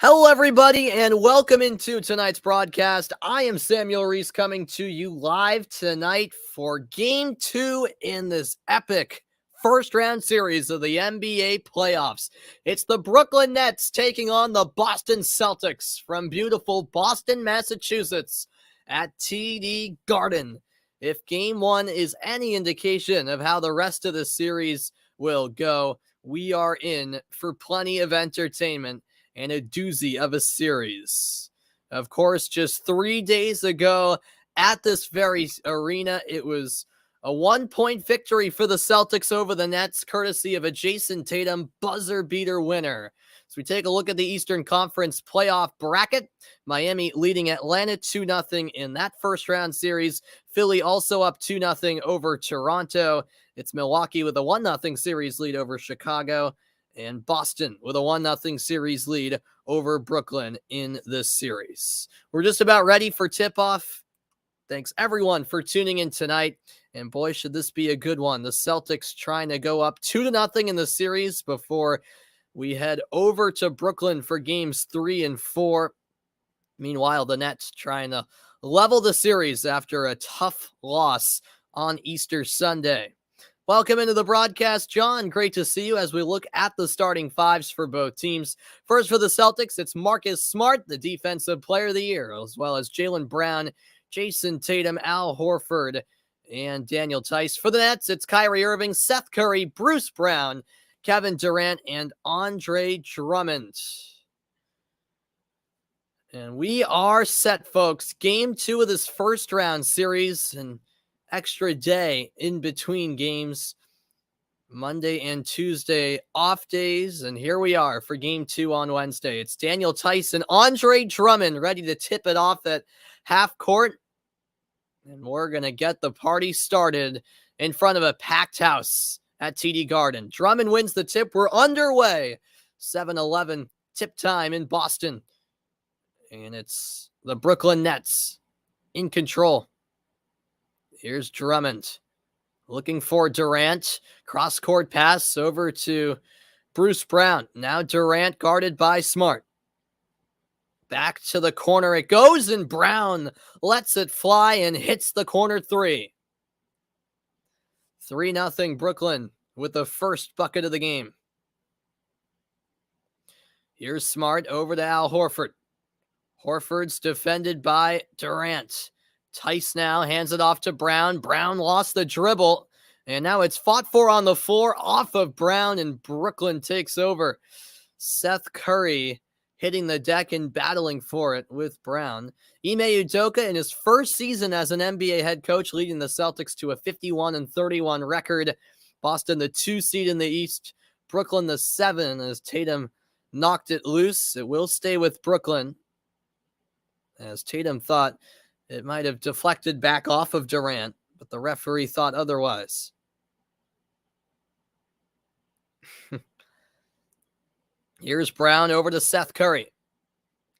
Hello, everybody, and welcome into tonight's broadcast. I am Samuel Reese coming to you live tonight for Game 2 in this epic first-round series of the NBA playoffs. It's the Brooklyn Nets taking on the Boston Celtics from beautiful Boston, Massachusetts at TD Garden. If Game 1 is any indication of how the rest of the series will go, we are in for plenty of entertainment and a doozy of a series. Of course, just 3 days ago at this very arena, it was a 1-point victory for the Celtics over the Nets, courtesy of a Jason Tatum buzzer beater winner. So we take a look at the Eastern Conference playoff bracket. Miami leading Atlanta 2-0 in that first round series. Philly also up 2-0 over Toronto. It's Milwaukee with a 1-0 series lead over Chicago, and Boston with a 1-0 series lead over Brooklyn in this series. We're just about ready for tip-off. Thanks, everyone, for tuning in tonight. And boy, should this be a good one. The Celtics trying to go up 2-0 in the series before we head over to Brooklyn for games 3 and 4. Meanwhile, the Nets trying to level the series after a tough loss on Easter Sunday. Welcome into the broadcast, John. Great to see you as we look at the starting fives for both teams. First for the Celtics, it's Marcus Smart, the Defensive Player of the Year, as well as Jaylen Brown, Jason Tatum, Al Horford, and Daniel Tice. For the Nets, it's Kyrie Irving, Seth Curry, Bruce Brown, Kevin Durant, and Andre Drummond. And we are set, folks. Game 2 of this first round series, and extra day in between games. Monday and Tuesday off days, and here we are for Game 2 on Wednesday. It's Daniel Tice and Andre Drummond ready to tip it off at half court, and we're going to get the party started in front of a packed house at TD Garden. Drummond wins the tip. We're underway. 7-11 tip time in Boston, and it's the Brooklyn Nets in control. Here's Drummond looking for Durant. Cross-court pass over to Bruce Brown. Now Durant guarded by Smart. Back to the corner it goes, and Brown lets it fly and hits the corner three. 3-0 Brooklyn with the first bucket of the game. Here's Smart over to Al Horford. Horford's defended by Durant. Tice now hands it off to Brown. Brown lost the dribble, and now it's fought for on the floor off of Brown, and Brooklyn takes over. Seth Curry hitting the deck and battling for it with Brown. Ime Udoka in his first season as an NBA head coach, leading the Celtics to a 51-31 record. Boston, the 2 seed in the East. Brooklyn, the 7, as Tatum knocked it loose. It will stay with Brooklyn, as Tatum thought it might have deflected back off of Durant, but the referee thought otherwise. Here's Brown over to Seth Curry.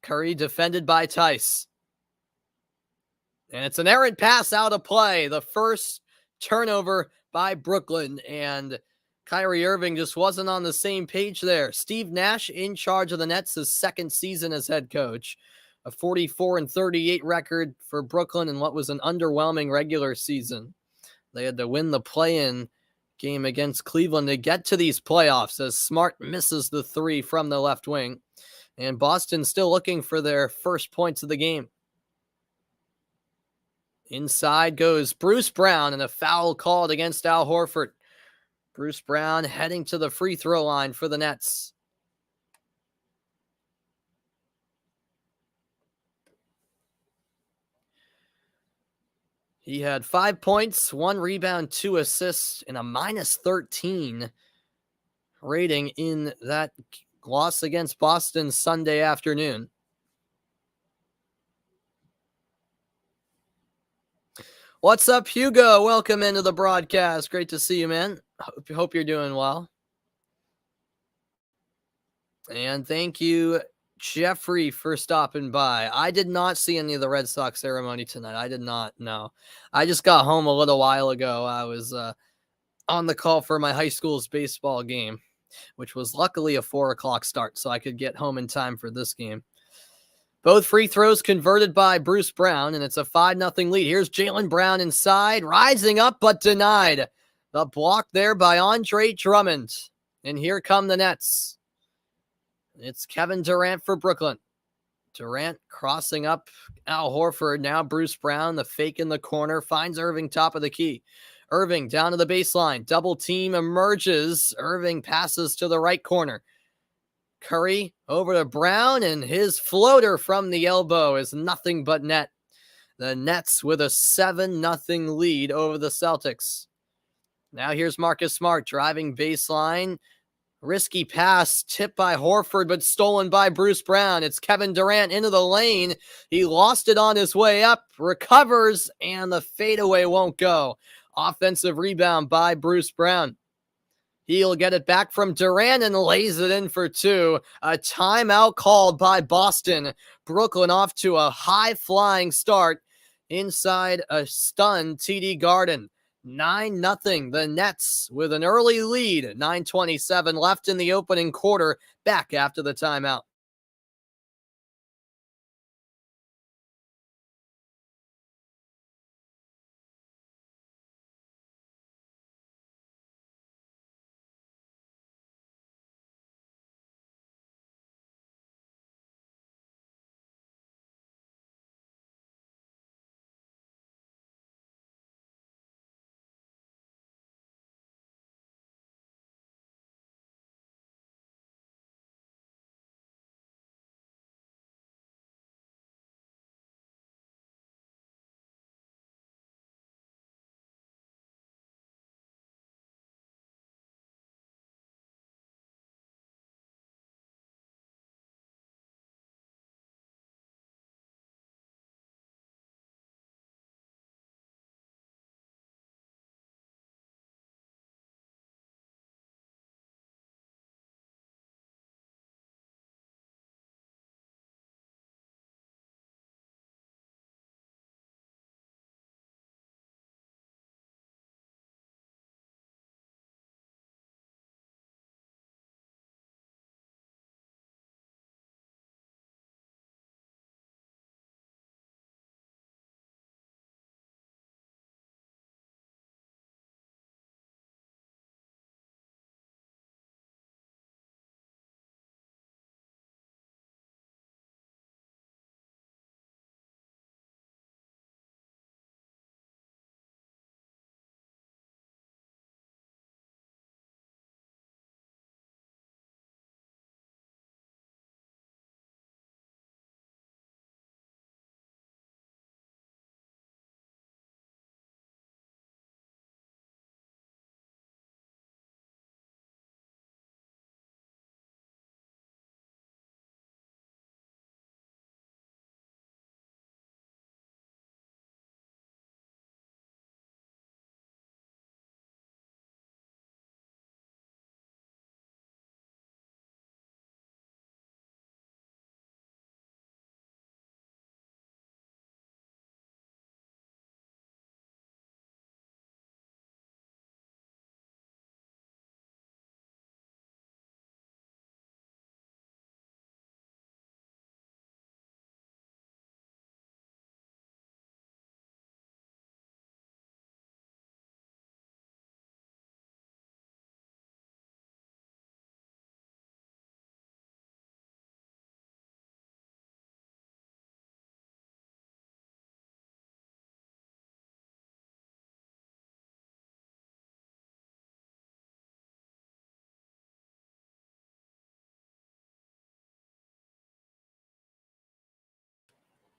Curry defended by Tice. And it's an errant pass out of play. The first turnover by Brooklyn, and Kyrie Irving just wasn't on the same page there. Steve Nash in charge of the Nets, his second season as head coach. A 44-38 record for Brooklyn in what was an underwhelming regular season. They had to win the play-in game against Cleveland to get to these playoffs, as Smart misses the 3 from the left wing. And Boston still looking for their first points of the game. Inside goes Bruce Brown, and a foul called against Al Horford. Bruce Brown heading to the free throw line for the Nets. He had 5 points, 1 rebound, 2 assists, and a -13 rating in that loss against Boston Sunday afternoon. What's up, Hugo? Welcome into the broadcast. Great to see you, man. Hope you're doing well. And thank you, Jeffrey, for stopping by. I did not see any of the Red Sox ceremony tonight. I did not, no. I just got home a little while ago. I was on the call for my high school's baseball game. which was luckily a 4 o'clock start, so I could get home in time for this game. Both free throws converted by Bruce Brown, and it's a 5-0 lead. Here's Jaylen Brown inside, rising up, but denied. The block there by Andre Drummond. And here come the Nets. It's Kevin Durant for Brooklyn. Durant crossing up Al Horford. Now Bruce Brown, the fake in the corner, finds Irving top of the key. Irving down to the baseline. Double team emerges. Irving passes to the right corner. Curry over to Brown, and his floater from the elbow is nothing but net. The Nets with a 7-0 lead over the Celtics. Now here's Marcus Smart driving baseline. Risky pass, tipped by Horford, but stolen by Bruce Brown. It's Kevin Durant into the lane. He lost it on his way up, recovers, and the fadeaway won't go. Offensive rebound by Bruce Brown. He'll get it back from Durant and lays it in for two. A timeout called by Boston. Brooklyn off to a high-flying start inside a stunned TD Garden. 9-0. The Nets with an early lead. 9:27 left in the opening quarter. Back after the timeout.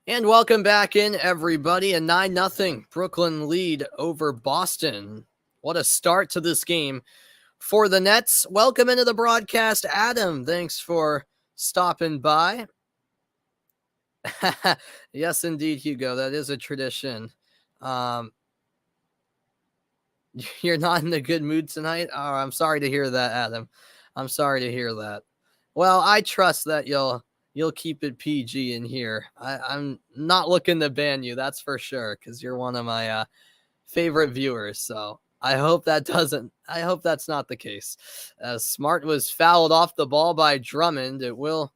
And welcome back in, everybody. A 9-0 Brooklyn lead over Boston. What a start to this game for the Nets. Welcome into the broadcast, Adam. Thanks for stopping by. Yes, indeed, Hugo. That is a tradition. You're not in a good mood tonight? Oh, I'm sorry to hear that, Adam. I'm sorry to hear that. Well, I trust that you'll keep it PG in here. I'm not looking to ban you, that's for sure, because you're one of my favorite viewers. So I hope that doesn't. I hope that's not the case. Smart was fouled off the ball by Drummond. It will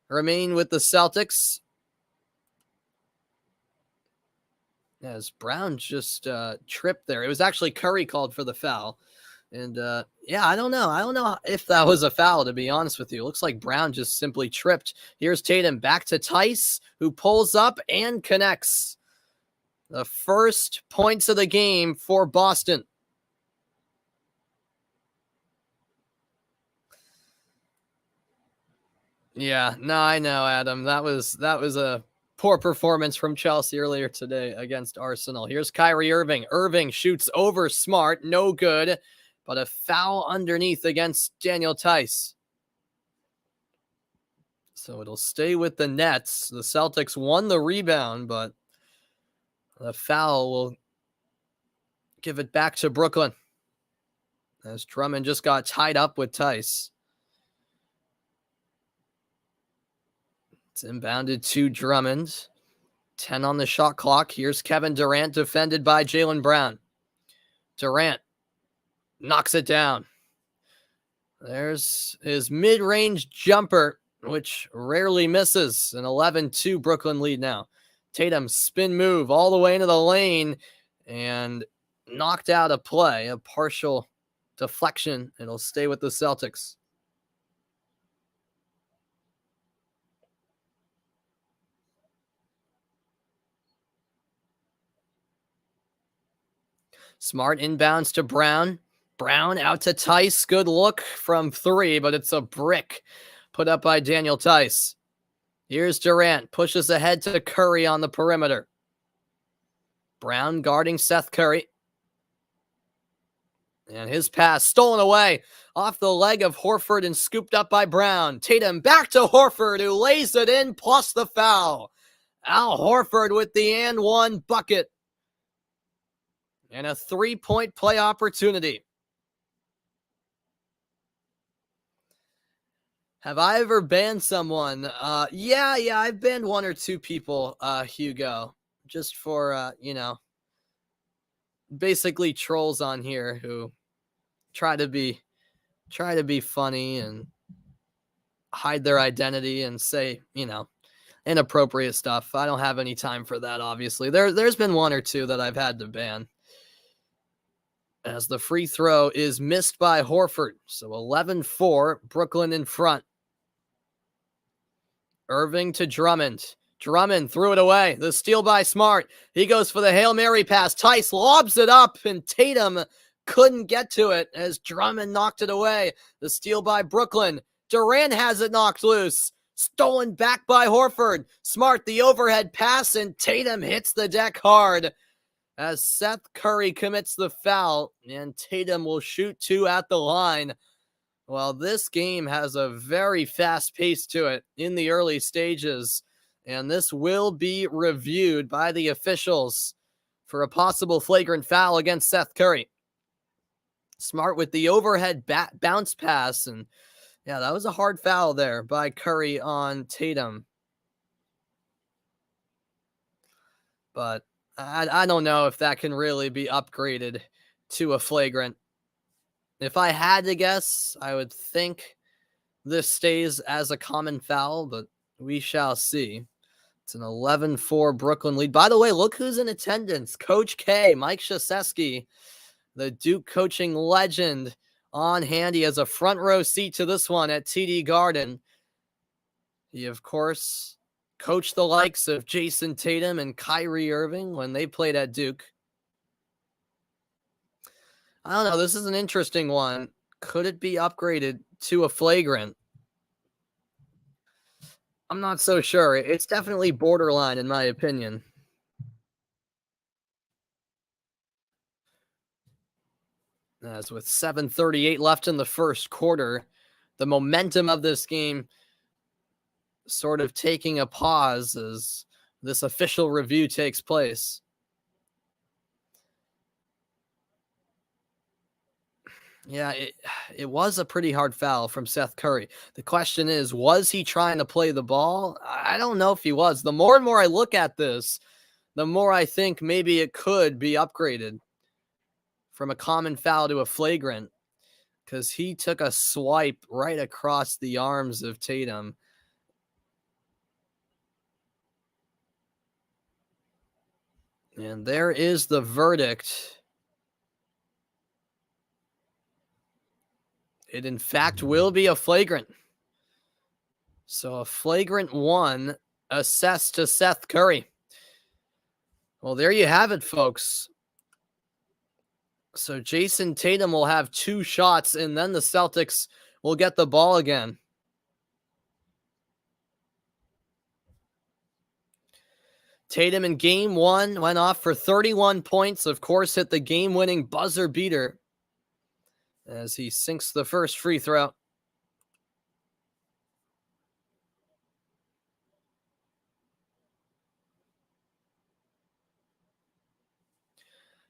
remain with the Celtics. As Brown just tripped there. It was actually Curry called for the foul. And yeah, I don't know. I don't know if that was a foul, to be honest with you. It looks like Brown just simply tripped. Here's Tatum back to Tice, who pulls up and connects. The first points of the game for Boston. Yeah, no, I know, Adam. That was a poor performance from Chelsea earlier today against Arsenal. Here's Kyrie Irving. Irving shoots over Smart, no good, but a foul underneath against Daniel Tice. So it'll stay with the Nets. The Celtics won the rebound, but the foul will give it back to Brooklyn, as Drummond just got tied up with Tice. It's inbounded to Drummond. 10 on the shot clock. Here's Kevin Durant, defended by Jaylen Brown. Durant knocks it down. There's his mid-range jumper, which rarely misses. An 11-2 Brooklyn lead now. Tatum spin move all the way into the lane and knocked out a play, a partial deflection. It'll stay with the Celtics. Smart inbounds to Brown. Brown out to Tice. Good look from three, but it's a brick put up by Daniel Tice. Here's Durant. Pushes ahead to Curry on the perimeter. Brown guarding Seth Curry. And his pass stolen away off the leg of Horford and scooped up by Brown. Tatum back to Horford, who lays it in, plus the foul. Al Horford with the and one bucket. And a 3-point play opportunity. Have I ever banned someone? Yeah, I've banned one or two people, Hugo, just for, basically trolls on here who try to be funny and hide their identity and say, inappropriate stuff. I don't have any time for that, obviously. There's been one or two that I've had to ban. As the free throw is missed by Horford. So 11-4, Brooklyn in front. Irving to Drummond. Drummond threw it away. The steal by Smart. He goes for the Hail Mary pass. Tice lobs it up, and Tatum couldn't get to it as Drummond knocked it away. The steal by Brooklyn. Durant has it knocked loose. Stolen back by Horford. Smart, the overhead pass, and Tatum hits the deck hard as Seth Curry commits the foul, and Tatum will shoot two at the line. Well, this game has a very fast pace to it in the early stages, and this will be reviewed by the officials for a possible flagrant foul against Seth Curry. Smart with the overhead bounce pass, and yeah, that was a hard foul there by Curry on Tatum. But I don't know if that can really be upgraded to a flagrant. If I had to guess, I would think this stays as a common foul, but we shall see. It's an 11-4 Brooklyn lead. By the way, look who's in attendance. Coach K, Mike Krzyzewski, the Duke coaching legend, on hand. He has a front row seat to this one at TD Garden. He, of course, coached the likes of Jason Tatum and Kyrie Irving when they played at Duke. I don't know. This is an interesting one. Could it be upgraded to a flagrant? I'm not so sure. It's definitely borderline, in my opinion. As with 7:38 left in the first quarter, the momentum of this game sort of taking a pause as this official review takes place. Yeah, it was a pretty hard foul from Seth Curry. The question is, was he trying to play the ball? I don't know if he was. The more and more I look at this, the more I think maybe it could be upgraded from a common foul to a flagrant because he took a swipe right across the arms of Tatum. And there is the verdict. It, in fact, will be a flagrant. So a flagrant 1 assessed to Seth Curry. Well, there you have it, folks. So Jason Tatum will have 2 shots, and then the Celtics will get the ball again. Tatum in game 1 went off for 31 points, of course, hit the game-winning buzzer beater as he sinks the first free throw.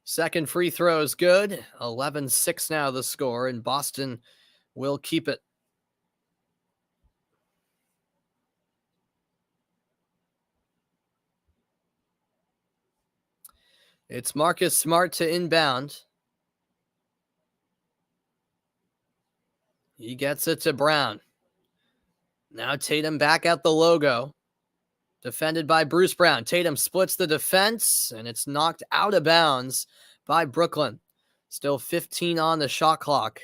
Second free throw is good. 11-6 now the score, and Boston will keep it. It's Marcus Smart to inbound. He gets it to Brown. Now Tatum back at the logo. Defended by Bruce Brown. Tatum splits the defense, and it's knocked out of bounds by Brooklyn. Still 15 on the shot clock.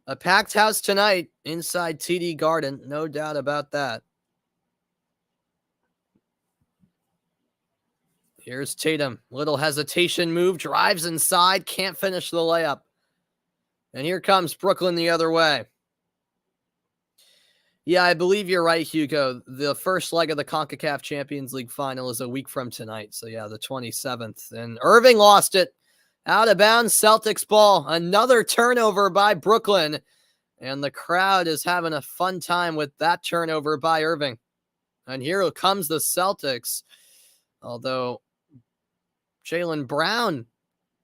A packed house tonight inside TD Garden. No doubt about that. Here's Tatum. Little hesitation move. Drives inside. Can't finish the layup. And here comes Brooklyn the other way. Yeah, I believe you're right, Hugo. The first leg of the CONCACAF Champions League final is a week from tonight. So, yeah, the 27th. And Irving lost it. Out of bounds, Celtics ball. Another turnover by Brooklyn. And the crowd is having a fun time with that turnover by Irving. And here comes the Celtics. Although Jaylen Brown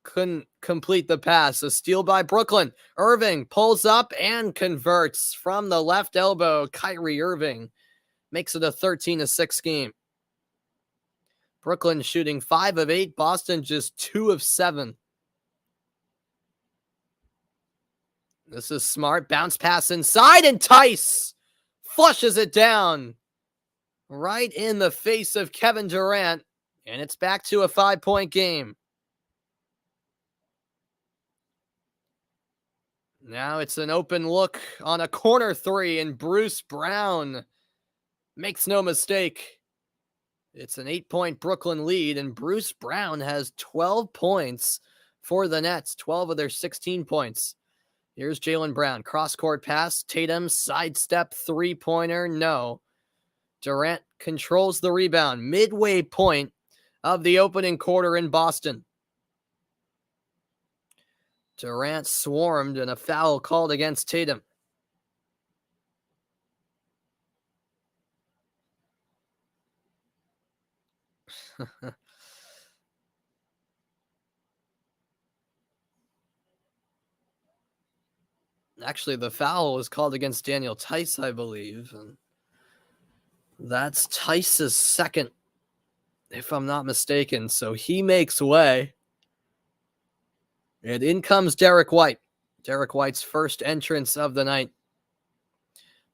couldn't complete the pass. A steal by Brooklyn. Irving pulls up and converts from the left elbow. Kyrie Irving makes it a 13-6 game. Brooklyn shooting 5 of 8. Boston just 2 of 7. This is Smart. Bounce pass inside, and Tice flushes it down right in the face of Kevin Durant. And it's back to a 5-point game. Now it's an open look on a corner 3, and Bruce Brown makes no mistake. It's an 8-point Brooklyn lead, and Bruce Brown has 12 points for the Nets, 12 of their 16 points. Here's Jaylen Brown. Cross-court pass. Tatum, sidestep, three-pointer. No. Durant controls the rebound. Midway point of the opening quarter in Boston. Durant swarmed, and a foul called against Tatum. Actually, the foul was called against Daniel Tice, I believe. And that's Tice's second, if I'm not mistaken. So he makes way. And in comes Derek White. Derek White's first entrance of the night.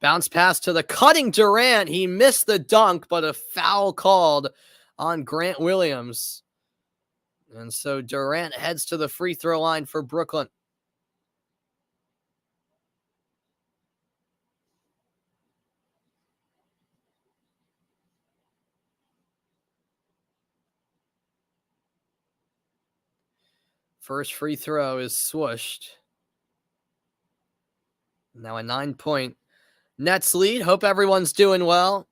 Bounce pass to the cutting Durant. He missed the dunk, but a foul called on Grant Williams. And so Durant heads to the free throw line for Brooklyn. First free throw is swooshed. Now a 9-point Nets lead. Hope everyone's doing well.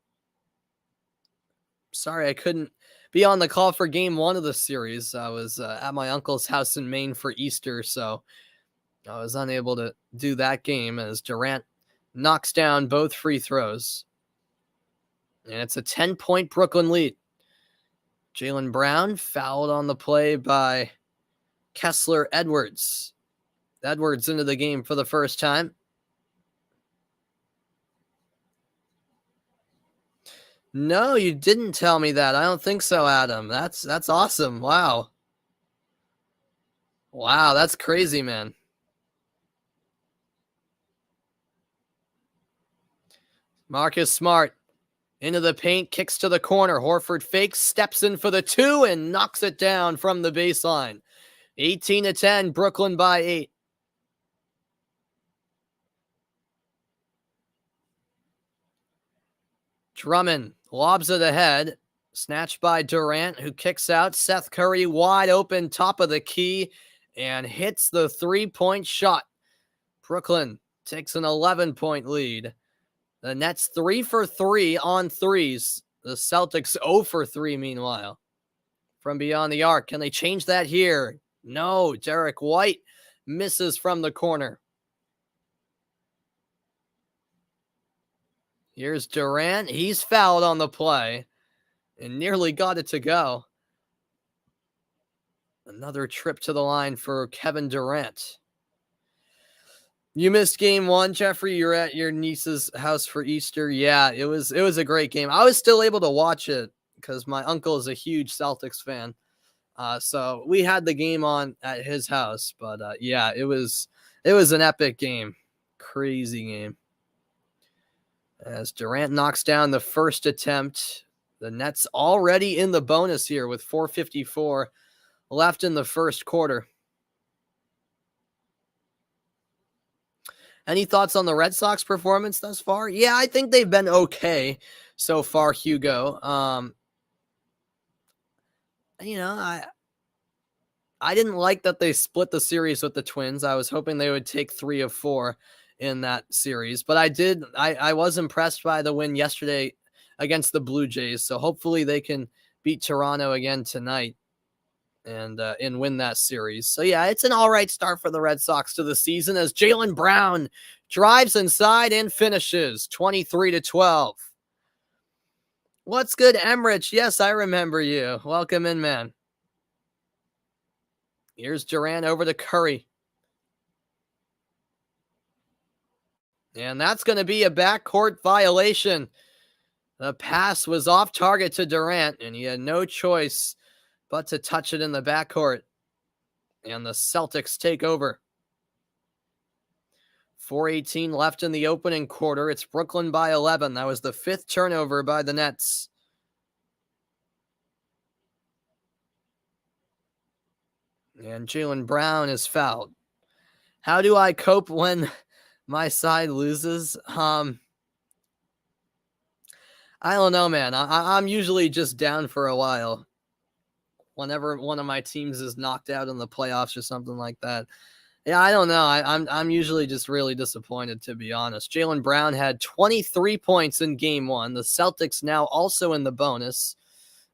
Sorry I couldn't be on the call for game 1 of the series. I was at my uncle's house in Maine for Easter, so I was unable to do that game as Durant knocks down both free throws. And it's a 10-point Brooklyn lead. Jaylen Brown fouled on the play by Kessler Edwards. Edwards into the game for the first time. No, you didn't tell me that. I don't think so, Adam. That's awesome. Wow. Wow, that's crazy, man. Marcus Smart into the paint, kicks to the corner. Horford fakes, steps in for the 2, and knocks it down from the baseline. 18-10, Brooklyn by 8. Drummond lobs it ahead. Snatched by Durant, who kicks out. Seth Curry wide open, top of the key, and hits the three-point shot. Brooklyn takes an 11-point lead. The Nets 3 for 3 on threes. The Celtics 0 for 3 meanwhile. From beyond the arc, can they change that here? No, Derek White misses from the corner. Here's Durant. He's fouled on the play and nearly got it to go. Another trip to the line for Kevin Durant. You missed game 1, Jeffrey. You're at your niece's house for Easter. Yeah, it was a great game. I was still able to watch it because my uncle is a huge Celtics fan. So we had the game on at his house, but yeah, it was an epic game. Crazy game. As Durant knocks down the first attempt, the Nets already in the bonus here with 4:54 left in the first quarter. Any thoughts on the Red Sox performance thus far? Yeah, I think they've been okay so far, Hugo. I didn't like that they split the series with the Twins. I was hoping they would take 3 of 4 in that series, but I was impressed by the win yesterday against the Blue Jays. So hopefully they can beat Toronto again tonight and win that series. So yeah, it's an all right start for the Red Sox to the season as Jaylen Brown drives inside and finishes 23-12. What's good, Emrich? Yes, I remember you. Welcome in, man. Here's Durant over to Curry. And that's going to be a backcourt violation. The pass was off target to Durant, and he had no choice but to touch it in the backcourt. And the Celtics take over. 4:18 left in the opening quarter. It's Brooklyn by 11. That was the 5th turnover by the Nets. And Jaylen Brown is fouled. How do I cope when my side loses? I don't know, man. I'm usually just down for a while. Whenever one of my teams is knocked out in the playoffs or something like that. Yeah, I don't know. I'm usually just really disappointed, to be honest. Jaylen Brown had 23 points in game 1. The Celtics now also in the bonus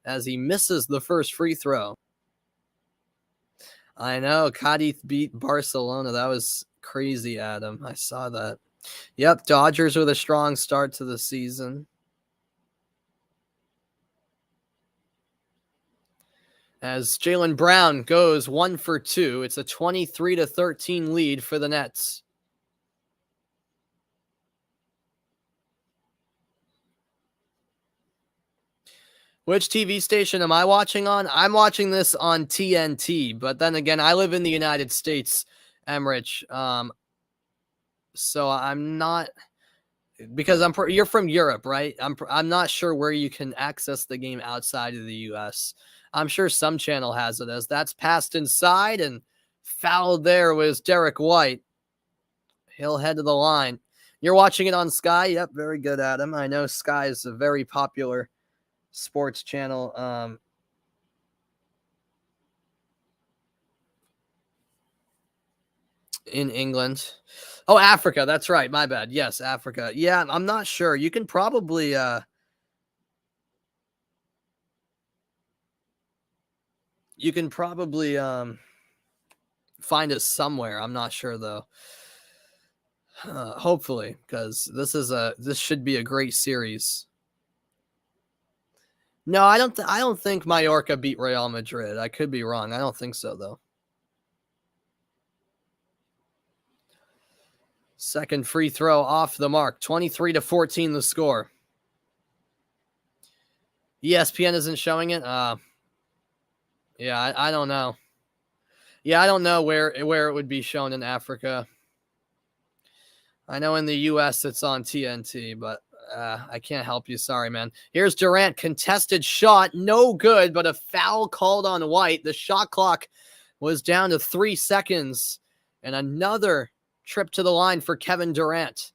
as he misses the first free throw. I know. Cadiz beat Barcelona. That was crazy, Adam. I saw that. Yep, Dodgers with a strong start to the season. As Jaylen Brown goes 1 for 2, it's a 23-13 lead for the Nets. Which TV station am I watching on? I'm watching this on TNT, but then again, I live in the United States, Emrich. So I'm not, because you're from Europe, right? I'm not sure where you can access the game outside of the US. I'm sure some channel has it, as that's passed inside and fouled there was Derek White. He'll head to the line. You're watching it on Sky? Yep, very good, Adam. I know Sky is a very popular sports channel. In England. Oh, Africa. That's right. My bad. Yes, Africa. Yeah, I'm not sure. You can probably find it somewhere. I'm not sure though. Hopefully, because this should be a great series. No, I don't think Mallorca beat Real Madrid. I could be wrong. I don't think so though. Second free throw off the mark. 23-14 the score. ESPN isn't showing it. Yeah, I don't know. Yeah, I don't know where it would be shown in Africa. I know in the US it's on TNT, but I can't help you. Sorry, man. Here's Durant. Contested shot. No good, but a foul called on White. The shot clock was down to 3 seconds. And another trip to the line for Kevin Durant.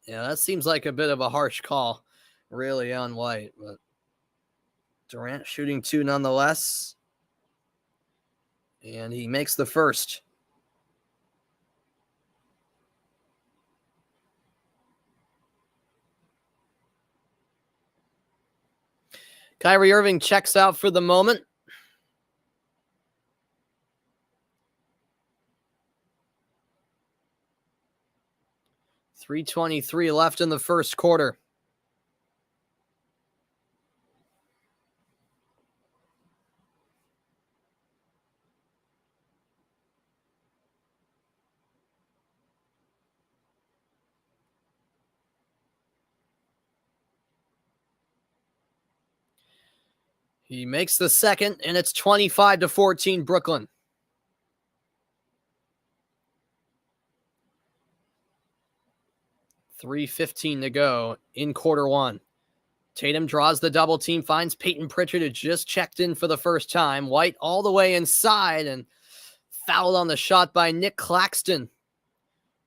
Yeah, that seems like a bit of a harsh call, really, on White. But Durant shooting two nonetheless. And he makes the first. Kyrie Irving checks out for the moment. 3:23 left in the first quarter. He makes the second, and it's 25-14 Brooklyn. 3:15 to go in quarter one. Tatum draws the double team, finds Peyton Pritchard, who just checked in for the first time. White all the way inside and fouled on the shot by Nick Claxton.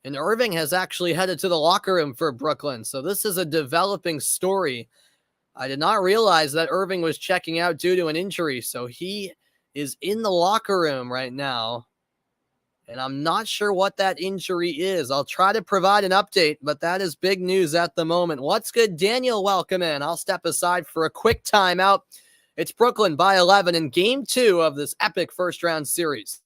And Irving has actually headed to the locker room for Brooklyn. So this is a developing story. I did not realize that Irving was checking out due to an injury. So he is in the locker room right now. And I'm not sure what that injury is. I'll try to provide an update, but that is big news at the moment. What's good, Daniel? Welcome in. I'll step aside for a quick timeout. It's Brooklyn by 11 in game 2 of this epic first round series.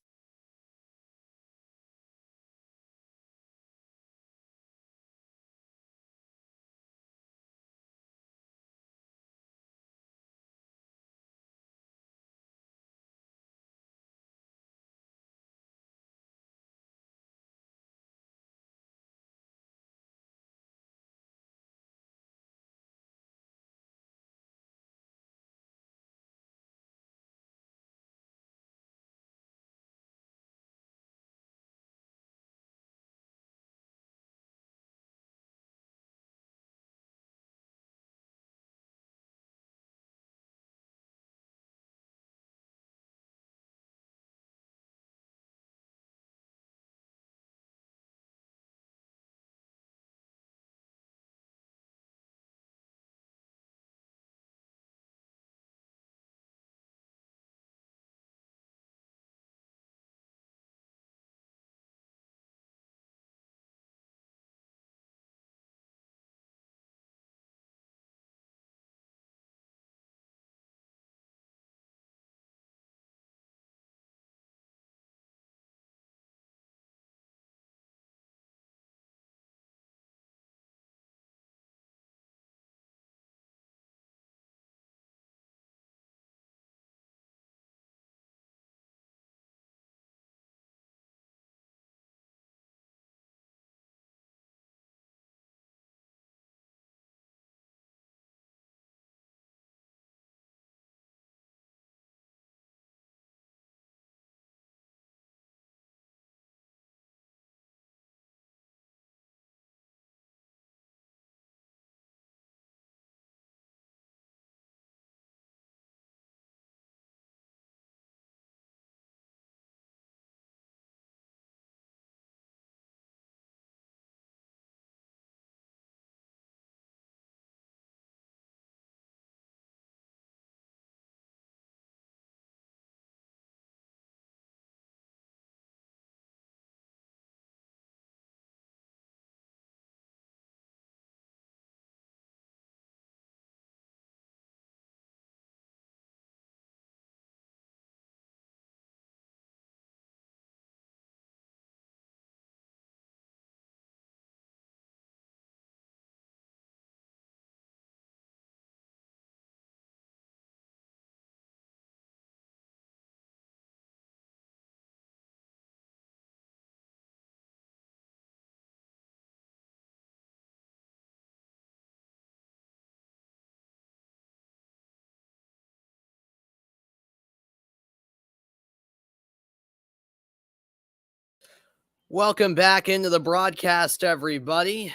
Welcome back into the broadcast, everybody.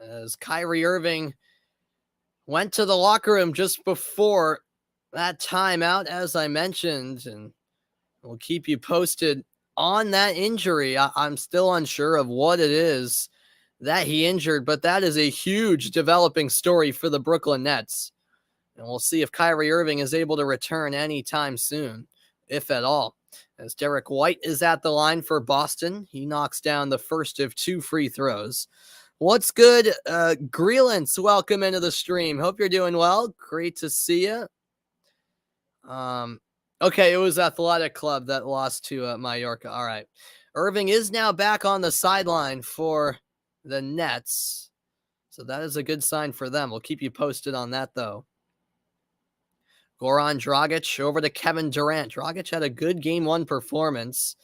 As Kyrie Irving went to the locker room just before that timeout, as I mentioned, and we'll keep you posted on that injury. I'm still unsure of what it is that he injured, but that is a huge developing story for the Brooklyn Nets. And we'll see if Kyrie Irving is able to return anytime soon, if at all. As Derek White is at the line for Boston, he knocks down the first of 2 free throws. What's good? Greelance, welcome into the stream. Hope you're doing well. Great to see you. Okay, it was Athletic Club that lost to Mallorca. All right. Irving is now back on the sideline for the Nets. So that is a good sign for them. We'll keep you posted on that, though. Goran Dragic over to Kevin Durant. Dragic had a good game 1 performance.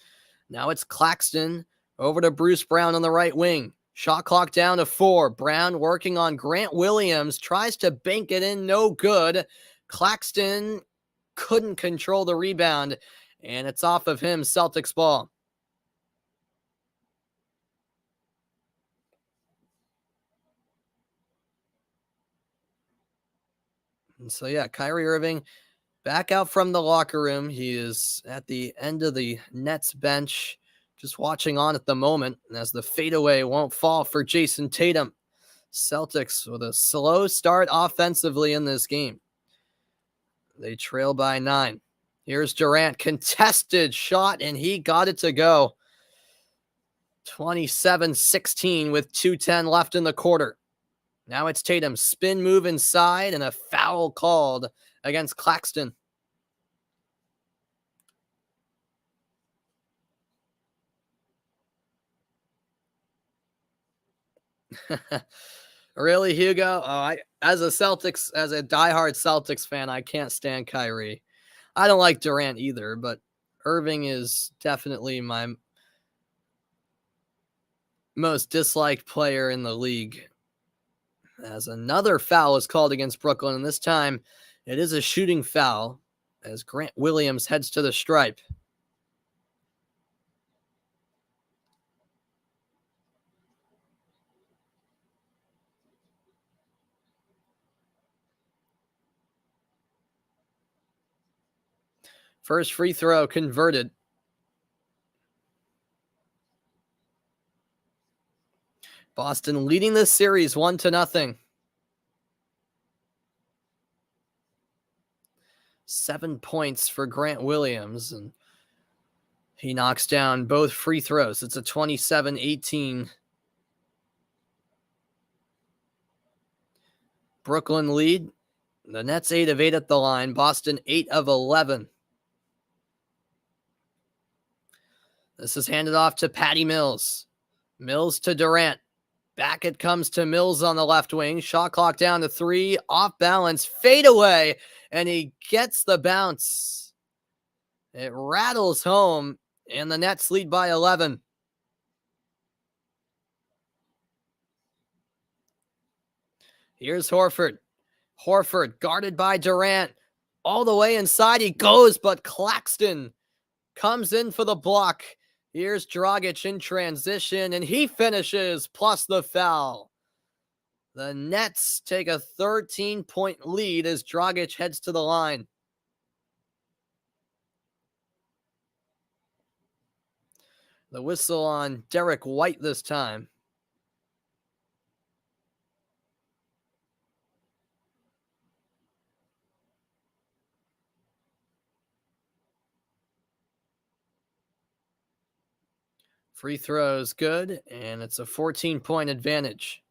Now it's Claxton over to Bruce Brown on the right wing. Shot clock down to 4. Brown working on Grant Williams. Tries to bank it in. No good. Claxton couldn't control the rebound. And it's off of him. Celtics ball. And so, yeah, Kyrie Irving back out from the locker room. He is at the end of the Nets bench, just watching on at the moment as the fadeaway won't fall for Jason Tatum. Celtics with a slow start offensively in this game. They trail by 9. Here's Durant, contested shot, and he got it to go. 27-16 with 2:10 left in the quarter. Now it's Tatum, spin move inside, and a foul called against Claxton. Really, Hugo? As a diehard Celtics fan, I can't stand Kyrie. I don't like Durant either, but Irving is definitely my most disliked player in the league. As another foul is called against Brooklyn, and this time it is a shooting foul as Grant Williams heads to the stripe. First free throw converted. Boston leading this series 1-0. 7 points for Grant Williams, and he knocks down both free throws. It's a 27-18 Brooklyn lead. The Nets 8 of 8 at the line. Boston 8 of 11. This is handed off to Patty Mills. Mills to Durant. Back it comes to Mills on the left wing. Shot clock down to 3. Off balance. Fade away. And he gets the bounce. It rattles home. And the Nets lead by 11. Here's Horford. Horford guarded by Durant. All the way inside he goes, but Claxton comes in for the block. Here's Dragic in transition, and he finishes, plus the foul. The Nets take a 13-point lead as Dragic heads to the line. The whistle on Derek White this time. Free throws good, and it's a 14-point advantage.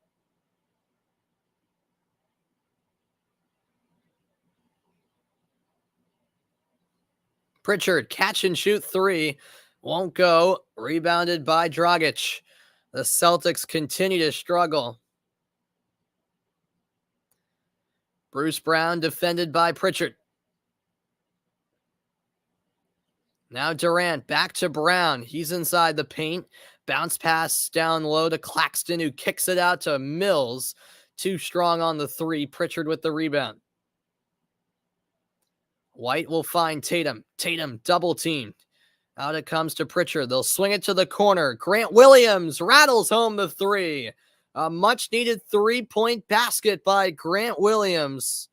Pritchard, catch and shoot 3. Won't go. Rebounded by Dragic. The Celtics continue to struggle. Bruce Brown defended by Pritchard. Now Durant back to Brown. He's inside the paint. Bounce pass down low to Claxton, who kicks it out to Mills. Too strong on the 3. Pritchard with the rebound. White will find Tatum. Tatum double teamed. Out it comes to Pritchard. They'll swing it to the corner. Grant Williams rattles home the three. A much-needed three-point basket by Grant Williams.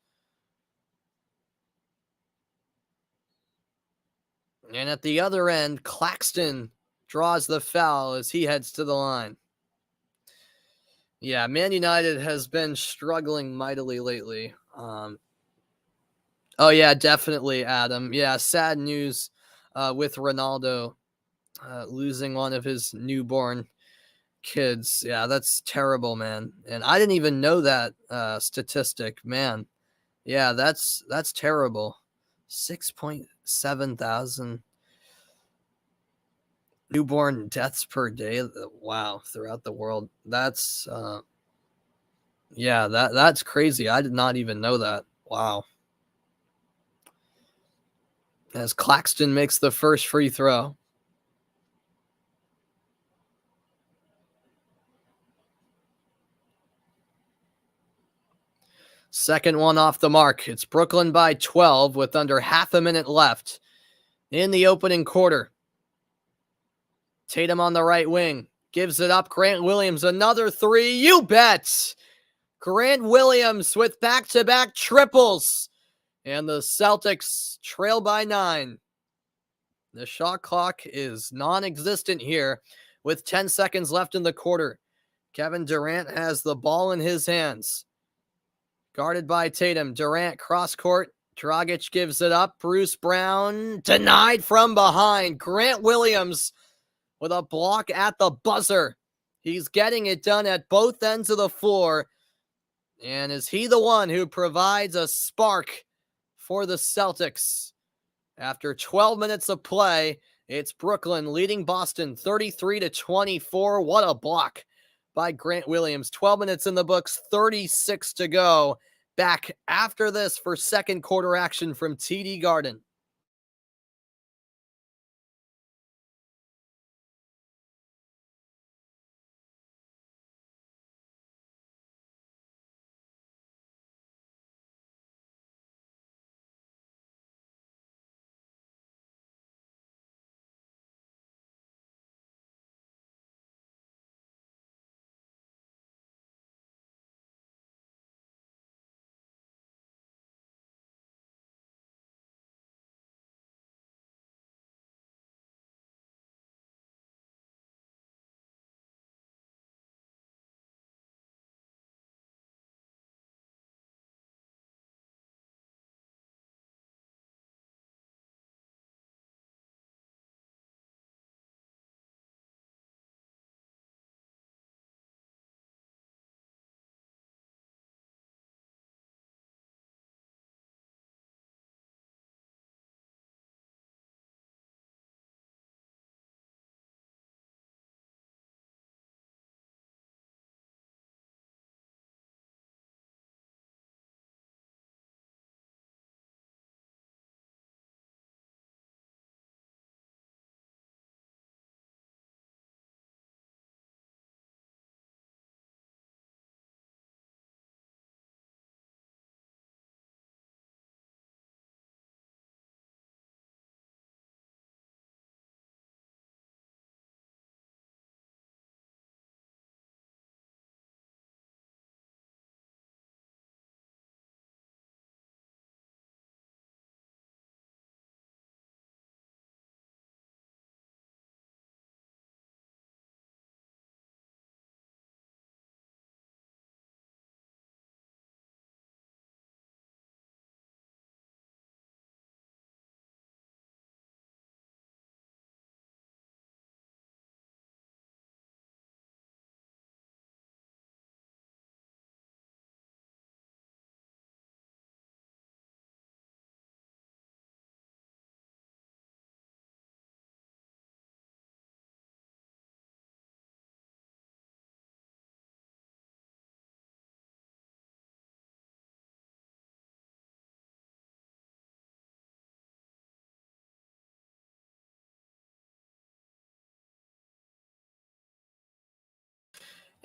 And at the other end, Claxton draws the foul as he heads to the line. Yeah, Man United has been struggling mightily lately. Oh, yeah, definitely, Adam. Yeah, sad news with Ronaldo losing one of his newborn kids. Yeah, that's terrible, man. And I didn't even know that statistic, man. Yeah, that's terrible. 6.7 thousand newborn deaths per day. Wow, throughout the world. That's yeah, that's crazy. I did not even know that. Wow. As Claxton makes the first free throw. Second one off the mark. It's Brooklyn by 12 with under half a minute left in the opening quarter. Tatum on the right wing. Gives it up. Grant Williams, another three. You bet. Grant Williams with back-to-back triples. And the Celtics trail by 9. The shot clock is non-existent here with 10 seconds left in the quarter. Kevin Durant has the ball in his hands. Guarded by Tatum. Durant cross court. Dragic gives it up. Bruce Brown denied from behind. Grant Williams with a block at the buzzer. He's getting it done at both ends of the floor. And is he the one who provides a spark for the Celtics? After 12 minutes of play, it's Brooklyn leading Boston 33-24. What a block by Grant Williams. 12 minutes in the books, 36 to go. Back after this for second quarter action from TD Garden.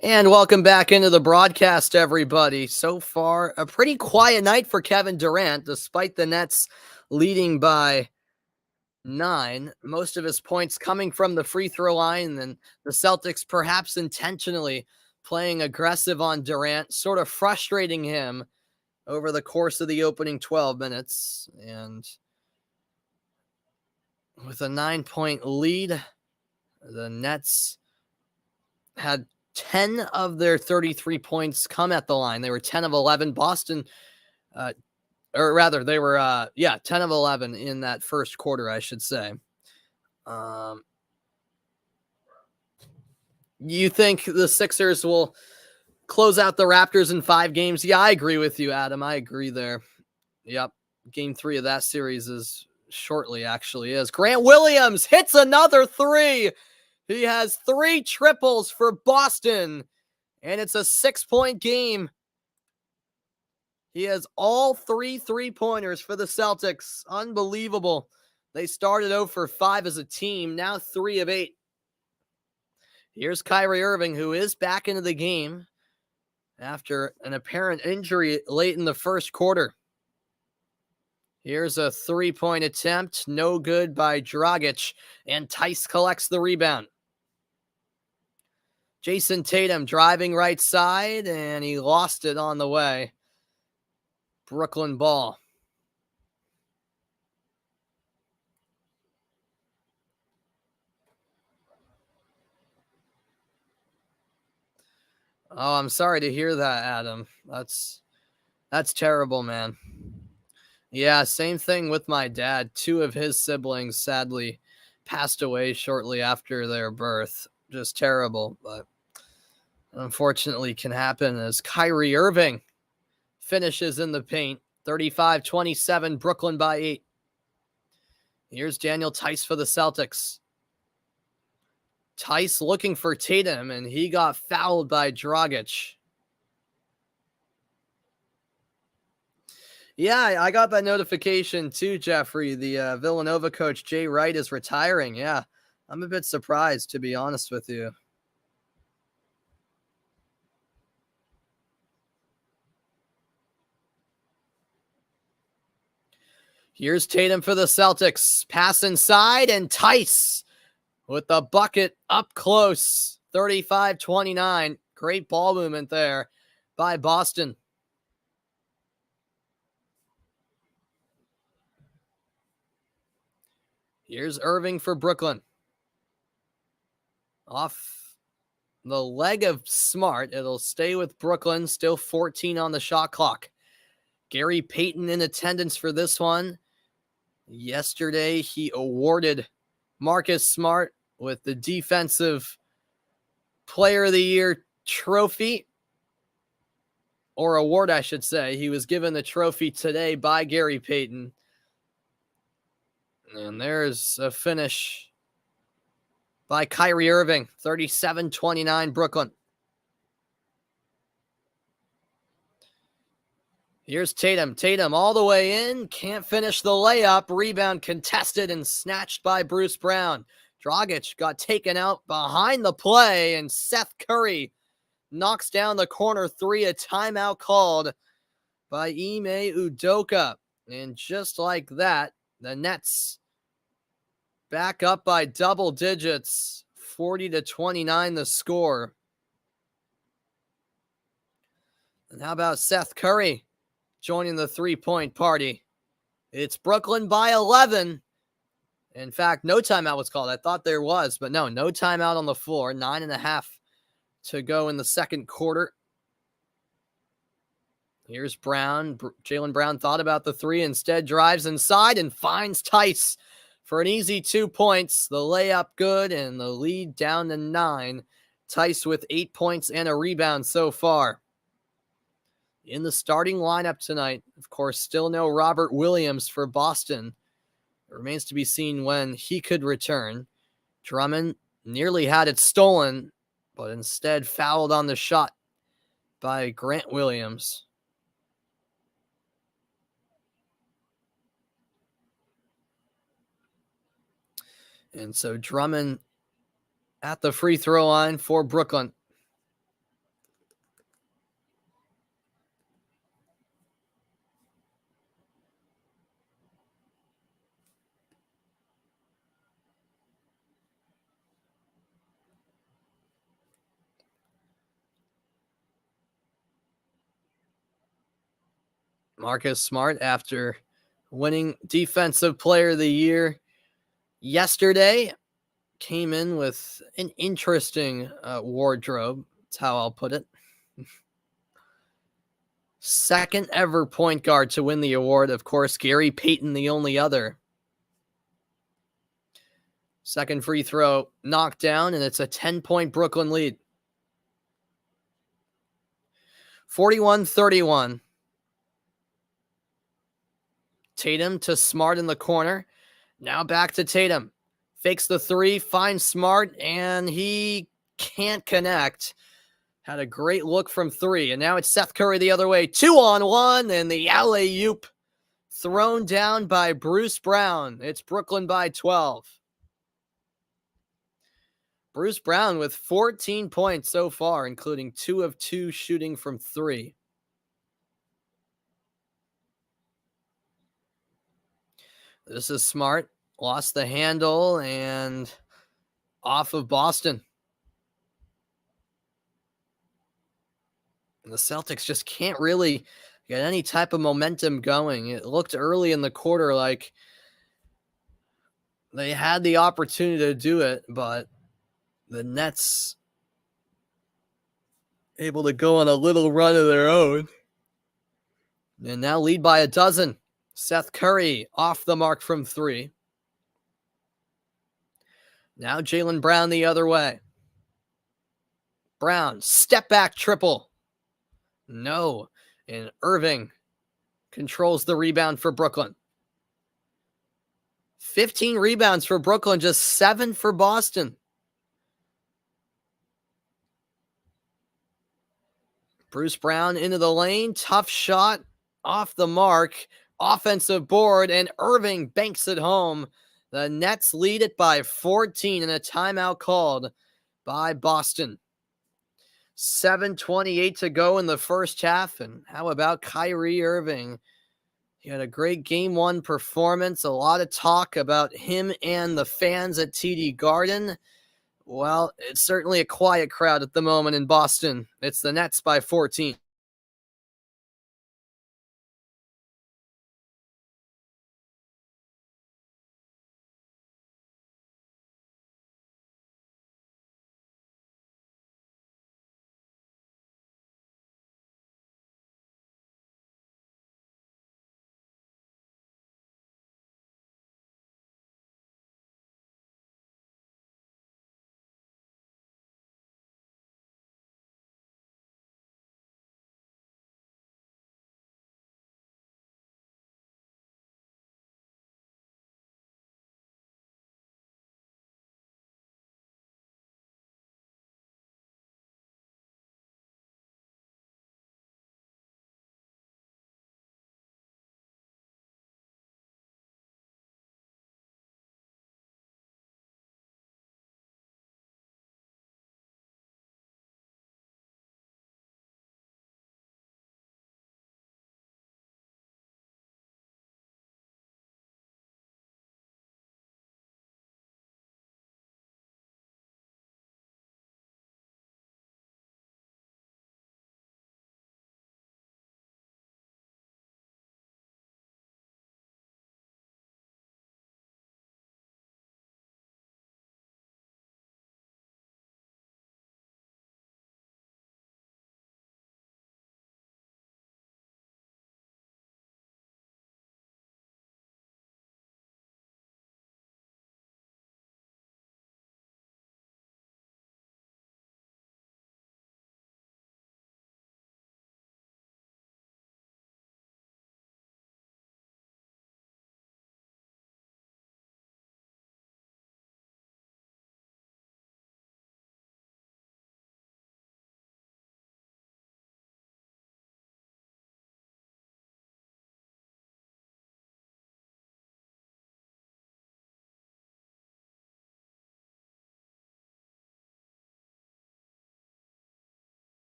And welcome back into the broadcast, everybody. So far, a pretty quiet night for Kevin Durant, despite the Nets leading by 9. Most of his points coming from the free throw line, and the Celtics perhaps intentionally playing aggressive on Durant, sort of frustrating him over the course of the opening 12 minutes. And with a 9-point lead, the Nets had 10 of their 33 points come at the line. They were 10 of 11. Boston, or rather, they were 10 of 11 in that first quarter, I should say. You think the Sixers will close out the Raptors in 5 games? Yeah, I agree with you, Adam. I agree there. Yep. Game 3 of that series is shortly, actually, is. Grant Williams hits another 3. He has 3 triples for Boston, and it's a 6-point game. He has all 3 3-pointers for the Celtics. Unbelievable. They started 0 for 5 as a team, now 3 of 8. Here's Kyrie Irving, who is back into the game after an apparent injury late in the first quarter. Here's a 3-point attempt, no good by Dragic, and Tice collects the rebound. Jason Tatum driving right side, and he lost it on the way. Brooklyn ball. Oh, I'm sorry to hear that, Adam. That's terrible, man. Yeah, same thing with my dad. 2 of his siblings sadly passed away shortly after their birth. Just terrible, but unfortunately can happen as Kyrie Irving finishes in the paint. 35-27, Brooklyn by 8. Here's Daniel Tice for the Celtics. Tice looking for Tatum, and he got fouled by Dragic. Yeah, I got that notification too, Jeffrey. The Villanova coach, Jay Wright, is retiring. Yeah, I'm a bit surprised, to be honest with you. Here's Tatum for the Celtics. Pass inside, and Tice with the bucket up close. 35-29. Great ball movement there by Boston. Here's Irving for Brooklyn. Off the leg of Smart. It'll stay with Brooklyn. Still 14 on the shot clock. Gary Payton in attendance for this one. Yesterday, he awarded Marcus Smart with the Defensive Player of the Year trophy, or award, I should say. He was given the trophy today by Gary Payton. And there's a finish by Kyrie Irving, 37-29 Brooklyn. Here's Tatum. Tatum all the way in. Can't finish the layup. Rebound contested and snatched by Bruce Brown. Dragic got taken out behind the play, and Seth Curry knocks down the corner 3. A timeout called by Ime Udoka. And just like that, the Nets back up by double digits. 40-29 the score. And how about Seth Curry joining the 3-point party? It's Brooklyn by 11. In fact, no timeout was called. I thought there was, but no timeout on the floor. 9.5 to go in the second quarter. Here's Brown. Jaylen Brown thought about the 3, instead drives inside and finds Tice for an easy 2 points. The layup good, and the lead down to 9. Tice with 8 points and a rebound so far. In the starting lineup tonight, of course, still no Robert Williams for Boston. It remains to be seen when he could return. Drummond nearly had it stolen, but instead fouled on the shot by Grant Williams. And so Drummond at the free throw line for Brooklyn. Marcus Smart, after winning Defensive Player of the Year yesterday, came in with an interesting wardrobe. That's how I'll put it. Second ever point guard to win the award. Of course, Gary Payton, the only other. Second free throw knocked down, and it's a 10-point Brooklyn lead. 41-31. Tatum to Smart in the corner. Now back to Tatum. Fakes the three, finds Smart, and he can't connect. Had a great look from three, and now it's Seth Curry the other way. 2-on-1, and the alley-oop thrown down by Bruce Brown. It's Brooklyn by 12. Bruce Brown with 14 points so far, including 2 of 2 shooting from three. This is Smart. Lost the handle and off of Boston. And the Celtics just can't really get any type of momentum going. It looked early in the quarter like they had the opportunity to do it, but the Nets able to go on a little run of their own. And now lead by a dozen. Seth Curry off the mark from three. Now Jaylen Brown the other way. Brown, step back triple. No. And Irving controls the rebound for Brooklyn. 15 rebounds for Brooklyn, just 7 for Boston. Bruce Brown into the lane. Tough shot off the mark. Offensive board, and Irving banks it home. The Nets lead it by 14 and a timeout called by Boston. 7:28 to go in the first half. And how about Kyrie Irving? He had a great game one performance. A lot of talk about him and the fans at TD Garden. Well, it's certainly a quiet crowd at the moment in Boston. It's the Nets by 14.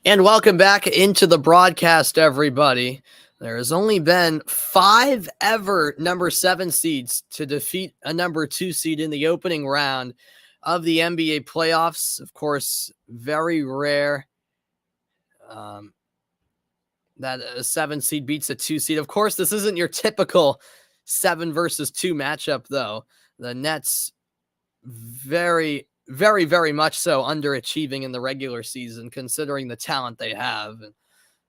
And welcome back into the broadcast, everybody. There has only been 5 ever number 7 seeds to defeat a number 2 seed in the opening round of the NBA playoffs. Of course, very rare um, that a 7 seed beats a 2 seed. Of course, this isn't your typical 7 versus 2 matchup, though. The Nets very much so underachieving in the regular season, considering the talent they have. And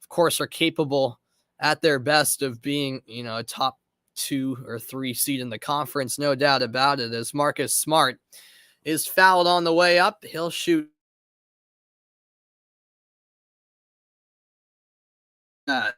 of course, are capable at their best of being, a top 2 or 3 seed in the conference, no doubt about it. As Marcus Smart is fouled on the way up, he'll shoot. Uh,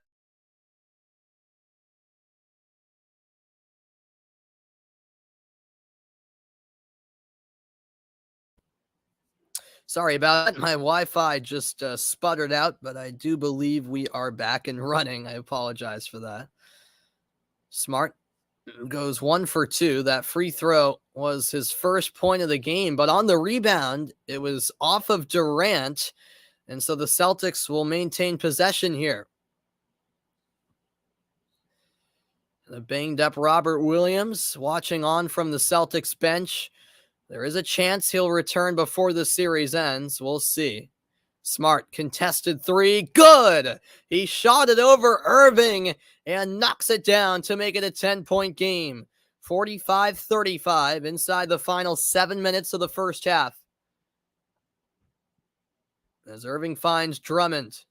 Sorry about that. My Wi-Fi just sputtered out, but I do believe we are back and running. I apologize for that. Smart goes 1 for 2. That free throw was his first point of the game, but on the rebound, it was off of Durant. And so the Celtics will maintain possession here. The banged up Robert Williams watching on from the Celtics bench. There is a chance he'll return before the series ends. We'll see. Smart contested 3. Good. He shot it over Irving and knocks it down to make it a 10-point game. 45-35 inside the final 7 minutes of the first half. As Irving finds Drummond.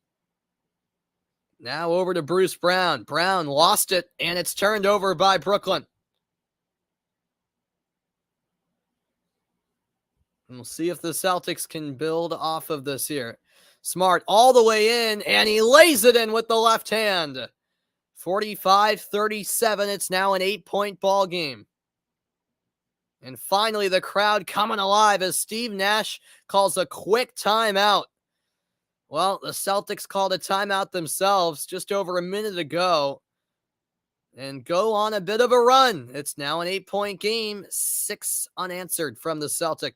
Now over to Bruce Brown. Brown lost it, and it's turned over by Brooklyn. And we'll see if the Celtics can build off of this here. Smart all the way in, and he lays it in with the left hand. 45-37. It's now an 8-point ball game. And finally, the crowd coming alive as Steve Nash calls a quick timeout. Well, the Celtics called a timeout themselves just over a minute ago and go on a bit of a run. It's now an 8-point game, 6 unanswered from the Celtics.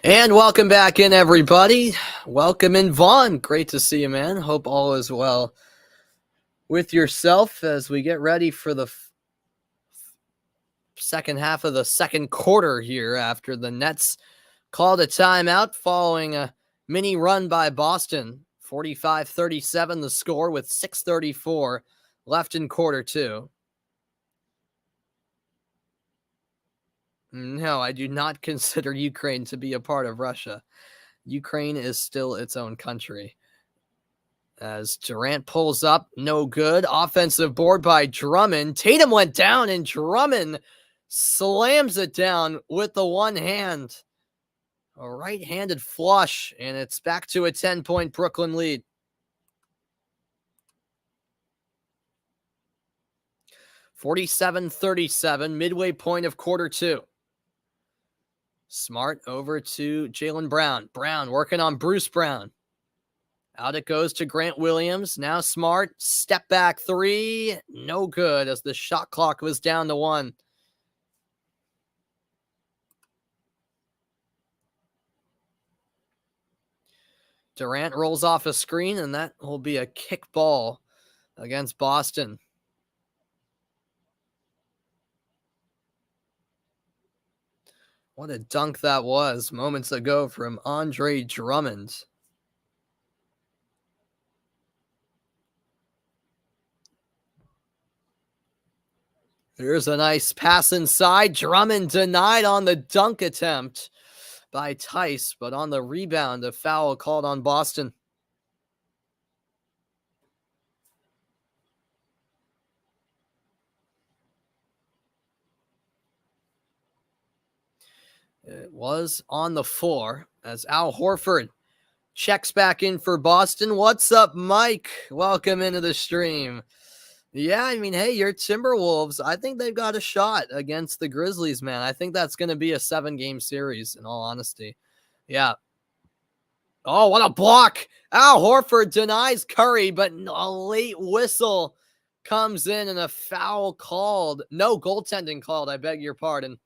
And welcome back in, everybody. Welcome in, Vaughn. Great to see you, man. Hope all is well with yourself as we get ready for the second half of the second quarter here after the Nets called a timeout following a mini run by Boston. 45-37 the score with 6:34 left in quarter two. No, I do not consider Ukraine to be a part of Russia. Ukraine is still its own country. As Durant pulls up, no good. Offensive board by Drummond. Tatum went down, and Drummond slams it down with the one hand. A right-handed flush, and it's back to a 10-point Brooklyn lead. (47-37), midway point of quarter two. Smart over to Jaylen Brown. Brown working on Bruce Brown. Out it goes to Grant Williams. Now Smart, step back three. No good as the shot clock was down to 1. Durant rolls off a screen, and that will be a kick ball against Boston. What a dunk that was moments ago from Andre Drummond. There's a nice pass inside. Drummond denied on the dunk attempt by Tice, but on the rebound, a foul called on Boston. It was on the floor as Al Horford checks back in for Boston. What's up, Mike? Welcome into the stream. Yeah, I mean, hey, your Timberwolves, I think they've got a shot against the Grizzlies, man. I think that's going to be a 7-game series, in all honesty. Yeah. Oh, what a block. Al Horford denies Curry, but a late whistle comes in and a foul called. No goaltending called, I beg your pardon.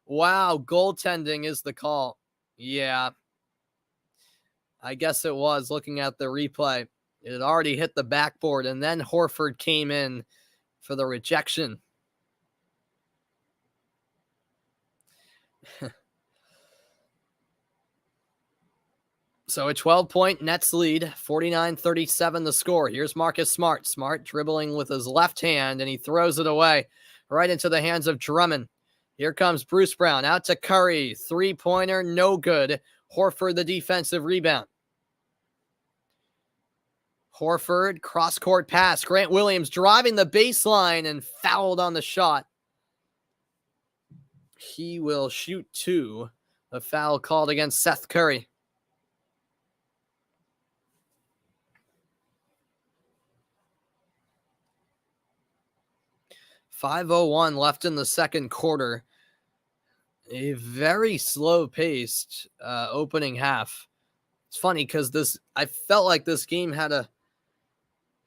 Wow, goaltending is the call. Yeah. I guess it was, looking at the replay. It had already hit the backboard, and then Horford came in for the rejection. So a 12-point Nets lead, 49-37 the score. Here's Marcus Smart. Smart dribbling with his left hand, and he throws it away right into the hands of Drummond. Here comes Bruce Brown out to Curry. Three-pointer, no good. Horford, the defensive rebound. Horford, cross-court pass. Grant Williams driving the baseline and fouled on the shot. He will shoot 2. A foul called against Seth Curry. .501 left in the second quarter. A very slow-paced opening half. It's funny because I felt like this game had a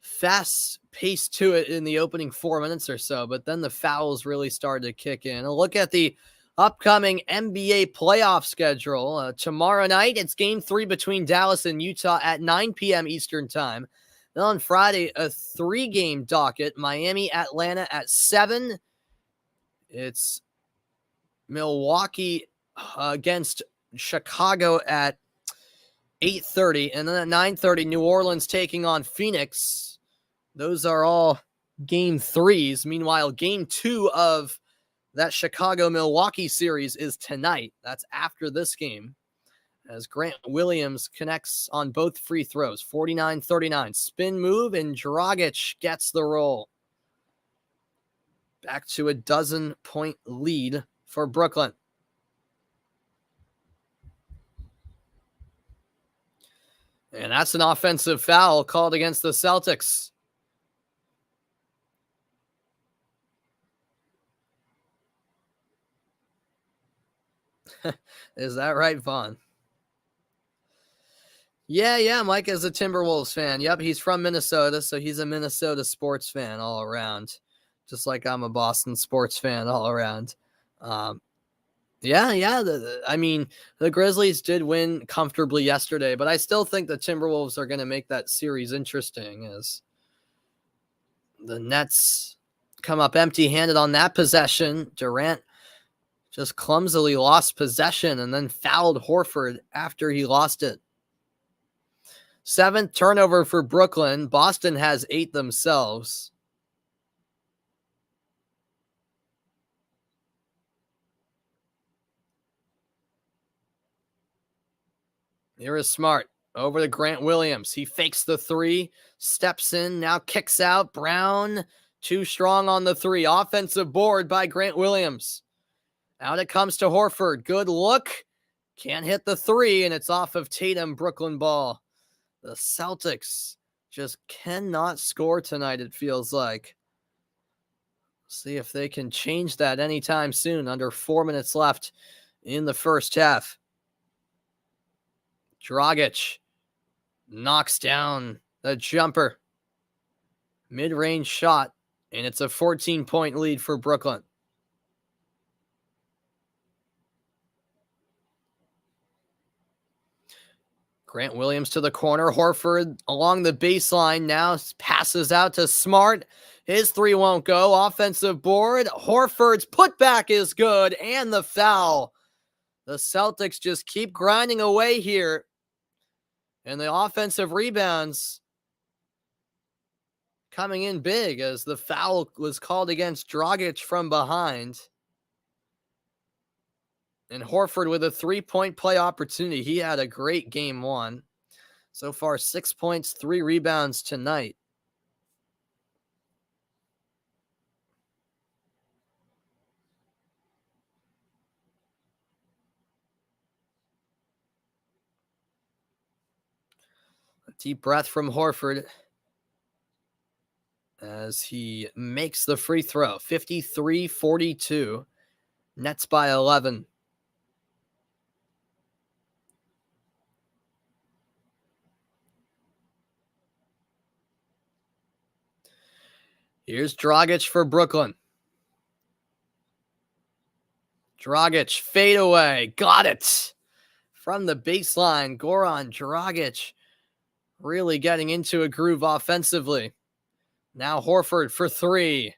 fast pace to it in the opening 4 minutes or so, but then the fouls really started to kick in. A look at the upcoming NBA playoff schedule. Tomorrow night, it's game 3 between Dallas and Utah at 9 p.m. Eastern time. Then on Friday, a 3-game docket. Miami, Atlanta at 7. It's Milwaukee against Chicago at 8:30. And then at 9:30, New Orleans taking on Phoenix. Those are all game 3s. Meanwhile, game 2 of that Chicago-Milwaukee series is tonight. That's after this game, as Grant Williams connects on both free throws. 49-39. Spin move, and Dragic gets the roll. Back to a 12-point lead for Brooklyn. And that's an offensive foul called against the Celtics. Is that right, Vaughn? Yeah, Mike is a Timberwolves fan. Yep, he's from Minnesota, so he's a Minnesota sports fan all around. Just like I'm a Boston sports fan all around. Yeah. I mean, the Grizzlies did win comfortably yesterday, but I still think the Timberwolves are going to make that series interesting as the Nets come up empty-handed on that possession. Durant just clumsily lost possession and then fouled Horford after he lost it. 7th turnover for Brooklyn. Boston has 8 themselves. Here is Smart over to Grant Williams. He fakes the 3, steps in, now kicks out. Brown, too strong on the 3. Offensive board by Grant Williams. Out it comes to Horford. Good look. Can't hit the 3, and it's off of Tatum. Brooklyn ball. The Celtics just cannot score tonight, it feels like. See if they can change that anytime soon. Under 4 minutes left in the first half. Dragic knocks down the jumper. Mid-range shot, and it's a 14-point lead for Brooklyn. Grant Williams to the corner. Horford along the baseline now passes out to Smart. His 3 won't go. Offensive board. Horford's putback is good, and the foul. The Celtics just keep grinding away here. And the offensive rebounds coming in big as the foul was called against Dragic from behind. And Horford with a 3-point play opportunity. He had a great game 1. So far, 6 points, 3 rebounds tonight. A deep breath from Horford as he makes the free throw. 53-42. Nets by 11. Here's Dragic for Brooklyn. Dragic, fade away. Got it. From the baseline, Goran Dragic really getting into a groove offensively. Now Horford for 3.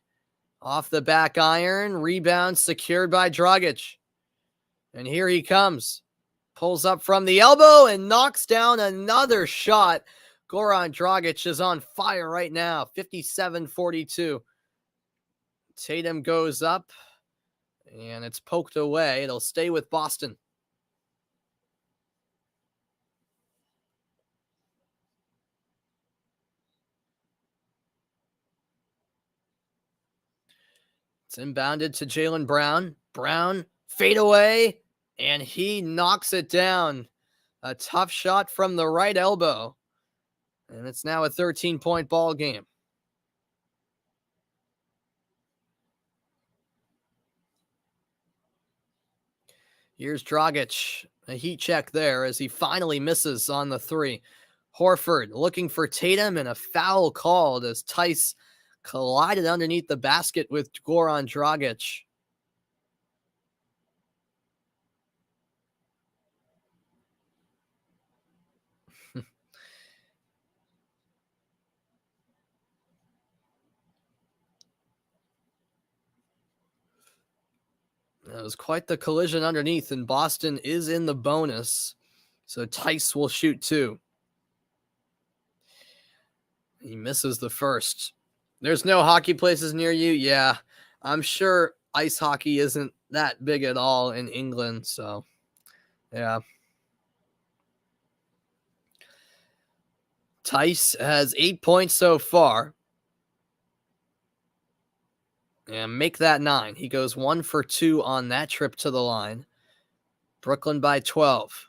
Off the back iron. Rebound secured by Dragic. And here he comes. Pulls up from the elbow and knocks down another shot. Goran Dragic is on fire right now. 57-42. Tatum goes up, and it's poked away. It'll stay with Boston. It's inbounded to Jaylen Brown. Brown, fade away, and he knocks it down. A tough shot from the right elbow. And it's now a 13-point ball game. Here's Dragic. A heat check there as he finally misses on the 3. Horford looking for Tatum, and a foul called as Tice collided underneath the basket with Goran Dragic. That was quite the collision underneath, and Boston is in the bonus. So Tice will shoot 2. He misses the first. There's no hockey places near you? Yeah, I'm sure ice hockey isn't that big at all in England, so yeah. Tice has 8 points so far. And make that 9. He goes 1 for 2 on that trip to the line. Brooklyn by 12.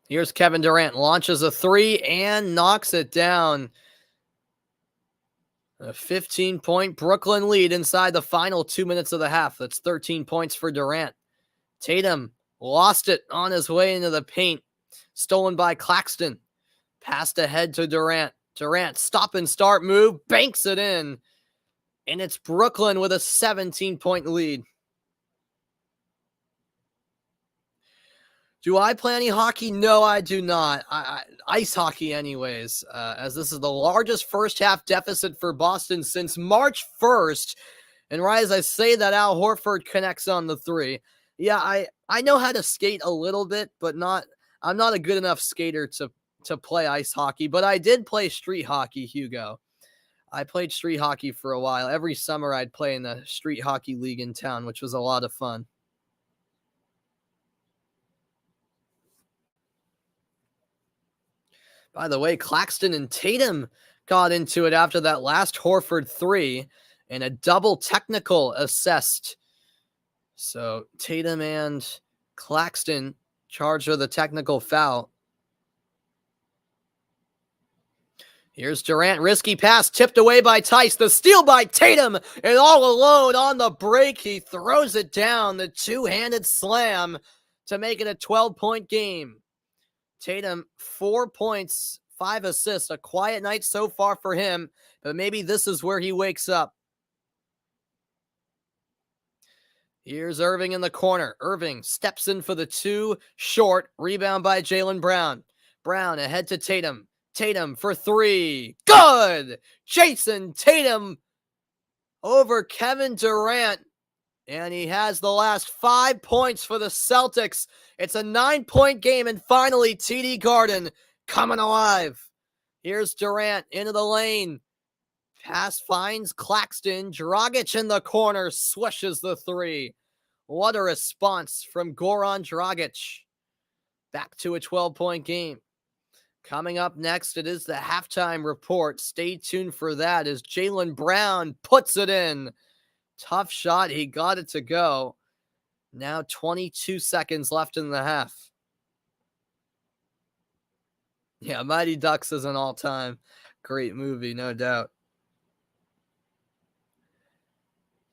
Here's Kevin Durant. Launches a 3 and knocks it down. A 15-point Brooklyn lead inside the final 2 minutes of the half. That's 13 points for Durant. Tatum lost it on his way into the paint. Stolen by Claxton. Passed ahead to Durant. Durant, stop and start move, banks it in. And it's Brooklyn with a 17-point lead. Do I play any hockey? No, I do not. Ice hockey, anyways, as this is the largest first half deficit for Boston since March 1st. And right as I say that, Al Horford connects on the three. Yeah, I know how to skate a little bit, but I'm not a good enough skater to play ice hockey, but I did play street hockey, Hugo. I played street hockey for a while. Every summer I'd play in the street hockey league in town, which was a lot of fun. By the way, Claxton and Tatum got into it after that last Horford three and a double technical assessed. So Tatum and Claxton charged with a technical foul. Here's Durant, risky pass, tipped away by Tice, the steal by Tatum, and all alone on the break, he throws it down, the two-handed slam to make it a 12-point game. Tatum, 4 points, 5 assists, a quiet night so far for him, but maybe this is where he wakes up. Here's Irving in the corner. Irving steps in for the two, short, rebound by Jaylen Brown. Brown ahead to Tatum. Tatum for three. Good! Jason Tatum over Kevin Durant. And he has the last 5 points for the Celtics. It's a 9-point game, and finally TD Garden coming alive. Here's Durant into the lane. Pass finds Claxton. Dragic in the corner swishes the three. What a response from Goran Dragic. Back to a 12-point game. Coming up next, it is the halftime report. Stay tuned for that as Jaylen Brown puts it in. Tough shot. He got it to go. Now 22 seconds left in the half. Yeah, Mighty Ducks is an all-time great movie, no doubt.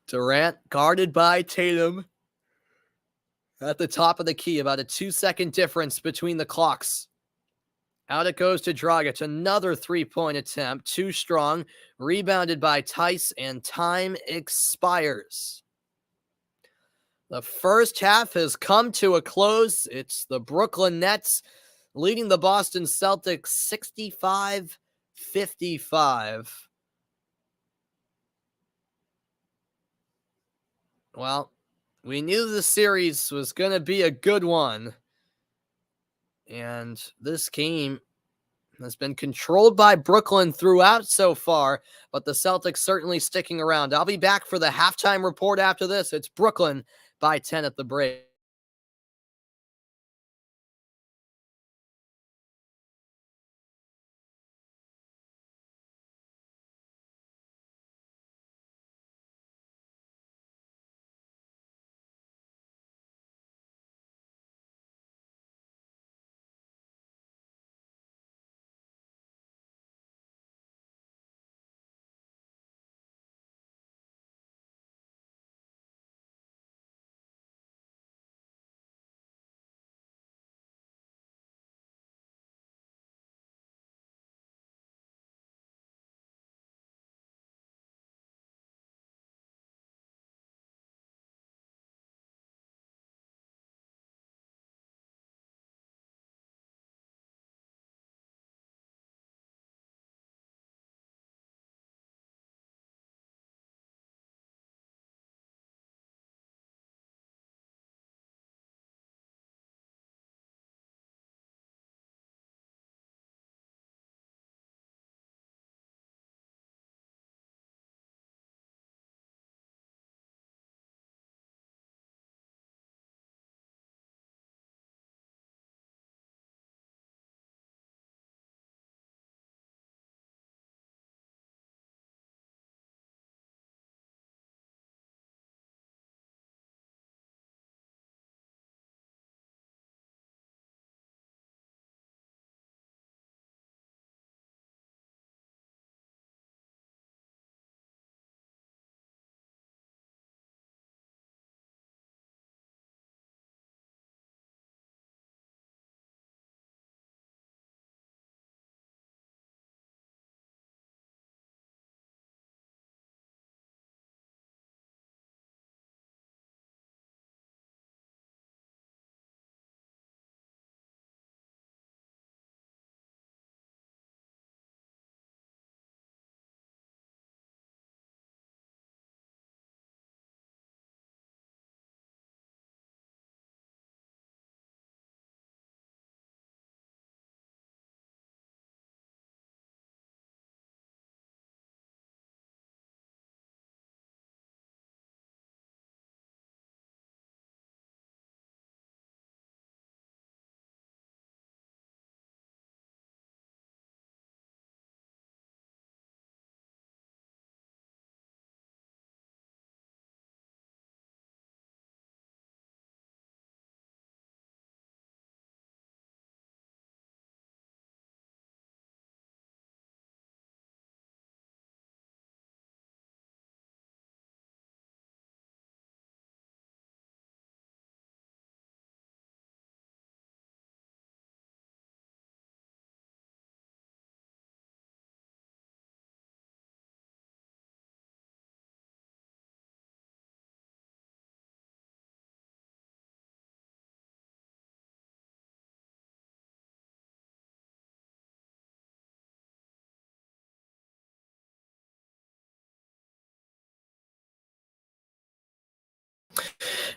Durant guarded by Tatum. At the top of the key, about a 2-second difference between the clocks. Out it goes to Dragic. Another three-point attempt. Too strong. Rebounded by Tice, and time expires. The first half has come to a close. It's the Brooklyn Nets leading the Boston Celtics 65-55. Well, we knew the series was going to be a good one. And this game has been controlled by Brooklyn throughout so far, but the Celtics certainly sticking around. I'll be back for the halftime report after this. It's Brooklyn by 10 at the break.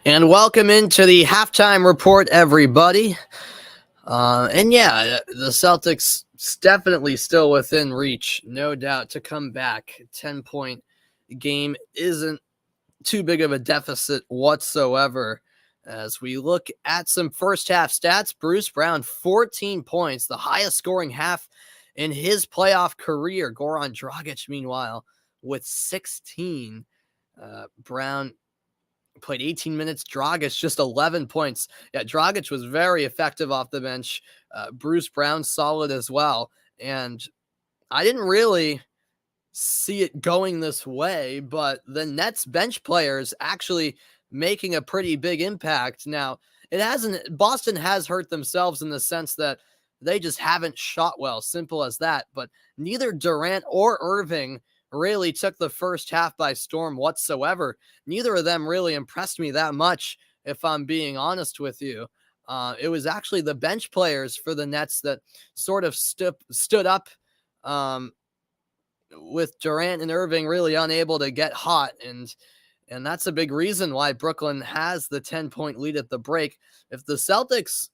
And welcome into the halftime report, everybody. And yeah, the Celtics definitely still within reach, no doubt, to come back. 10-point game isn't too big of a deficit whatsoever. As we look at some first half stats, Bruce Brown, 14 points, the highest scoring half in his playoff career. Goran Dragic, meanwhile, with 16. Brown played 18 minutes. Dragic just 11 points. Yeah, Dragic was very effective off the bench. Bruce Brown solid as well. And I didn't really see it going this way, but the Nets bench players actually making a pretty big impact. Now, it hasn't, Boston has hurt themselves in the sense that they just haven't shot well, simple as that. But neither Durant or Irving really took the first half by storm whatsoever. Neither of them really impressed me that much, if I'm being honest with you. It was actually the bench players for the Nets that sort of stood up, um, with Durant and Irving really unable to get hot. And that's a big reason why Brooklyn has the 10-point lead at the break. If the Celtics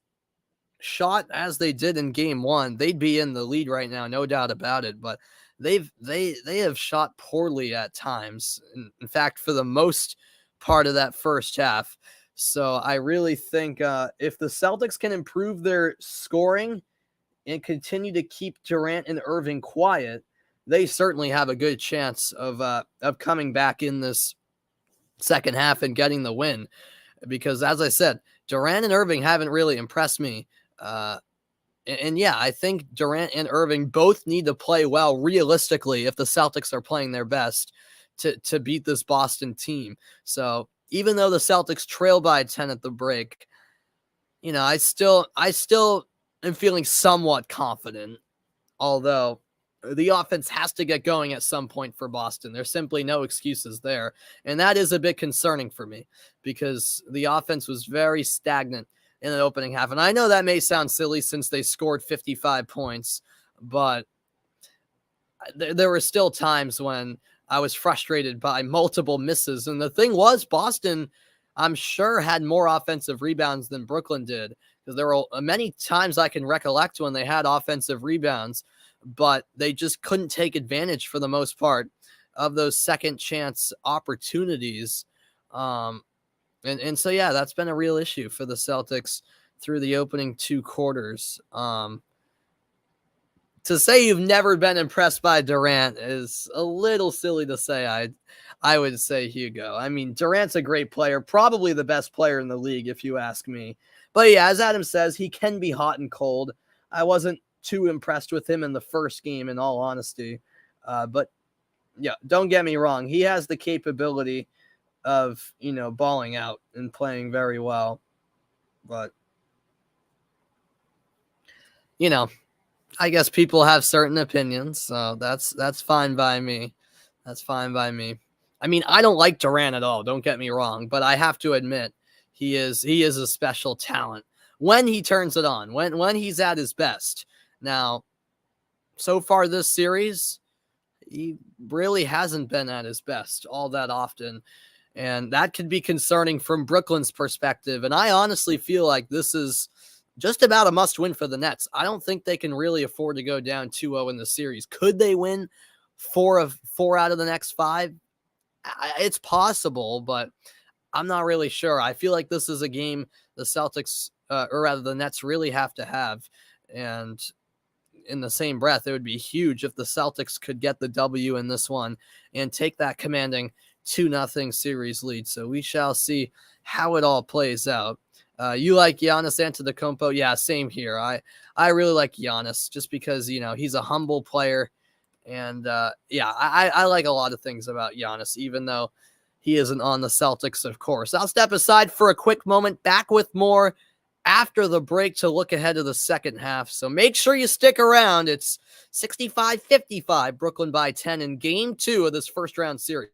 shot as they did in game one, they'd be in the lead right now, no doubt about it. But they have shot poorly at times. In fact, for the most part of that first half. So I really think if the Celtics can improve their scoring and continue to keep Durant and Irving quiet, they certainly have a good chance of coming back in this second half and getting the win. Because as I said, Durant and Irving haven't really impressed me. Uh, and yeah, I think Durant and Irving both need to play well realistically if the Celtics are playing their best to beat this Boston team. So even though the Celtics trail by 10 at the break, I still am feeling somewhat confident, although the offense has to get going at some point for Boston. There's simply no excuses there. And that is a bit concerning for me because the offense was very stagnant in the opening half. And I know that may sound silly since they scored 55 points, but there were still times when I was frustrated by multiple misses. And the thing was, Boston, I'm sure, had more offensive rebounds than Brooklyn did, because there were many times I can recollect when they had offensive rebounds, but they just couldn't take advantage for the most part of those second chance opportunities. Um, and so, yeah, that's been a real issue for the Celtics through the opening two quarters. To say you've never been impressed by Durant is a little silly to say. I would say Hugo. I mean, Durant's a great player, probably the best player in the league, if you ask me. But yeah, as Adam says, he can be hot and cold. I wasn't too impressed with him in the first game, in all honesty. But yeah, don't get me wrong. He has the capability of, balling out and playing very well. But, you know, I guess people have certain opinions, so that's fine by me. That's fine by me. I mean, I don't like Durant at all, don't get me wrong, but I have to admit he is a special talent when he turns it on, when he's at his best. Now, so far this series, he really hasn't been at his best all that often, and that could be concerning from Brooklyn's perspective. And I honestly feel like this is just about a must win for the Nets. I don't think they can really afford to go down 2-0 in the series. Could they win four out of the next five? It's possible, but I'm not really sure. I feel like this is a game the Celtics, or rather the Nets, really have to have. And in the same breath, it would be huge if the Celtics could get the W in this one and take that commanding 2-0 series lead. So we shall see how it all plays out. You like Giannis Antetokounmpo? Yeah, same here. I really like Giannis just because, he's a humble player. And yeah, I like a lot of things about Giannis, even though he isn't on the Celtics, of course. I'll step aside for a quick moment, back with more after the break to look ahead to the second half. So make sure you stick around. It's 65-55, Brooklyn by 10 in game two of this first round series.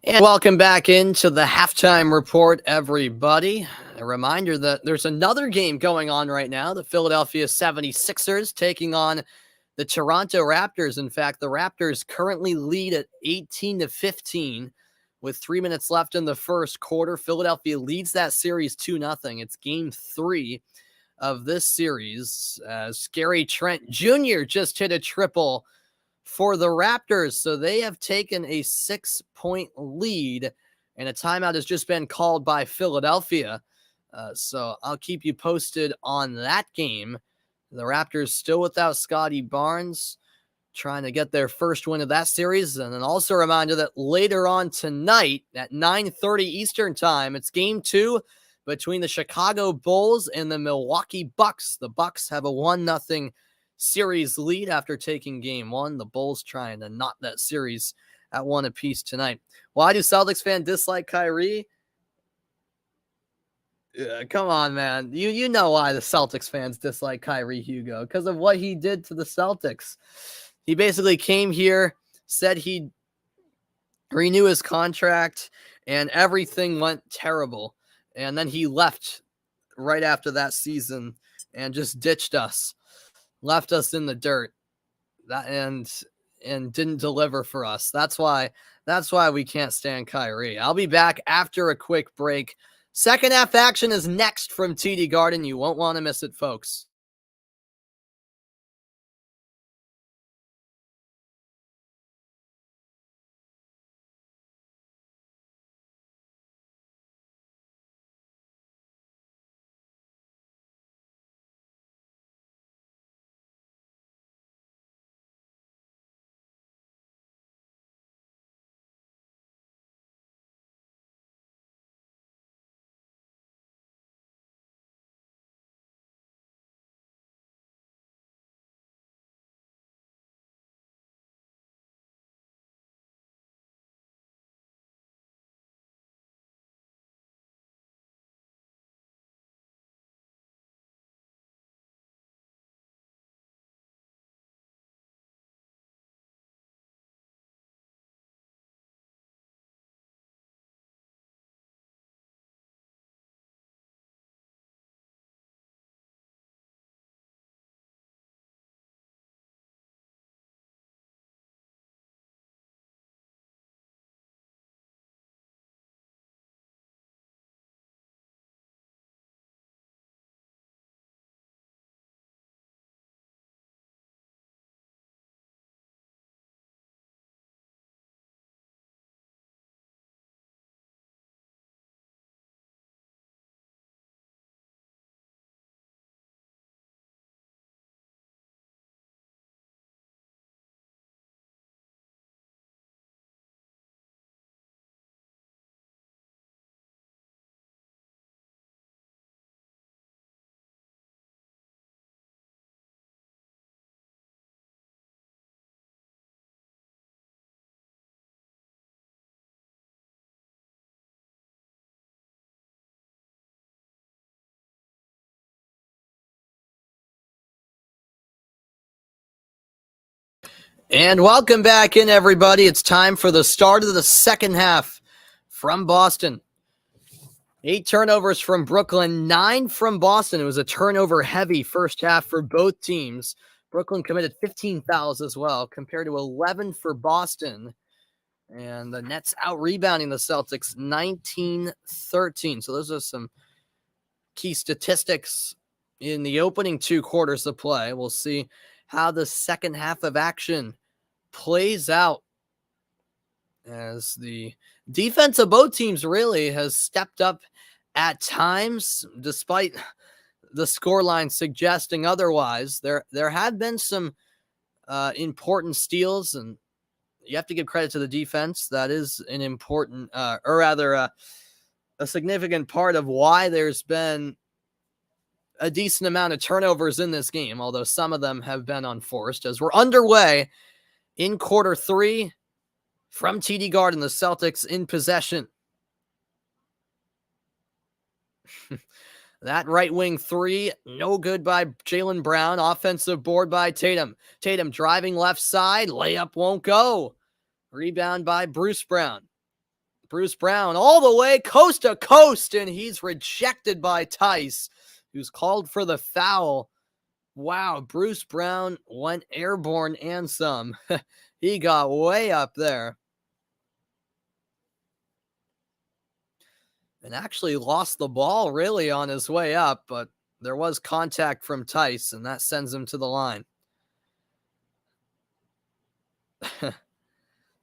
And welcome back into the halftime report, everybody. A reminder that there's another game going on right now. The Philadelphia 76ers taking on the Toronto Raptors. In fact, the Raptors currently lead at 18-15 with 3 minutes left in the first quarter. Philadelphia leads that series 2-0. It's game 3 of this series. Scary Trent Jr. just hit a triple for the Raptors. So they have taken a 6-point lead, and a timeout has just been called by Philadelphia. So I'll keep you posted on that game. The Raptors still without Scotty Barnes, trying to get their first win of that series. And then also a reminder that later on tonight at 9:30 Eastern time, it's game 2 between the Chicago Bulls and the Milwaukee Bucks. The Bucks have a 1-0 series lead after taking game 1. The Bulls trying to knot that series at 1 apiece tonight. Why do Celtics fans dislike Kyrie? Come on, man. You know why the Celtics fans dislike Kyrie, Hugo, because of what he did to the Celtics. He basically came here, said he'd renew his contract, and everything went terrible. And then he left right after that season and just ditched us, left us in the dirt, and didn't deliver for us. That's why we can't stand Kyrie. I'll be back after a quick break. Second half action is next from TD Garden. You won't want to miss it, folks. And welcome back in, everybody. It's time for the start of the second half from Boston. 8 turnovers from Brooklyn, 9 from Boston. It was a turnover-heavy first half for both teams. Brooklyn committed 15 fouls as well, compared to 11 for Boston. And the Nets out-rebounding the Celtics 19-13. So those are some key statistics in the opening 2 quarters of play. We'll see how the second half of action plays out, as the defense of both teams really has stepped up at times, despite the scoreline suggesting otherwise. There have been some important steals, and you have to give credit to the defense. That is an important, or rather, a significant part of why there's been a decent amount of turnovers in this game, although some of them have been unforced. As we're underway in quarter 3 from TD Garden, the Celtics in possession. That right wing 3, no good by Jaylen Brown. Offensive board by Tatum. Tatum driving left side, layup won't go. Rebound by Bruce Brown. Bruce Brown all the way coast to coast, and he's rejected by Tice, who's called for the foul. Wow, Bruce Brown went airborne and some. He got way up there. And actually lost the ball really on his way up, but there was contact from Tice, and that sends him to the line.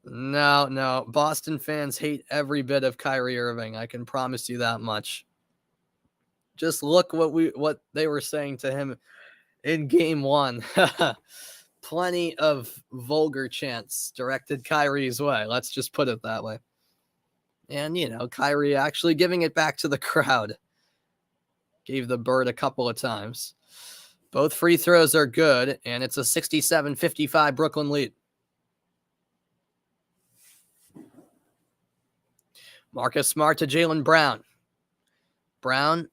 No. Boston fans hate every bit of Kyrie Irving. I can promise you that much. Just look what they were saying to him in game 1. Plenty of vulgar chants directed Kyrie's way. Let's just put it that way. And, Kyrie actually giving it back to the crowd. Gave the bird a couple of times. Both free throws are good, and it's a 67-55 Brooklyn lead. Marcus Smart to Jaylen Brown. Brown,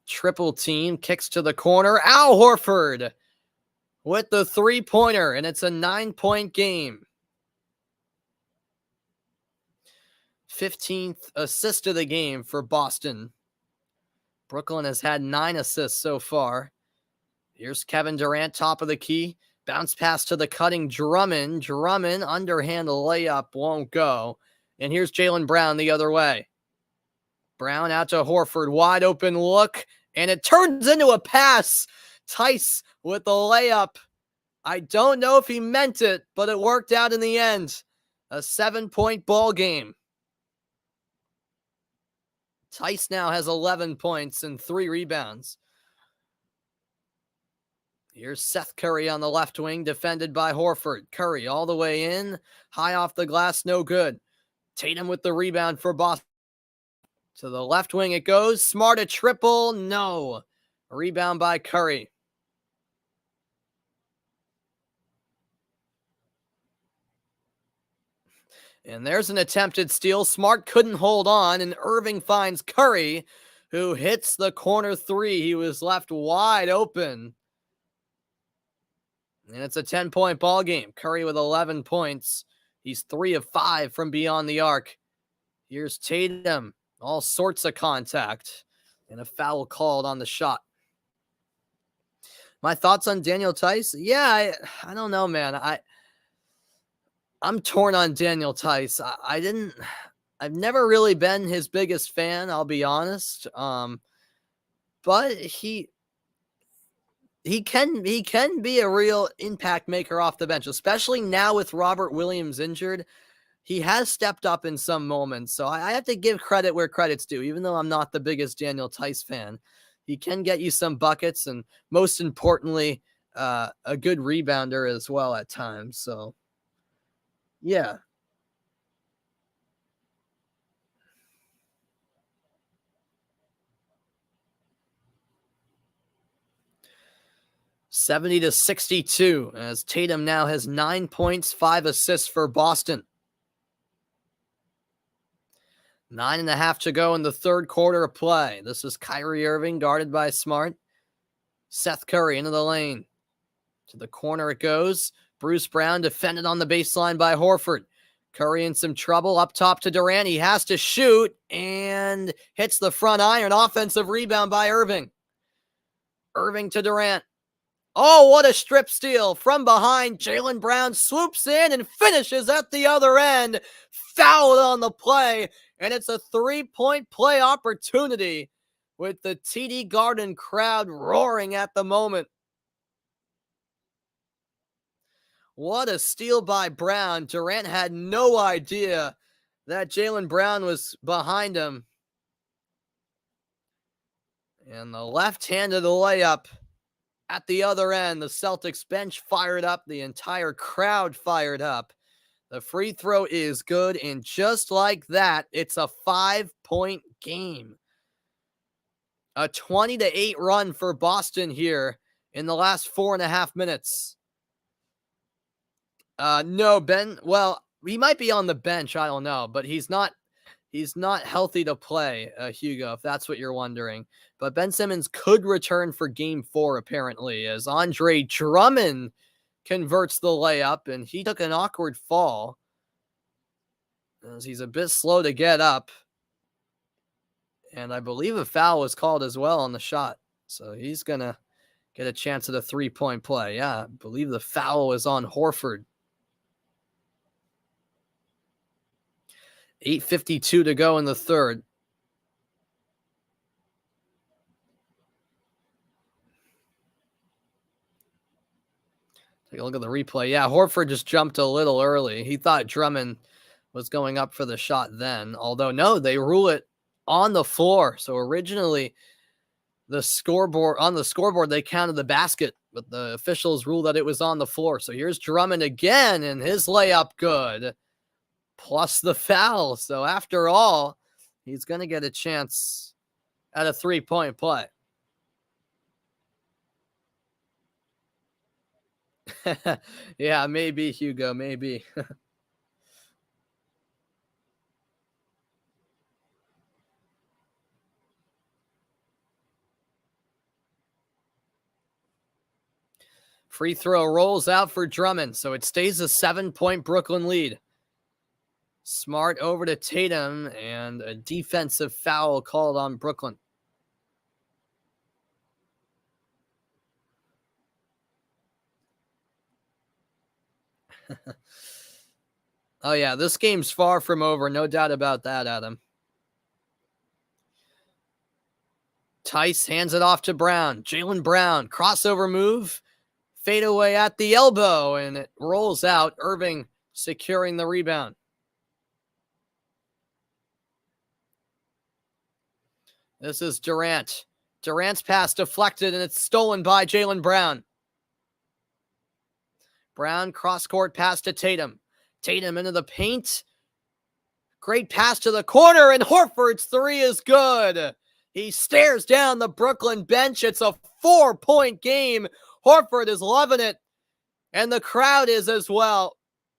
triple team, kicks to the corner. Al Horford with the three-pointer, and it's a 9-point game. 15th assist of the game for Boston. Brooklyn has had 9 assists so far. Here's Kevin Durant, top of the key. Bounce pass to the cutting Drummond. Drummond, underhand layup, won't go. And here's Jaylen Brown the other way. Brown out to Horford, wide open look, and it turns into a pass. Tice with the layup. I don't know if he meant it, but it worked out in the end. A 7-point ball game. Tice now has 11 points and 3 rebounds. Here's Seth Curry on the left wing, defended by Horford. Curry all the way in, high off the glass, no good. Tatum with the rebound for Boston. To the left wing it goes. Smart a triple, no. Rebound by Curry. And there's an attempted steal. Smart couldn't hold on, and Irving finds Curry, who hits the corner 3. He was left wide open. And it's a 10-point ball game. Curry with 11 points. He's 3 of 5 from beyond the arc. Here's Tatum. All sorts of contact. And a foul called on the shot. My thoughts on Daniel Tice? Yeah, I don't know, man. I'm torn on Daniel Tice. I've never really been his biggest fan, I'll be honest. But he can be a real impact maker off the bench, especially now with Robert Williams injured. He has stepped up in some moments, so I have to give credit where credit's due, even though I'm not the biggest Daniel Tice fan. He can get you some buckets, and most importantly, a good rebounder as well at times. So, yeah. (70-62) as Tatum now has 9 points, 5 assists for Boston. 9.5 to go in the third quarter of play. This is Kyrie Irving guarded by Smart. Seth Curry into the lane. To the corner it goes. Bruce Brown defended on the baseline by Horford. Curry in some trouble. Up top to Durant. He has to shoot and hits the front iron. Offensive rebound by Irving. Irving to Durant. Oh, what a strip steal from behind. Jaylen Brown swoops in and finishes at the other end. Fouled on the play, and it's a 3-point play opportunity with the TD Garden crowd roaring at the moment. What a steal by Brown. Durant had no idea that Jaylen Brown was behind him. And the left-handed layup at the other end. The Celtics bench fired up. The entire crowd fired up. The free throw is good. And just like that, it's a 5-point game. A 20-8 run for Boston here in the last 4.5 minutes. No, Ben. Well, he might be on the bench. I don't know, but he's not healthy to play, Hugo, if that's what you're wondering. But Ben Simmons could return for game 4, apparently, as Andre Drummond converts the layup, and he took an awkward fall. as he's a bit slow to get up. And I believe a foul was called as well on the shot. So he's going to get a chance at a 3-point play. Yeah, I believe the foul was on Horford. 8:52 to go in the third. Take a look at the replay. Yeah, Horford just jumped a little early. He thought Drummond was going up for the shot then. Although, no, they rule it on the floor. So originally, the scoreboard, they counted the basket, but the officials ruled that it was on the floor. So here's Drummond again, and his layup good, plus the foul. So after all, he's going to get a chance at a 3-point play. Yeah, maybe, Hugo, maybe. Free throw rolls out for Drummond, so it stays a 7-point Brooklyn lead. Smart over to Tatum, and a defensive foul called on Brooklyn. Oh, yeah, this game's far from over. No doubt about that, Adam. Tice hands it off to Brown. Jaylen Brown, crossover move, fadeaway at the elbow, and it rolls out. Irving securing the rebound. This is Durant. Durant's pass deflected, and it's stolen by Jaylen Brown. Brown, cross-court pass to Tatum. Tatum into the paint. Great pass to the corner, and Horford's three is good. He stares down the Brooklyn bench. It's a 4-point game. Horford is loving it, and the crowd is as well.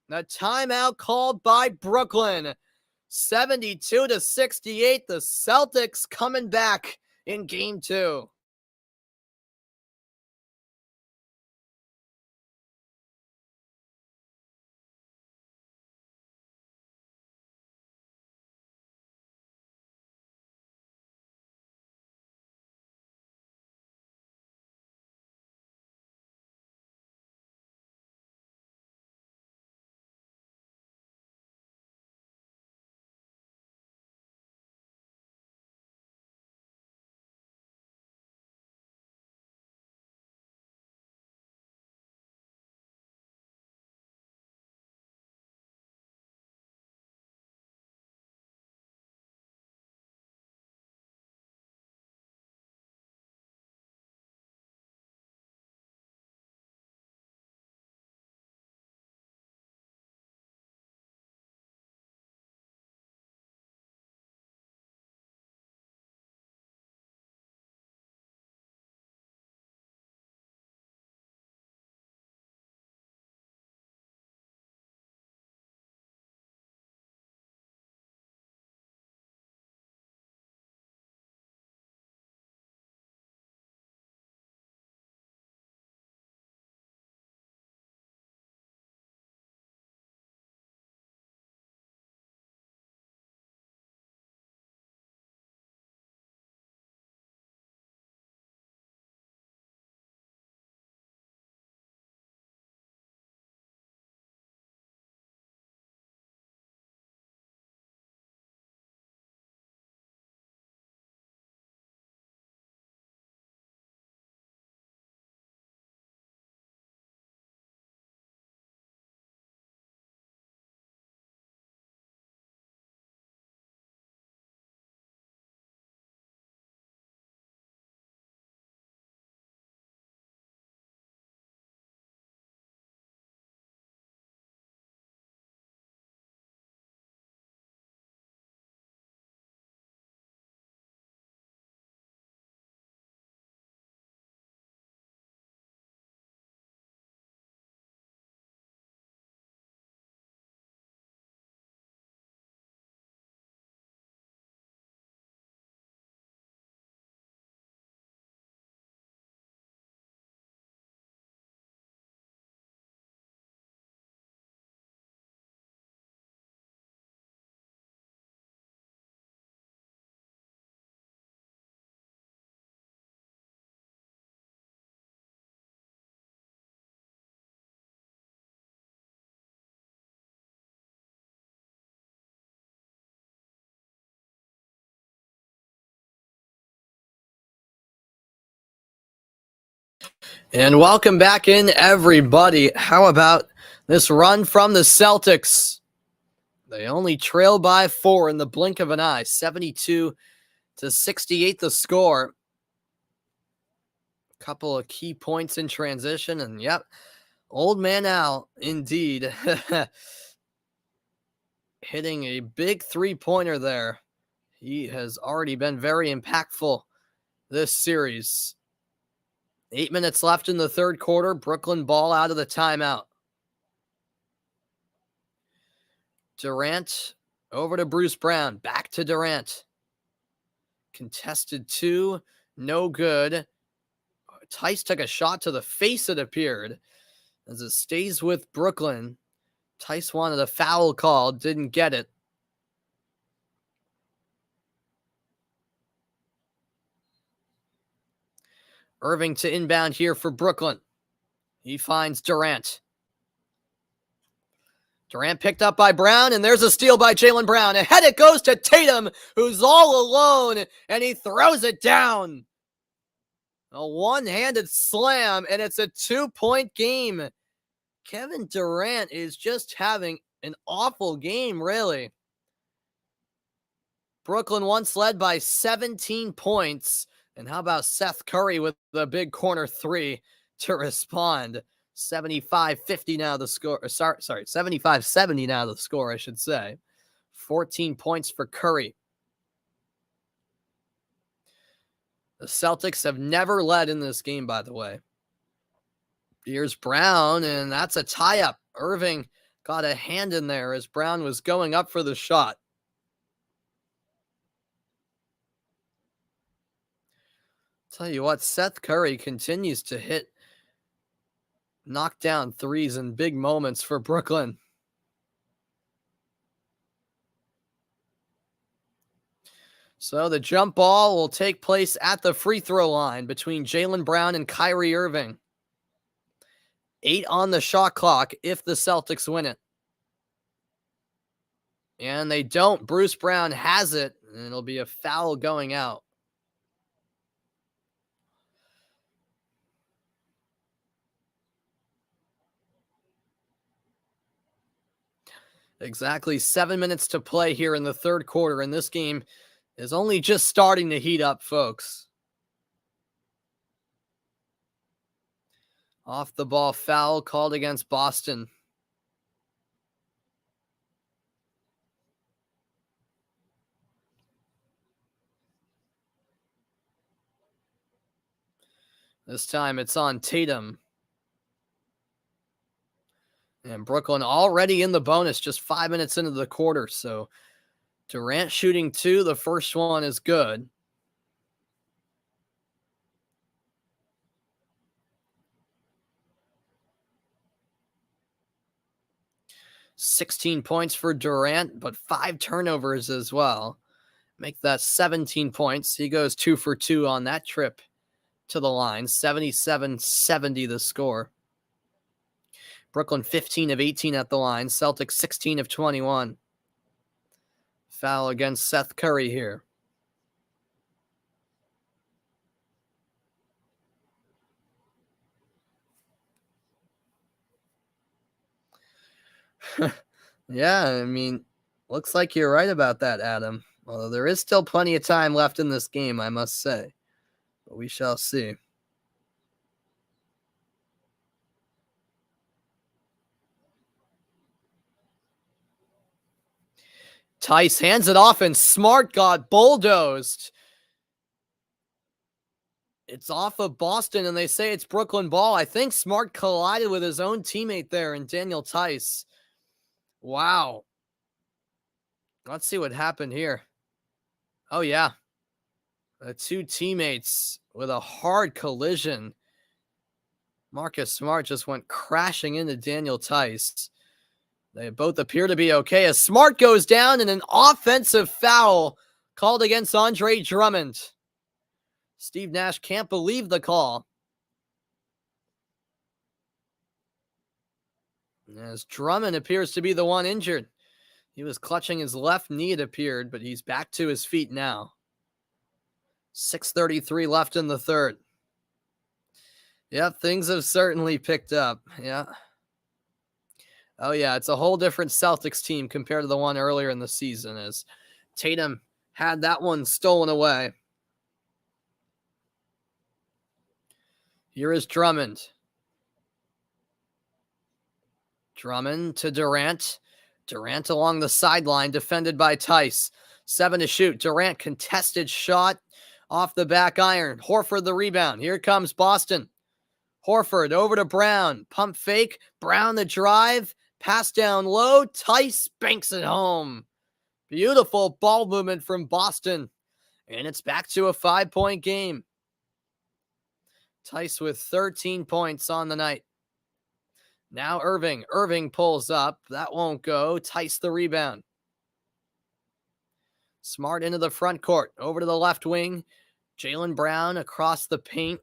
A timeout called by Brooklyn. 72-68. The Celtics coming back in game 2. And welcome back in, everybody. How about this run from the Celtics? They only trail by 4 in the blink of an eye, 72-68 the score. A couple of key points in transition, and yep, old man Al, indeed. Hitting a big three-pointer there. He has already been very impactful this series. 8 minutes left in the third quarter. Brooklyn ball out of the timeout. Durant over to Bruce Brown. Back to Durant. Contested 2. No good. Tice took a shot to the face, it appeared. As it stays with Brooklyn. Tice wanted a foul call. Didn't get it. Irving to inbound here for Brooklyn. He finds Durant. Durant picked up by Brown, and there's a steal by Jaylen Brown. Ahead it goes to Tatum, who's all alone, and he throws it down. A one-handed slam, and it's a 2-point game. Kevin Durant is just having an awful game, really. Brooklyn once led by 17 points. And how about Seth Curry with the big corner 3 to respond? 75-50 now the score. Sorry, 75-70 now the score, I should say. 14 points for Curry. The Celtics have never led in this game, by the way. Here's Brown, and that's a tie-up. Irving got a hand in there as Brown was going up for the shot. Tell you what, Seth Curry continues to hit knockdown threes in big moments for Brooklyn. So the jump ball will take place at the free throw line between Jaylen Brown and Kyrie Irving. 8 on the shot clock if the Celtics win it. And they don't. Bruce Brown has it, and it'll be a foul going out. Exactly 7 minutes to play here in the third quarter, and this game is only just starting to heat up, folks. Off the ball foul called against Boston. This time it's on Tatum. And Brooklyn already in the bonus, just 5 minutes into the quarter. So Durant shooting 2. The first one is good. $16 points for Durant, but 5 turnovers as well. Make that 17 points. He goes 2 for 2 on that trip to the line. 77-70 the score. Brooklyn 15 of 18 at the line. Celtics 16 of 21. Foul against Seth Curry here. Yeah, I mean, looks like you're right about that, Adam. Although there is still plenty of time left in this game, I must say. But we shall see. Tice hands it off, and Smart got bulldozed. It's off of Boston, and they say it's Brooklyn ball. I think Smart collided with his own teammate there in Daniel Tice. Wow. Let's see what happened here. Oh, yeah. The two teammates with a hard collision. Marcus Smart just went crashing into Daniel Tice. They both appear to be okay as Smart goes down in an offensive foul called against Andre Drummond. Steve Nash can't believe the call. As Drummond appears to be the one injured. He was clutching his left knee, it appeared, but he's back to his feet now. 6:33 left in the third. Yep, things have certainly picked up. Yeah. Oh, yeah, it's a whole different Celtics team compared to the one earlier in the season as Tatum had that one stolen away. Here is Drummond. Drummond to Durant. Durant along the sideline, defended by Tice. 7 to shoot. Durant contested shot off the back iron. Horford the rebound. Here comes Boston. Horford over to Brown. Pump fake. Brown the drive. Pass down low. Tice banks it home. Beautiful ball movement from Boston. And it's back to a 5-point game. Tice with 13 points on the night. Now Irving. Irving pulls up. That won't go. Tice the rebound. Smart into the front court. Over to the left wing. Jaylen Brown across the paint.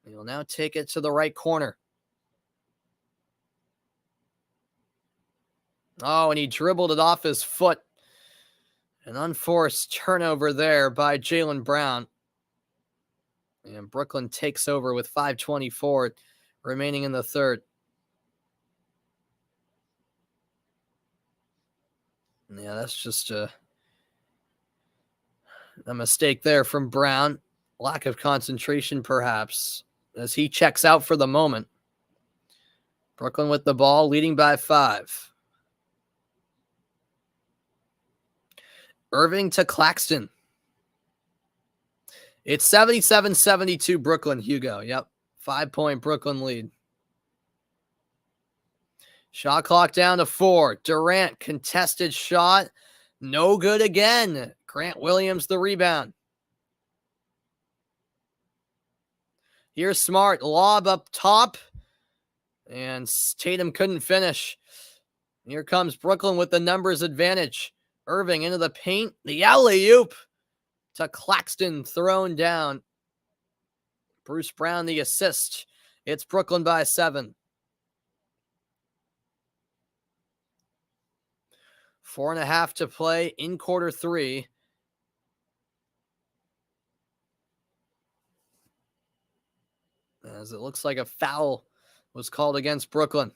He'll now take it to the right corner. Oh, and he dribbled it off his foot. An unforced turnover there by Jaylen Brown. And Brooklyn takes over with 5:24 remaining in the third. Yeah, that's just a mistake there from Brown. Lack of concentration, perhaps, as he checks out for the moment. Brooklyn with the ball, leading by 5. Irving to Claxton. It's 77-72 Brooklyn, Hugo. Yep, 5-point Brooklyn lead. Shot clock down to 4. Durant, contested shot. No good again. Grant Williams, the rebound. Here's Smart. Lob up top. And Tatum couldn't finish. Here comes Brooklyn with the numbers advantage. Irving into the paint. The alley-oop to Claxton, thrown down. Bruce Brown, the assist. It's Brooklyn by 7. 4.5 to play in quarter 3. As it looks like a foul was called against Brooklyn.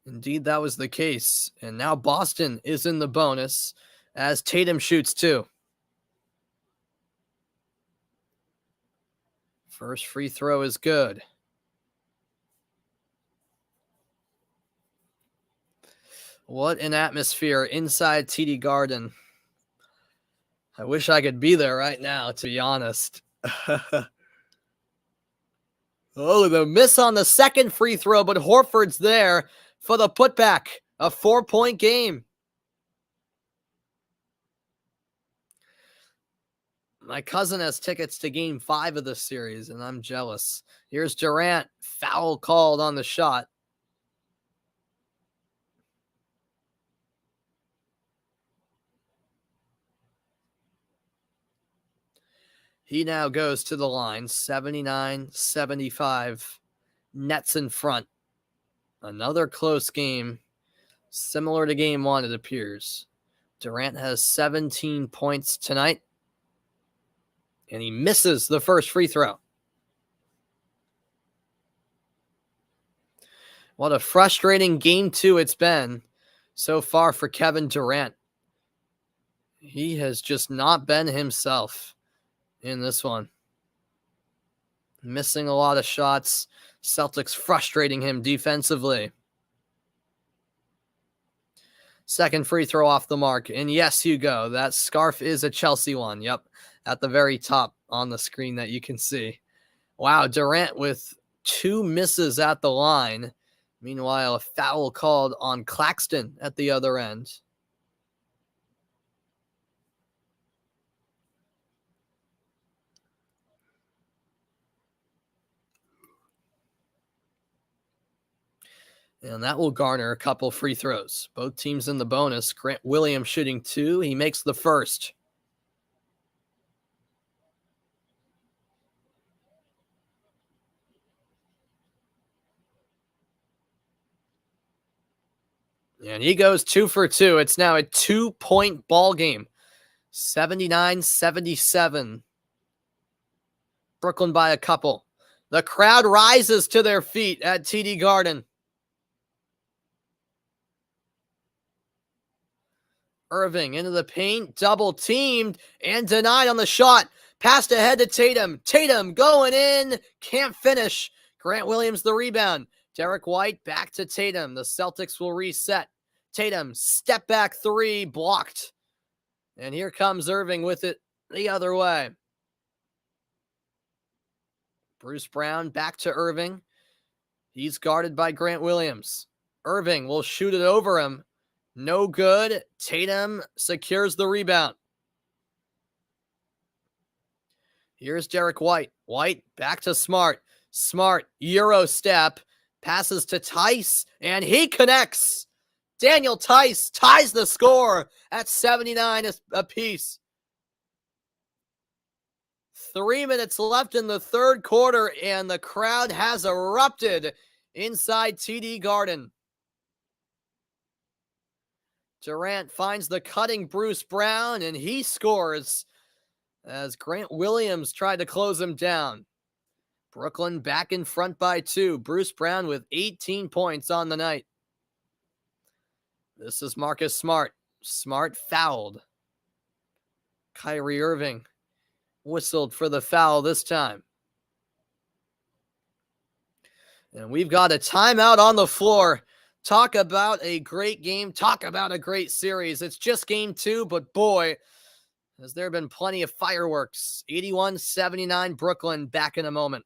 Indeed, that was the case. And now Boston is in the bonus as Tatum shoots 2. First free throw is good. What an atmosphere inside TD Garden. I wish I could be there right now, to be honest. Oh, the miss on the second free throw, but Horford's there for the putback. A 4-point game. My cousin has tickets to game 5 of this series, and I'm jealous. Here's Durant. Foul called on the shot. He now goes to the line, 79-75. Nets in front. Another close game, similar to game 1, it appears. Durant has 17 points tonight, and he misses the first free throw. What a frustrating game 2 it's been so far for Kevin Durant. He has just not been himself in this one. Missing a lot of shots. Celtics frustrating him defensively. Second free throw off the mark. And yes, Hugo, that scarf is a Chelsea one. Yep, at the very top on the screen that you can see. Wow, Durant with 2 misses at the line. Meanwhile, a foul called on Claxton at the other end. And that will garner a couple free throws. Both teams in the bonus. Grant Williams shooting 2. He makes the first. And he goes 2 for 2. It's now a 2-point ball game 79-77. Brooklyn by a couple. The crowd rises to their feet at TD Garden. Irving into the paint, double teamed and denied on the shot. Passed ahead to Tatum. Tatum going in, can't finish. Grant Williams the rebound. Derek White back to Tatum. The Celtics will reset. Tatum, step back three, blocked. And here comes Irving with it the other way. Bruce Brown back to Irving. He's guarded by Grant Williams. Irving will shoot it over him. No good. Tatum secures the rebound. Here's Derek White. White back to Smart. Smart, Euro step, passes to Tice, and he connects. Daniel Tice ties the score at 79 apiece. 3 minutes left in the third quarter, and the crowd has erupted inside TD Garden. Durant finds the cutting Bruce Brown, and he scores as Grant Williams tried to close him down. Brooklyn back in front by 2. Bruce Brown with 18 points on the night. This is Marcus Smart. Smart fouled. Kyrie Irving whistled for the foul this time. And we've got a timeout on the floor. Talk about a great game. Talk about a great series. It's just game 2, but boy, has there been plenty of fireworks. 81-79 Brooklyn. Back in a moment.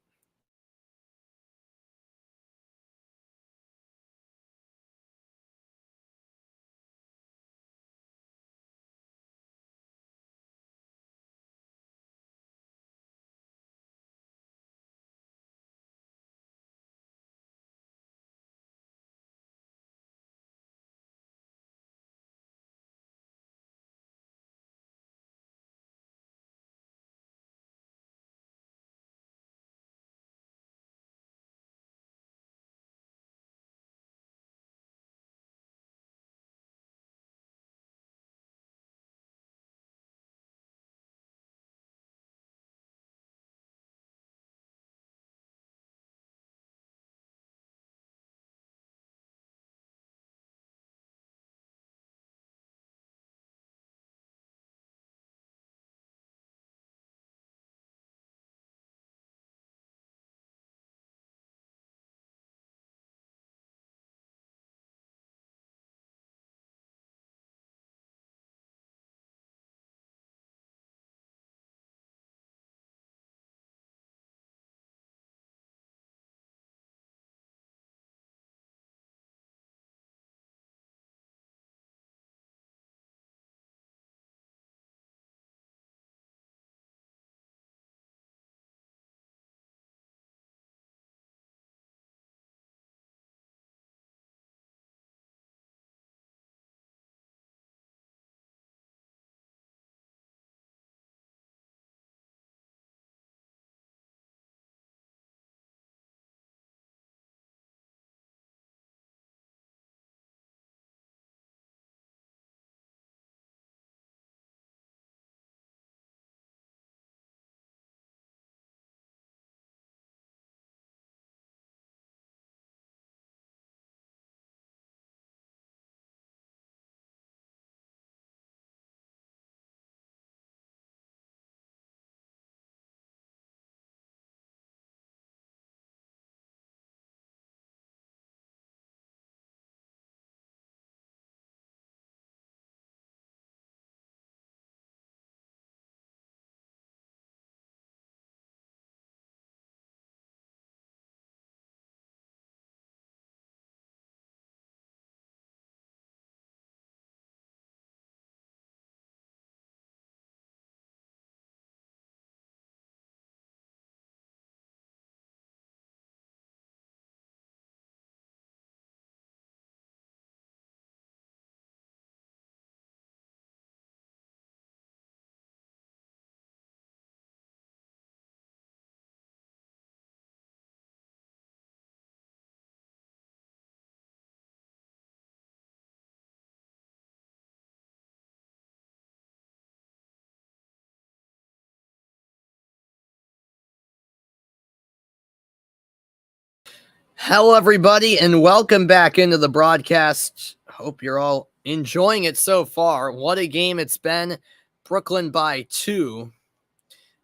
Hello, everybody, and welcome back into the broadcast. Hope you're all enjoying it so far. What a game it's been. Brooklyn by 2.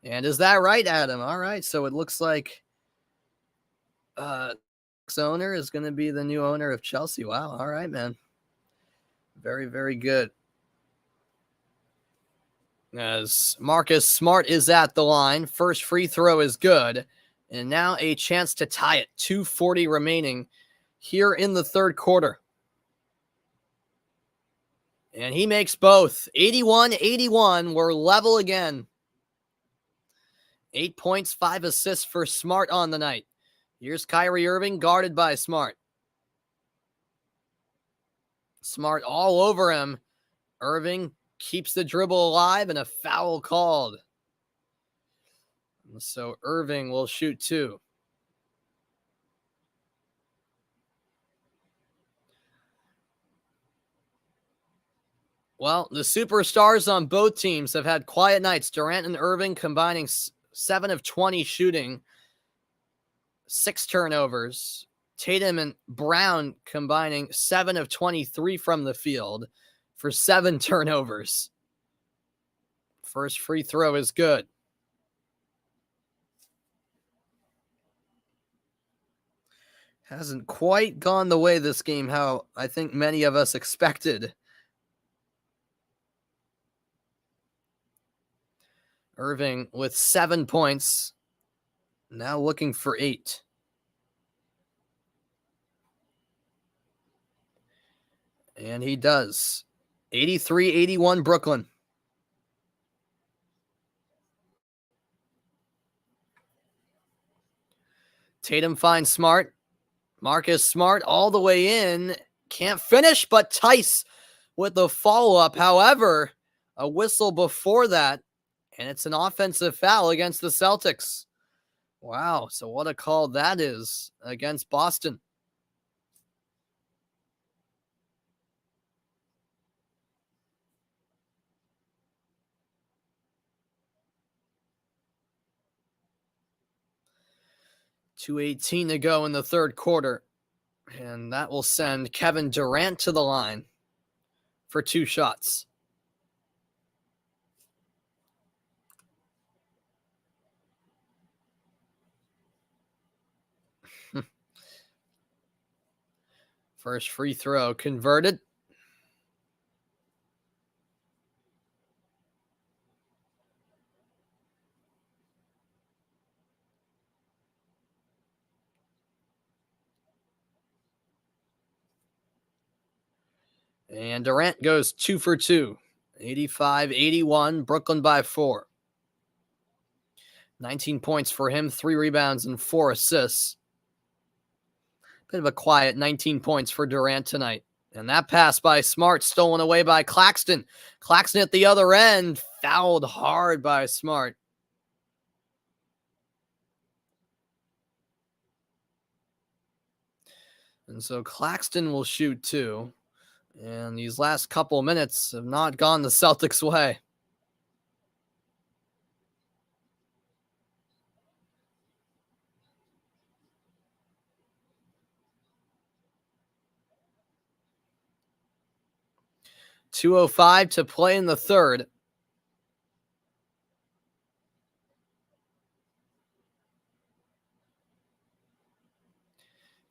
And is that right, Adam? All right, so it looks like this owner is going to be the new owner of Chelsea. Wow, all right, man. Very, very good. As Marcus Smart is at the line, first free throw is good. And now a chance to tie it. 2:40 remaining here in the third quarter. And he makes both. 81-81. We're level again. 8 points, 5 assists for Smart on the night. Here's Kyrie Irving guarded by Smart. Smart all over him. Irving keeps the dribble alive and a foul called. So Irving will shoot 2. Well, the superstars on both teams have had quiet nights. Durant and Irving combining 7 of 20 shooting, 6 turnovers. Tatum and Brown combining 7 of 23 from the field for 7 turnovers. First free throw is good. Hasn't quite gone the way this game how I think many of us expected. Irving with 7 points, now looking for 8. And he does. 83-81 Brooklyn. Tatum finds Smart. Marcus Smart all the way in. Can't finish, but Tice with the follow-up. However, a whistle before that, and it's an offensive foul against the Celtics. Wow, so what a call that is against Boston. .218 to go in the third quarter. And that will send Kevin Durant to the line for 2 shots. First free throw converted. And Durant goes 2 for 2. 85-81, Brooklyn by 4. 19 points for him, 3 rebounds and 4 assists. Bit of a quiet 19 points for Durant tonight. And that pass by Smart stolen away by Claxton. Claxton at the other end, fouled hard by Smart. And so Claxton will shoot 2. And these last couple minutes have not gone the Celtics' way. .205 to play in the third.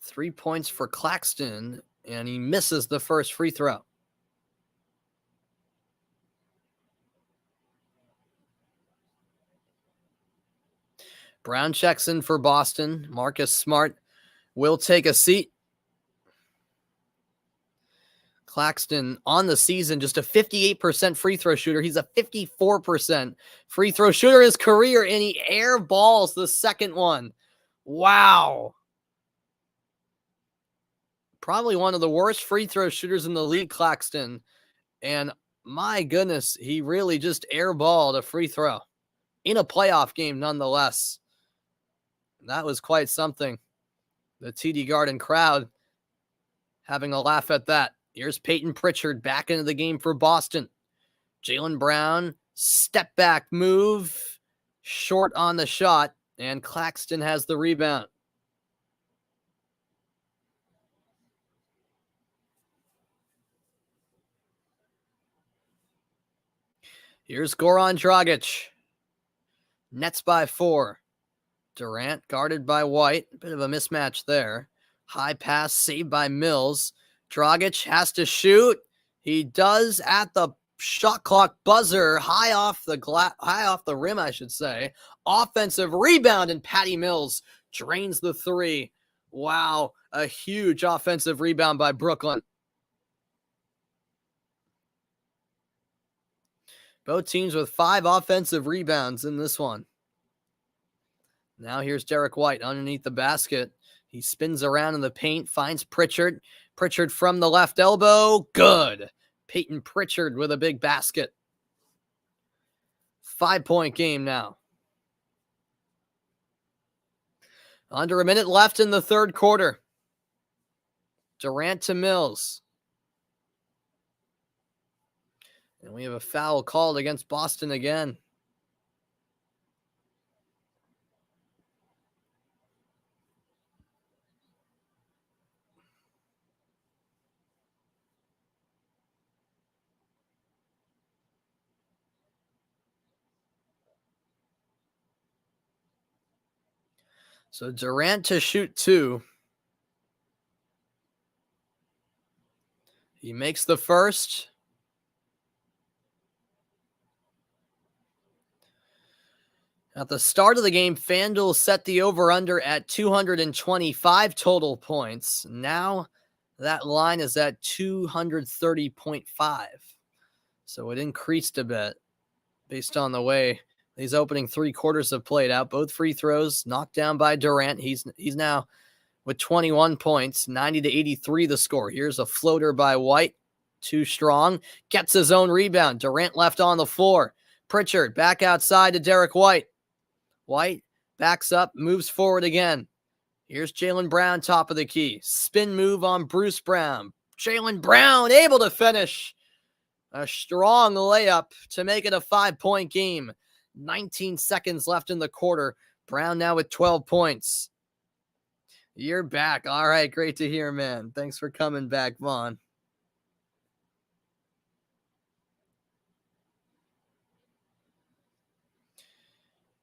Three points for Claxton, and he misses the first free throw. Brown checks in for Boston. Marcus Smart will take a seat. Claxton on the season, just a 58% free throw shooter. He's a 54% free throw shooter in his career, and he airballs the second one. Wow. Probably one of the worst free throw shooters in the league, Claxton. And my goodness, he really just airballed a free throw in a playoff game nonetheless. That was quite something. The TD Garden crowd having a laugh at that. Here's Peyton Pritchard back into the game for Boston. Jaylen Brown, step back move, short on the shot, and Claxton has the rebound. Here's Goran Dragic. Nets by 4. Durant guarded by White. Bit of a mismatch there. High pass saved by Mills. Dragic has to shoot. He does at the shot clock buzzer, high off the rim, I should say. Offensive rebound, and Patty Mills drains the three. Wow, a huge offensive rebound by Brooklyn. Both teams with 5 offensive rebounds in this one. Now here's Derek White underneath the basket. He spins around in the paint, finds Pritchard. Pritchard from the left elbow. Good. Peyton Pritchard with a big basket. 5-point game now. Under a minute left in the third quarter. Durant to Mills. And we have a foul called against Boston again. So Durant to shoot 2. He makes the first. At the start of the game, FanDuel set the over-under at 225 total points. Now that line is at 230.5. So it increased a bit based on the way these opening 3 quarters have played out. Both free throws knocked down by Durant. He's now with 21 points, 90-83 the score. Here's a floater by White. Too strong. Gets his own rebound. Durant left on the floor. Pritchard back outside to Derek White. White backs up, moves forward again. Here's Jaylen Brown, top of the key. Spin move on Bruce Brown. Jaylen Brown able to finish. A strong layup to make it a 5-point game. 19 seconds left in the quarter. Brown now with 12 points. You're back. All right, great to hear, man. Thanks for coming back, Vaughn.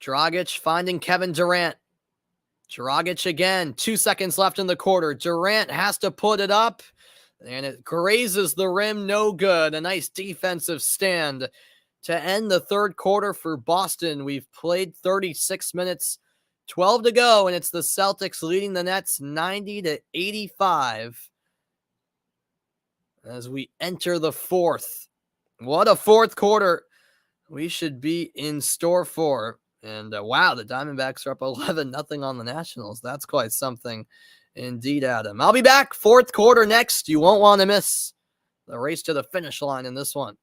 Dragic finding Kevin Durant. Dragic again. 2 seconds left in the quarter. Durant has to put it up, and it grazes the rim. No good. A nice defensive stand to end the third quarter for Boston. We've played 36 minutes, 12 to go, and it's the Celtics leading the Nets 90-85 as we enter the fourth. What a fourth quarter we should be in store for. And wow, the Diamondbacks are up 11-0 on the Nationals. That's quite something indeed, Adam. I'll be back fourth quarter next. You won't want to miss the race to the finish line in this one.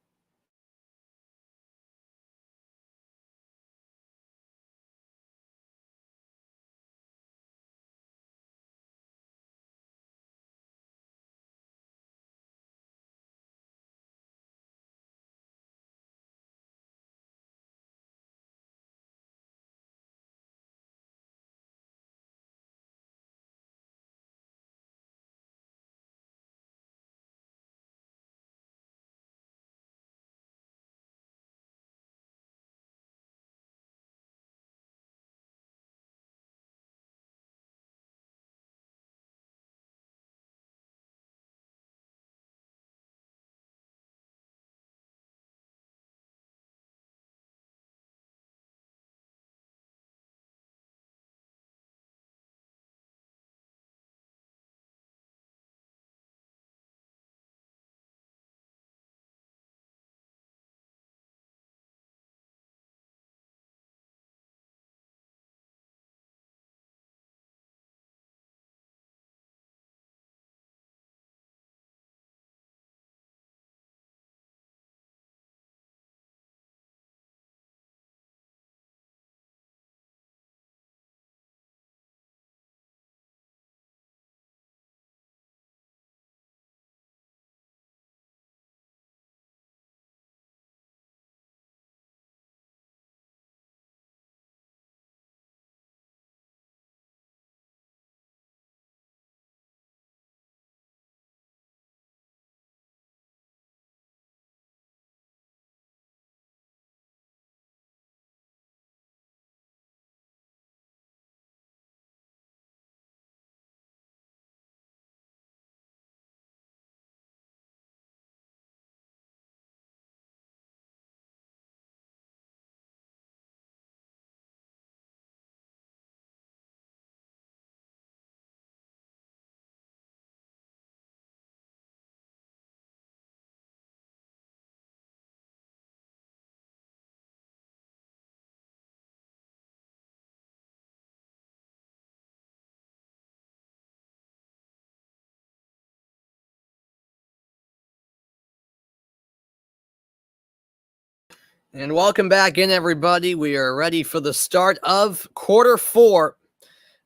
And welcome back in, everybody. We are ready for the start of quarter four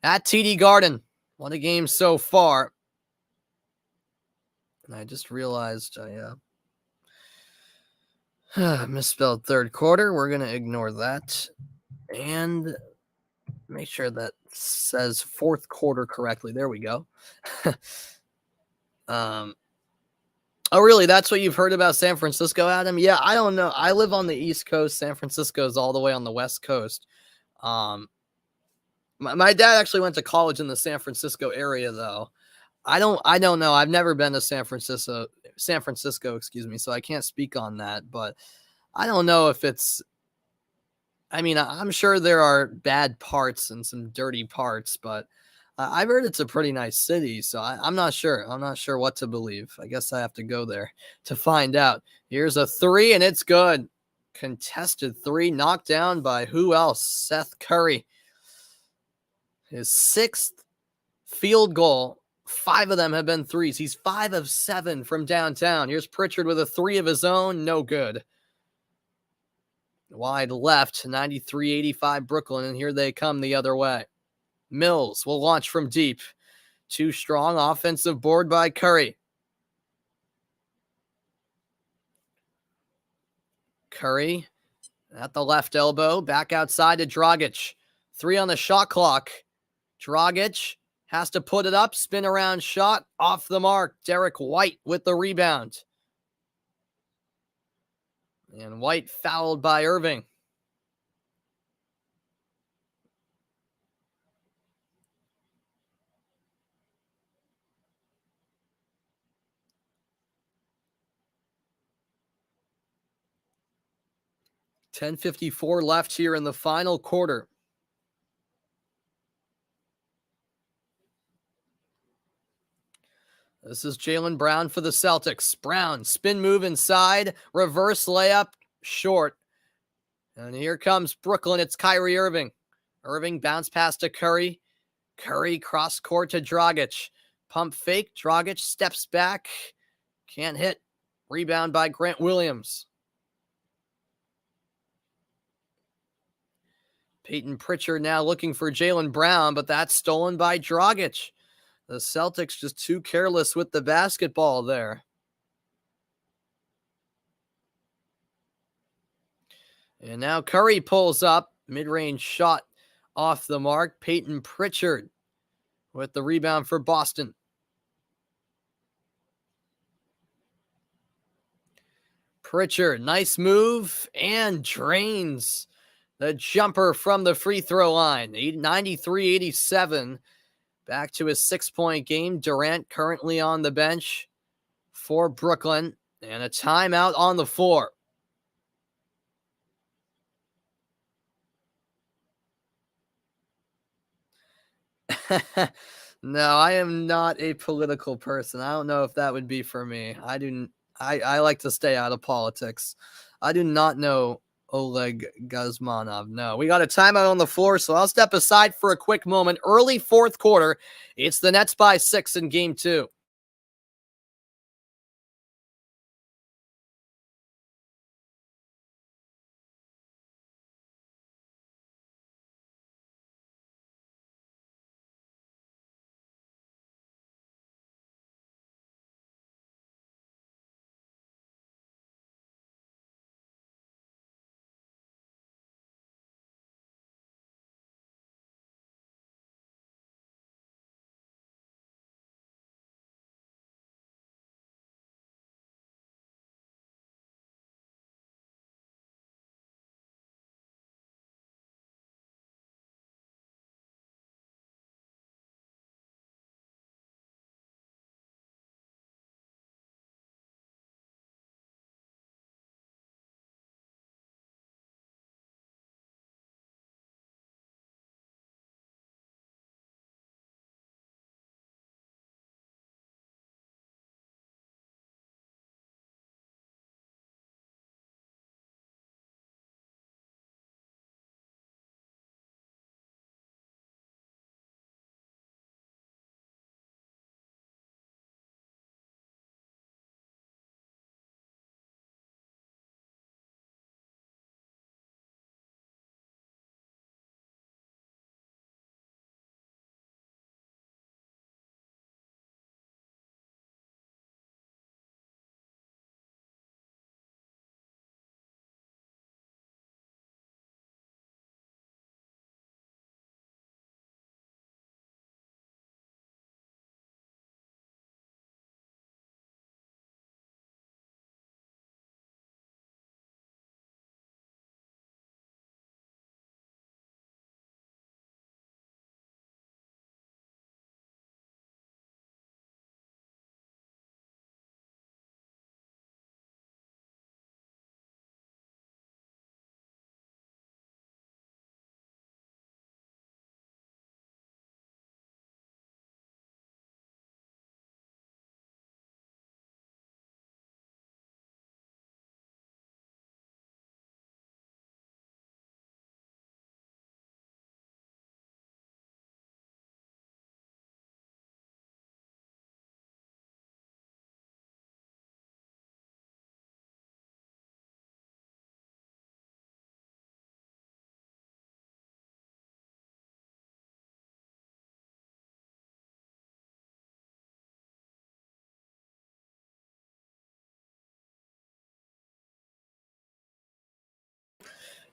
at TD Garden. What a game so far. And I just realized I misspelled third quarter. We're going to ignore that and make sure that says fourth quarter correctly. There we go. Oh, really? That's what you've heard about San Francisco, Adam? Yeah, I don't know. I live on the East Coast. San Francisco is all the way on the West Coast. My dad actually went to college in the San Francisco area, though. I don't know. I've never been to San Francisco, excuse me, so I can't speak on that, but I don't know if it's I mean, I'm sure there are bad parts and some dirty parts, but I've heard it's a pretty nice city, so I'm not sure. I'm not sure what to believe. I guess I have to go there to find out. Here's a three, and it's good. Contested three, knocked down by who else? Seth Curry. His sixth field goal. Five of them have been threes. He's 5 of 7 from downtown. Here's Pritchard with a three of his own. No good. Wide left, 93-85 Brooklyn, and here they come the other way. Mills will launch from deep. Too strong offensive board by Curry. Curry at the left elbow, back outside to Dragic. Three on the shot clock. Dragic has to put it up, spin around shot, off the mark. Derek White with the rebound. And White fouled by Irving. .54 left here in the final quarter. This is Jaylen Brown for the Celtics. Brown, spin move inside, reverse layup, short. And here comes Brooklyn. It's Kyrie Irving. Irving bounce pass to Curry. Curry cross court to Dragic. Pump fake. Dragic steps back. Can't hit. Rebound by Grant Williams. Peyton Pritchard now looking for Jaylen Brown, but that's stolen by Dragic. The Celtics just too careless with the basketball there. And now Curry pulls up. Mid-range shot off the mark. Peyton Pritchard with the rebound for Boston. Pritchard, nice move, and drains the jumper from the free throw line. 93-87. Back to his 6-point game. Durant currently on the bench for Brooklyn. And a timeout on the floor. No, I am not a political person. I don't know if that would be for me. I like to stay out of politics. I do not know Oleg Guzmanov. No, we got a timeout on the floor, so I'll step aside for a quick moment. Early fourth quarter. It's the Nets by 6 in game 2.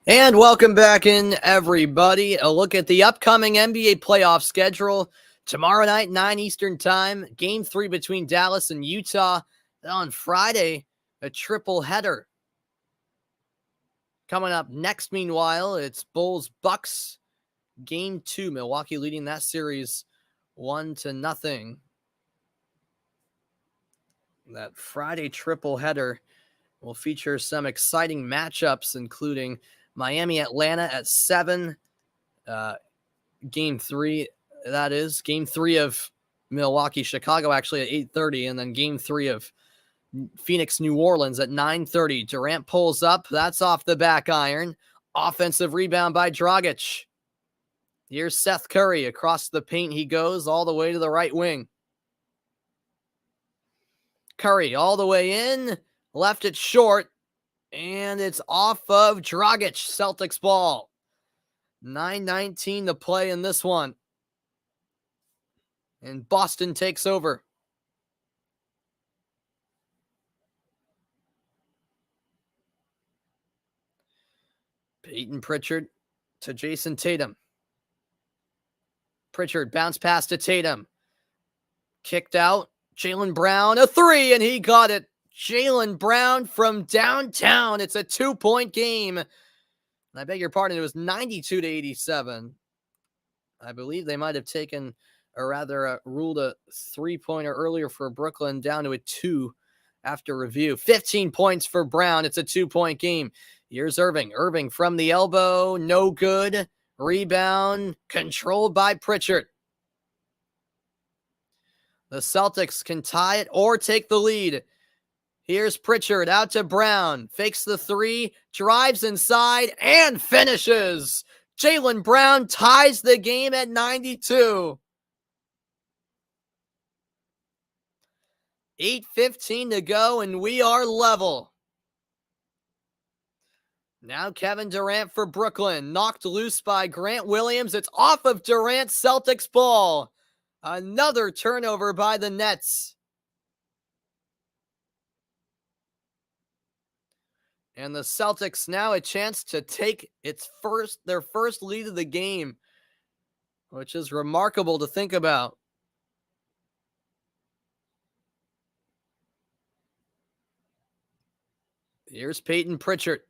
And welcome back in, everybody. A look at the upcoming NBA playoff schedule. Tomorrow night, 9 Eastern time, Game 3 between Dallas and Utah. Then on Friday, a triple header. Coming up next, meanwhile, it's Bulls-Bucks. Game 2, Milwaukee leading that series 1-0. That Friday triple header will feature some exciting matchups, including Miami-Atlanta at 7. Game 3, that is. Game 3 of Milwaukee-Chicago actually at 8:30, and then Game 3 of Phoenix-New Orleans at 9:30. Durant pulls up. That's off the back iron. Offensive rebound by Dragic. Here's Seth Curry. Across the paint he goes all the way to the right wing. Curry all the way in. Left it short. And it's off of Dragic. Celtics ball. 9:19 to play in this one. And Boston takes over. Peyton Pritchard to Jason Tatum. Pritchard bounce pass to Tatum. Kicked out. Jaylen Brown, a 3, and he got it. Jaylen Brown from downtown. It's a 2-point game. I beg your pardon, it was 92-87. I believe they might have taken, or rather ruled a 3-pointer earlier for Brooklyn down to a 2 after review. 15 points for Brown. It's a 2-point game. Here's Irving. Irving from the elbow. No good. Rebound controlled by Pritchard. The Celtics can tie it or take the lead. Here's Pritchard out to Brown. Fakes the 3, drives inside, and finishes. Jaylen Brown ties the game at 92. 8:15 to go, and we are level. Now Kevin Durant for Brooklyn. Knocked loose by Grant Williams. It's off of Durant. Celtics ball. Another turnover by the Nets. And the Celtics now a chance to take their first lead of the game, which is remarkable to think about. Here's Peyton Pritchard.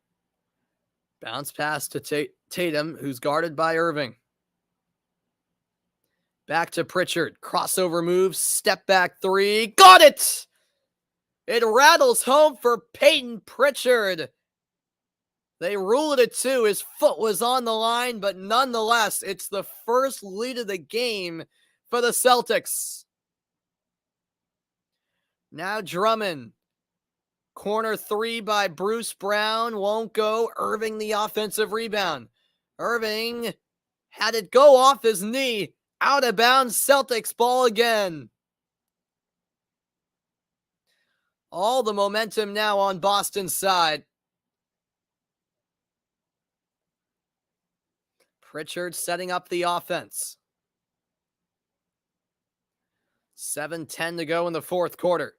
Bounce pass to Tatum, who's guarded by Irving. Back to Pritchard. Crossover move. Step back 3. Got it! It rattles home for Peyton Pritchard. They rule it a 2. His foot was on the line, but nonetheless, it's the first lead of the game for the Celtics. Now Drummond. Corner 3 by Bruce Brown. Won't go. Irving the offensive rebound. Irving had it go off his knee. Out of bounds. Celtics ball again. All the momentum now on Boston's side. Pritchard setting up the offense. 7:10 to go in the fourth quarter.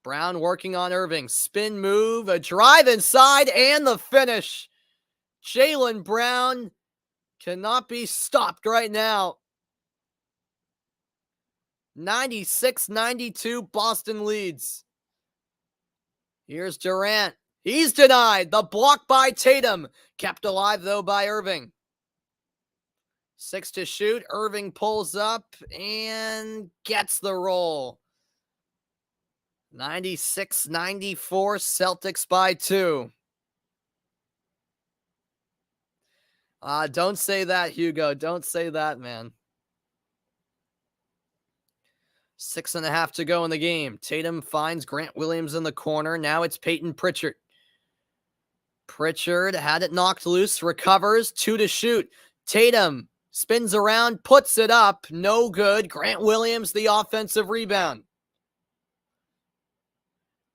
Brown working on Irving. Spin move, a drive inside, and the finish. Jaylen Brown cannot be stopped right now. 96-92, Boston leads. Here's Durant. He's denied. The block by Tatum. Kept alive, though, by Irving. 6 to shoot. Irving pulls up and gets the roll. 96-94, Celtics by 2. Don't say that, Hugo. Don't say that, man. 6.5 to go in the game. Tatum finds Grant Williams in the corner. Now it's Peyton Pritchard. Pritchard had it knocked loose, recovers, 2 to shoot. Tatum spins around, puts it up, no good. Grant Williams, the offensive rebound.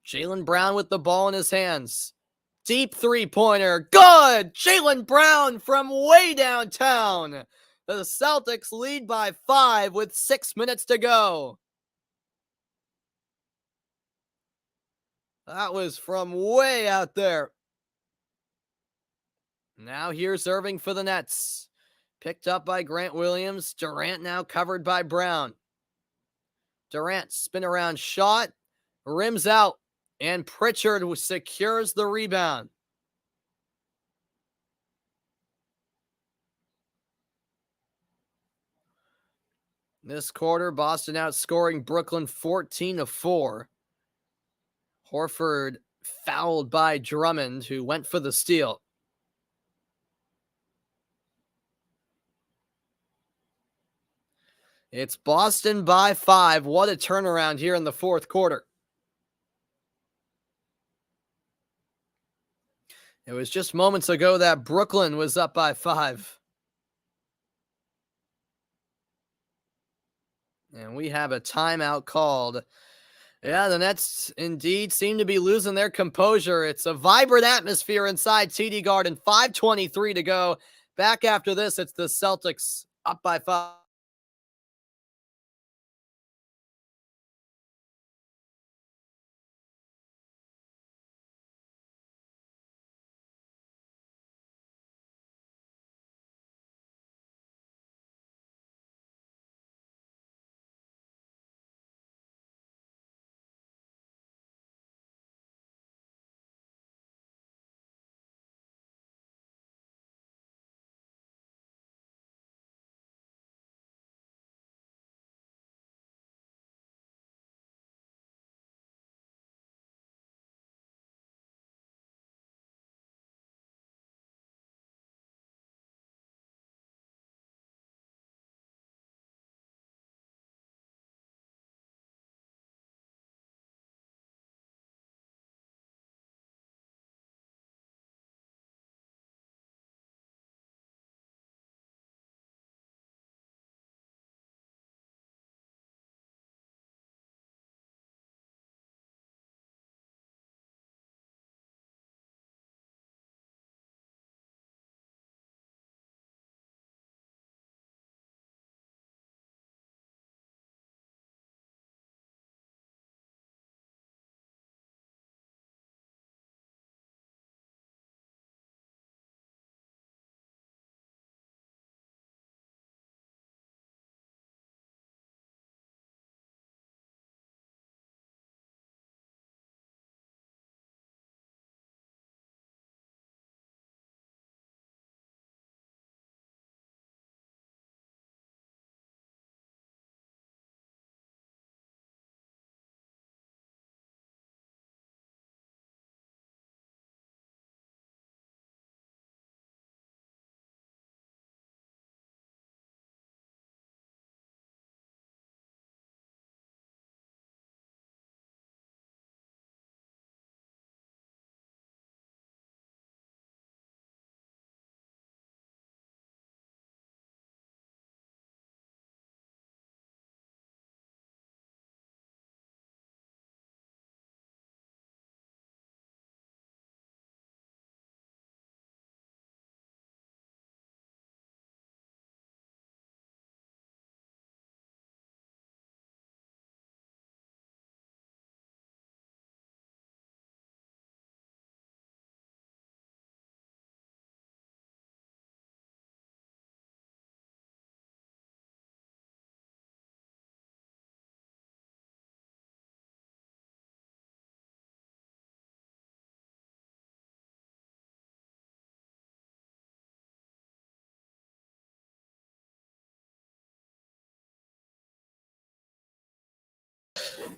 Jaylen Brown with the ball in his hands. Deep 3-pointer, good! Jaylen Brown from way downtown. The Celtics lead by 5 with 6 minutes to go. That was from way out there. Now here's Irving for the Nets. Picked up by Grant Williams. Durant now covered by Brown. Durant spin around shot. Rims out. And Pritchard secures the rebound. This quarter, Boston outscoring Brooklyn 14-4. Horford fouled by Drummond, who went for the steal. It's Boston by 5. What a turnaround here in the fourth quarter. It was just moments ago that Brooklyn was up by 5. And we have a timeout called. Yeah, the Nets indeed seem to be losing their composure. It's a vibrant atmosphere inside TD Garden. 5:23 to go. Back after this, it's the Celtics up by 5.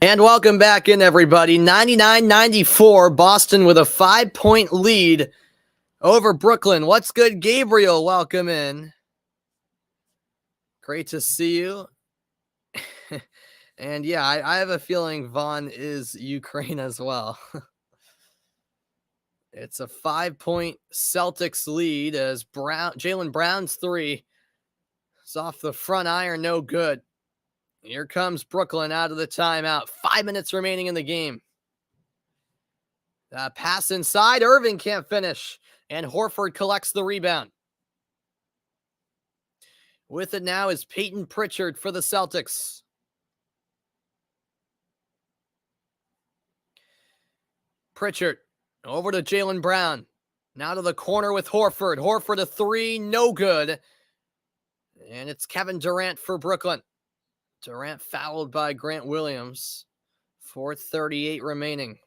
And welcome back in, everybody. 99-94, Boston with a 5-point lead over Brooklyn. What's good, Gabriel? Welcome in. Great to see you. And yeah, I have a feeling Vaughn is Ukraine as well. It's a 5-point Celtics lead as Jaylen Brown's three is off the front iron, no good. Here comes Brooklyn out of the timeout. 5 minutes remaining in the game. Pass inside. Irving can't finish. And Horford collects the rebound. With it now is Peyton Pritchard for the Celtics. Pritchard over to Jaylen Brown. Now to the corner with Horford. Horford a three, no good. And it's Kevin Durant for Brooklyn. Durant fouled by Grant Williams. 4:38 remaining.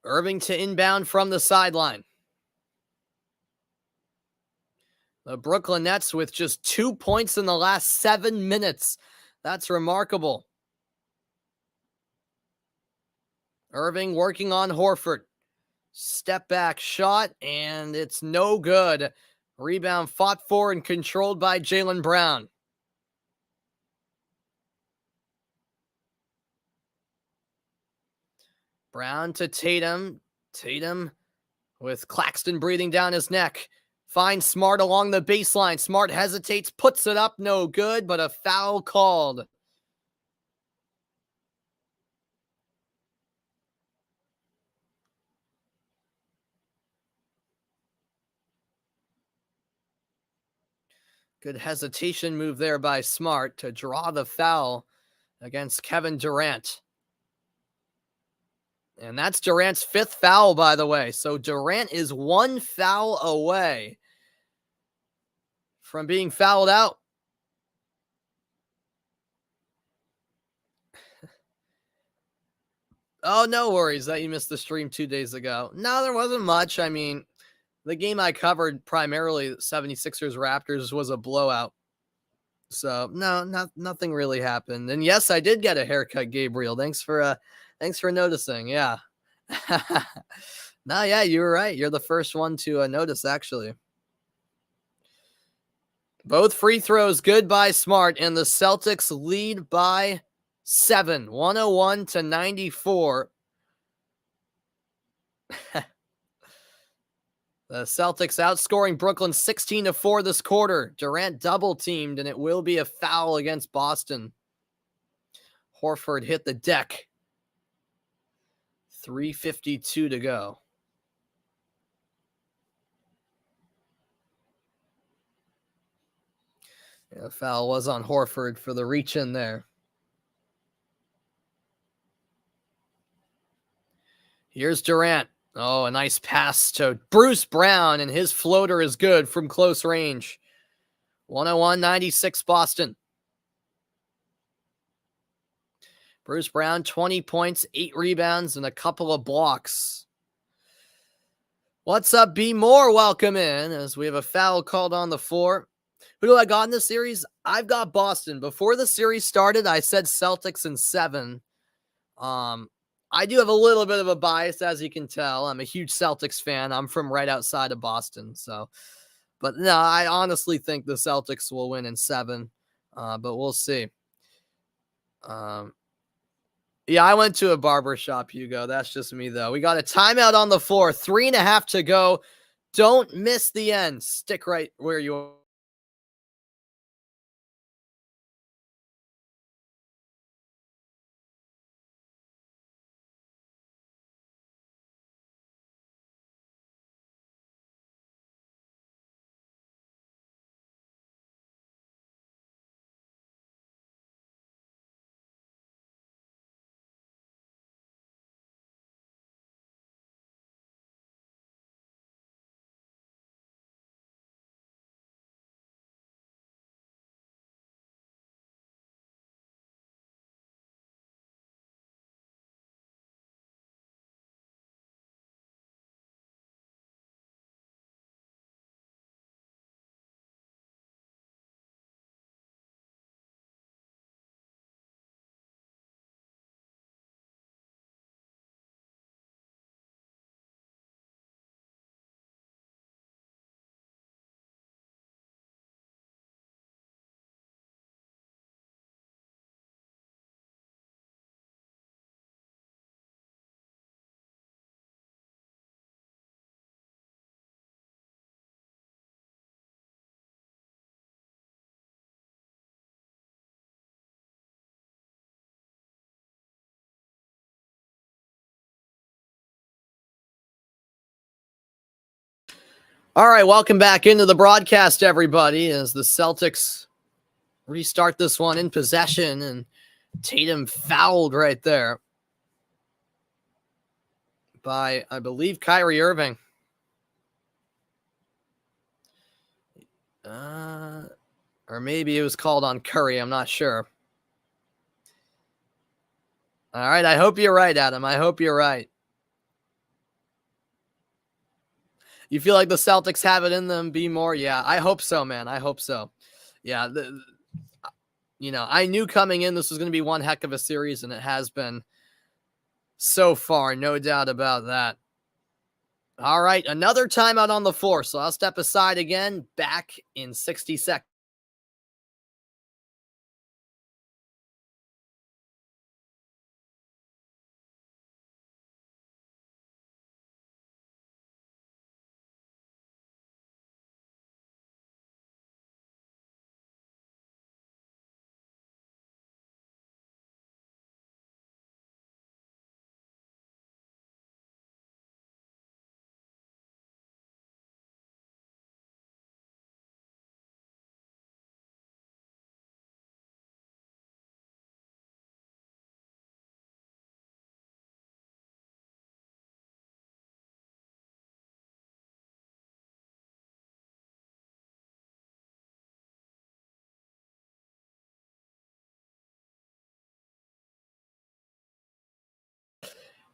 Irving to inbound from the sideline. The Brooklyn Nets with just 2 points in the last 7 minutes. That's remarkable. Irving working on Horford. Step back shot, and it's no good. Rebound fought for and controlled by Jaylen Brown. Brown to Tatum. Tatum with Claxton breathing down his neck. Finds Smart along the baseline. Smart hesitates, puts it up, no good, but a foul called. Good hesitation move there by Smart to draw the foul against Kevin Durant. And that's Durant's 5th foul, by the way. So Durant is 1 foul away from being fouled out. Oh, no worries that you missed the stream 2 days ago. No, there wasn't much. I mean, the game I covered primarily, 76ers Raptors, was a blowout. So no, nothing really happened. And yes, I did get a haircut, Gabriel. Thanks for noticing. Yeah. No, yeah, you were right. You're the first one to notice, actually. Both free throws good by Smart, and the Celtics lead by 7, 101-94. The Celtics outscoring Brooklyn 16-4 this quarter. Durant double teamed, and it will be a foul against Boston. Horford hit the deck. 3:52 to go. Yeah, the foul was on Horford for the reach in there. Here's Durant. Oh, a nice pass to Bruce Brown, and his floater is good from close range. 101-96 Boston. Bruce Brown, 20 points, 8 rebounds, and a couple of blocks. What's up, B. Moore? Welcome in as we have a foul called on the floor. Who do I got in this series? I've got Boston. Before the series started, I said Celtics in 7. I do have a little bit of a bias, as you can tell. I'm a huge Celtics fan. I'm from right outside of Boston. But no, I honestly think the Celtics will win in 7. But we'll see. Yeah, I went to a barber shop, Hugo. That's just me, though. We got a timeout on the floor. 3.5 to go. Don't miss the end. Stick right where you are. All right, welcome back into the broadcast, everybody, as the Celtics restart this one in possession, and Tatum fouled right there by, I believe, Kyrie Irving. Or maybe it was called on Curry. I'm not sure. All right, I hope you're right, Adam. I hope you're right. You feel like the Celtics have it in them, be more? Yeah, I hope so, man. I hope so. Yeah, I knew coming in this was going to be one heck of a series, and it has been so far, no doubt about that. All right, another timeout on the floor, so I'll step aside again, back in 60 seconds.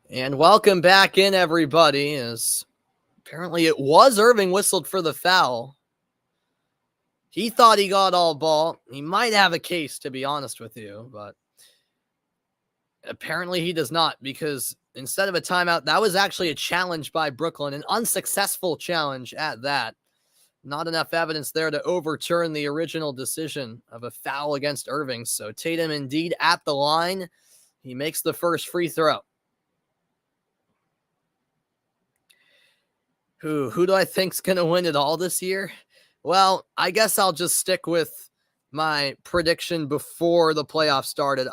And welcome back in, everybody, as apparently it was Irving whistled for the foul. He thought he got all ball. He might have a case, to be honest with you, but apparently he does not, because instead of a timeout, that was actually a challenge by Brooklyn, an unsuccessful challenge at that. Not enough evidence there to overturn the original decision of a foul against Irving. So Tatum indeed at the line. He makes the first free throw. Who do I think's going to win it all this year? Well, I guess I'll just stick with my prediction before the playoffs started.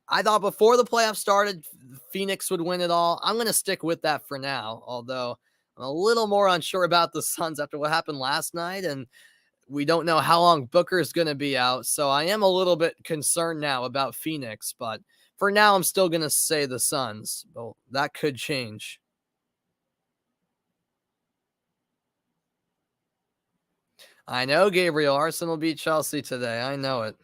I thought before the playoffs started, Phoenix would win it all. I'm going to stick with that for now, although I'm a little more unsure about the Suns after what happened last night, and we don't know how long Booker's going to be out, so I am a little bit concerned now about Phoenix, but for now, I'm still going to say the Suns. Well, that could change. I know, Gabriel. Arsenal beat Chelsea today. I know it.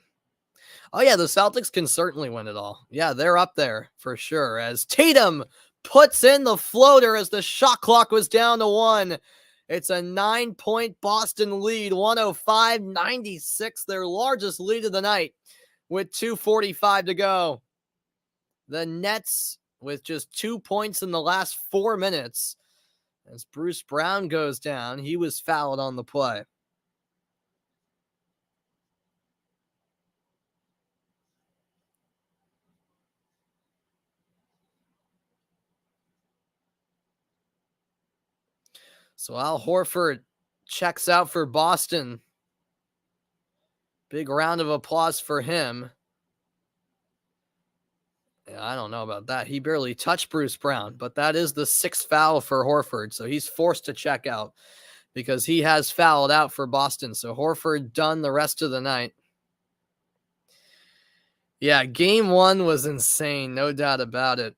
Oh, yeah, the Celtics can certainly win it all. Yeah, they're up there for sure, as Tatum puts in the floater as the shot clock was down to 1. It's a 9-point Boston lead, 105-96, their largest lead of the night, with 2:45 to go. The Nets with just 2 points in the last 4 minutes. As Bruce Brown goes down, he was fouled on the play. So Al Horford checks out for Boston. Big round of applause for him. Yeah, I don't know about that. He barely touched Bruce Brown, but that is the 6th foul for Horford. So he's forced to check out because he has fouled out for Boston. So Horford done the rest of the night. Yeah, game 1 was insane. No doubt about it.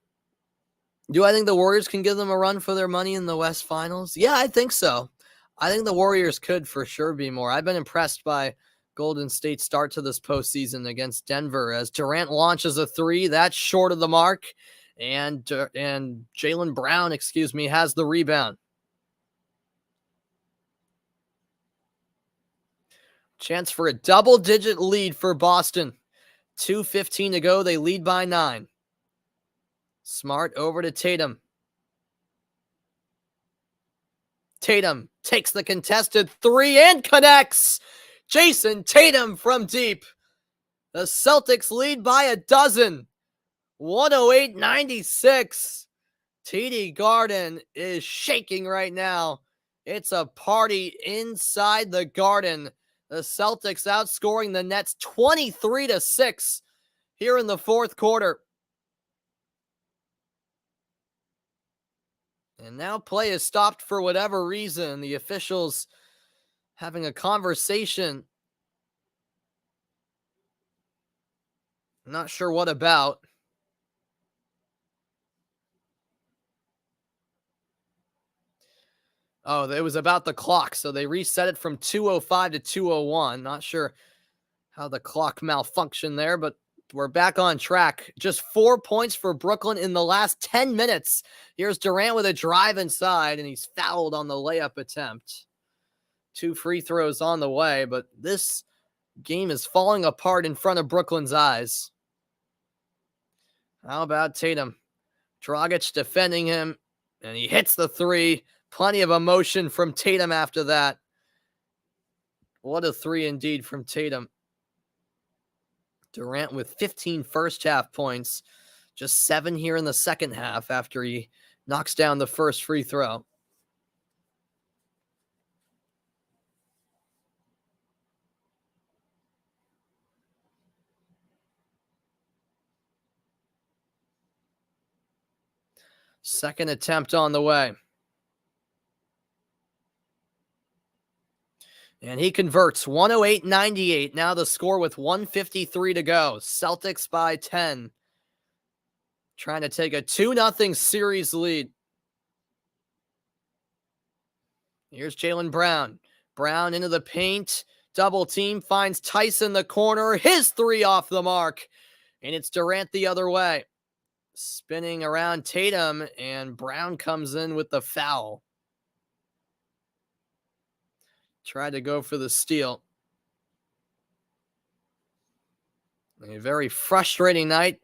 Do I think the Warriors can give them a run for their money in the West Finals? Yeah, I think so. I think the Warriors could for sure be more. I've been impressed by Golden State's start to this postseason against Denver as Durant launches a 3. That's short of the mark. And Jaylen Brown, has the rebound. Chance for a double-digit lead for Boston. 2:15 to go. They lead by 9. Smart over to Tatum. Tatum takes the contested 3 and connects. Jason Tatum from deep. The Celtics lead by a dozen. 108-96. TD Garden is shaking right now. It's a party inside the Garden. The Celtics outscoring the Nets 23-6 here in the 4th quarter. And now play is stopped for whatever reason. The officials having a conversation. Not sure what about. Oh, it was about the clock. So they reset it from 2:05 to 2:01. Not sure how the clock malfunctioned there, but we're back on track. Just 4 points for Brooklyn in the last 10 minutes. Here's Durant with a drive inside, and he's fouled on the layup attempt. 2 free throws on the way, but this game is falling apart in front of Brooklyn's eyes. How about Tatum? Dragic defending him, and he hits the three. Plenty of emotion from Tatum after that. What a three indeed from Tatum. Durant with 15 first half points, just 7 here in the second half after he knocks down the first free throw. Second attempt on the way. And he converts 108-98. Now the score with 1:53 to go. Celtics by 10. Trying to take a 2-0 series lead. Here's Jaylen Brown. Brown into the paint. Double team. Finds Tyson the corner. His three off the mark. And it's Durant the other way. Spinning around Tatum. And Brown comes in with the foul. Tried to go for the steal. A very frustrating night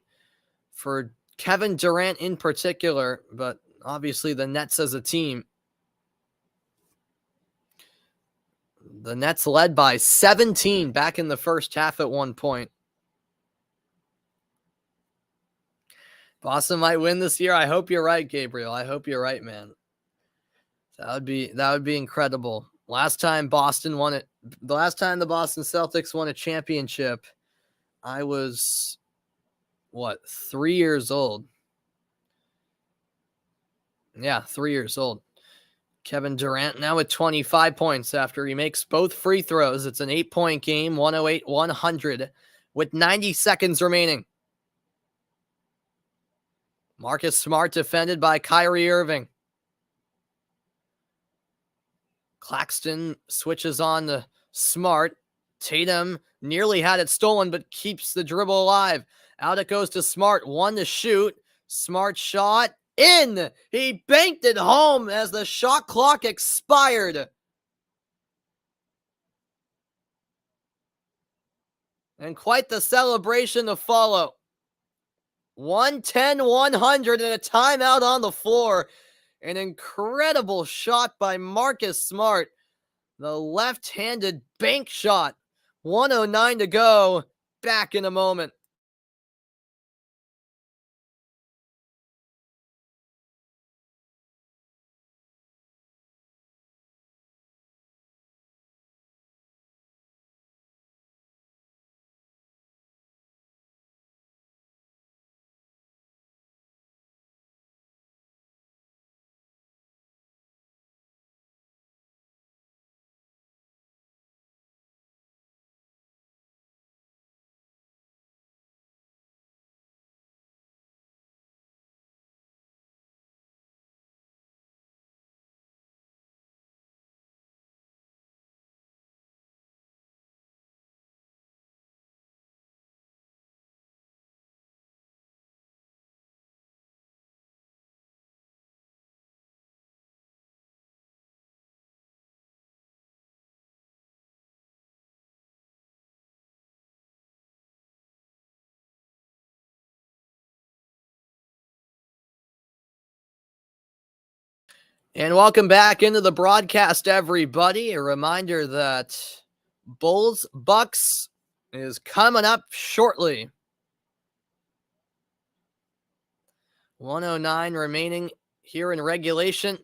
for Kevin Durant in particular, but obviously the Nets as a team. The Nets led by 17 back in the first half at one point. Boston might win this year. I hope you're right, Gabriel. I hope you're right, man. That would be incredible. Last time the Boston Celtics won a championship, I was 3 years old. Yeah, 3 years old. Kevin Durant now with 25 points after he makes both free throws. It's an 8-point game, 108-100 with 90 seconds remaining. Marcus Smart defended by Kyrie Irving. Claxton switches on to Smart. Tatum nearly had it stolen, but keeps the dribble alive. Out it goes to Smart. 1 to shoot. Smart shot. In! He banked it home as the shot clock expired. And quite the celebration to follow. 110-100 and a timeout on the floor. An incredible shot by Marcus Smart. The left-handed bank shot. 1:09 to go. Back in a moment. And welcome back into the broadcast, everybody. A reminder that Bulls Bucks is coming up shortly. 1:09 remaining here in regulation.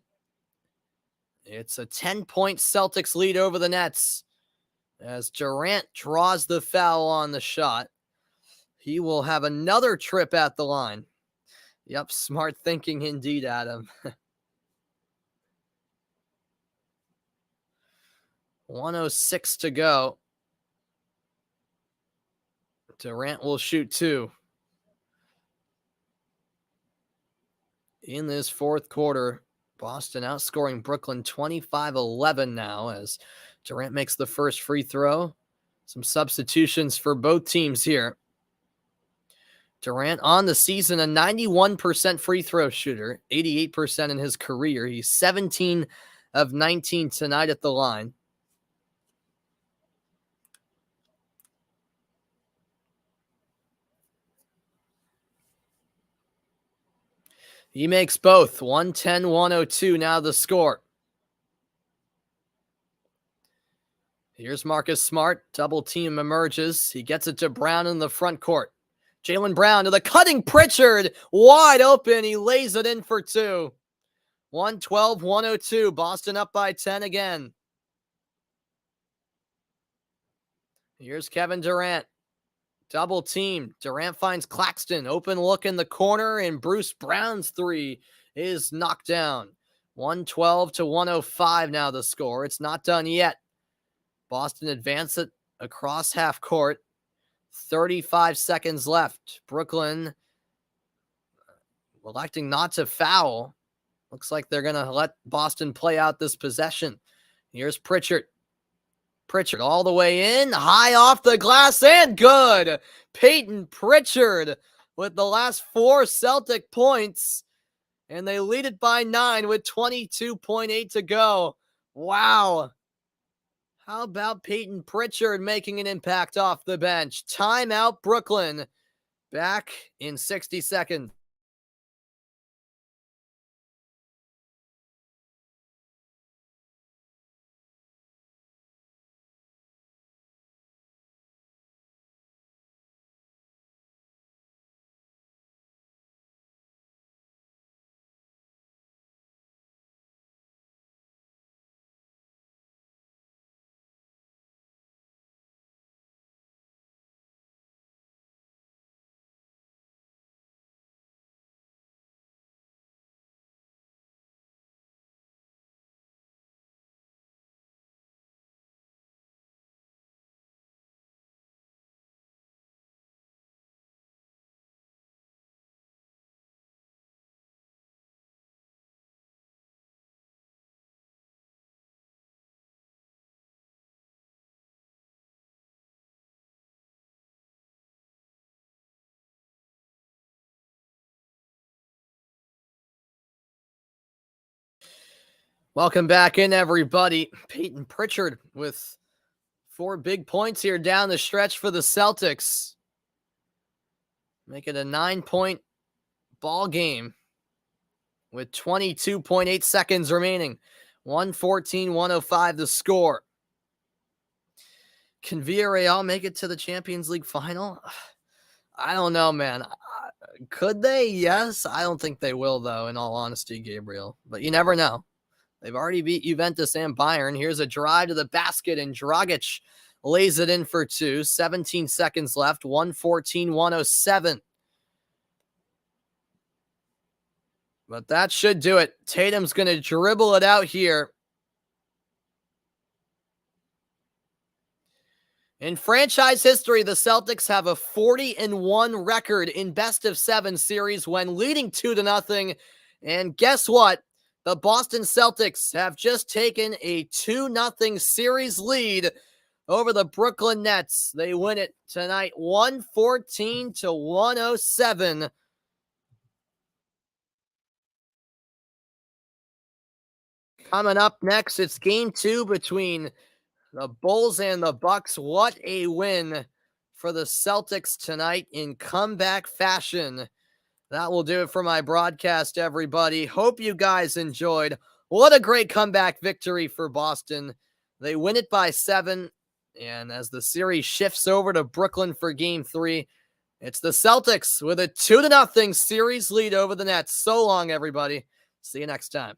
It's a 10-point Celtics lead over the Nets as Durant draws the foul on the shot. He will have another trip at the line. Yep, smart thinking indeed, Adam. 1:06 to go. Durant will shoot 2. In this fourth quarter, Boston outscoring Brooklyn 25-11 now as Durant makes the first free throw. Some substitutions for both teams here. Durant on the season, a 91% free throw shooter, 88% in his career. He's 17 of 19 tonight at the line. He makes both. 110-102 now the score. Here's Marcus Smart. Double team emerges. He gets it to Brown in the front court. Jaylen Brown to the cutting Pritchard. Wide open. He lays it in for 2. 112-102. Boston up by 10 again. Here's Kevin Durant. Double team. Durant finds Claxton. Open look in the corner, and Bruce Brown's 3 is knocked down. 112-105 now the score. It's not done yet. Boston advance it across half court. 35 seconds left. Brooklyn electing not to foul. Looks like they're going to let Boston play out this possession. Here's Pritchard. Pritchard all the way in, high off the glass, and good. Peyton Pritchard with the last 4 Celtic points, and they lead it by 9 with 22.8 to go. Wow. How about Peyton Pritchard making an impact off the bench? Timeout, Brooklyn. Back in 60 seconds. Welcome back in, everybody. Peyton Pritchard with 4 big points here down the stretch for the Celtics. Make it a 9-point ball game with 22.8 seconds remaining. 114-105 the score. Can Villarreal make it to the Champions League final? I don't know, man. Could they? Yes. I don't think they will, though, in all honesty, Gabriel. But you never know. They've already beat Juventus and Bayern. Here's a drive to the basket, and Dragic lays it in for 2. 17 seconds left. 114-107. But that should do it. Tatum's going to dribble it out here. In franchise history, the Celtics have a 40-1 record in best-of-7 series when leading 2-0. And guess what? The Boston Celtics have just taken a 2-0 series lead over the Brooklyn Nets. They win it tonight 114-107. Coming up next, it's game 2 between the Bulls and the Bucks. What a win for the Celtics tonight in comeback fashion. That will do it for my broadcast, everybody. Hope you guys enjoyed. What a great comeback victory for Boston. They win it by 7. And as the series shifts over to Brooklyn for game 3, it's the Celtics with a 2-0 series lead over the Nets. So long, everybody. See you next time.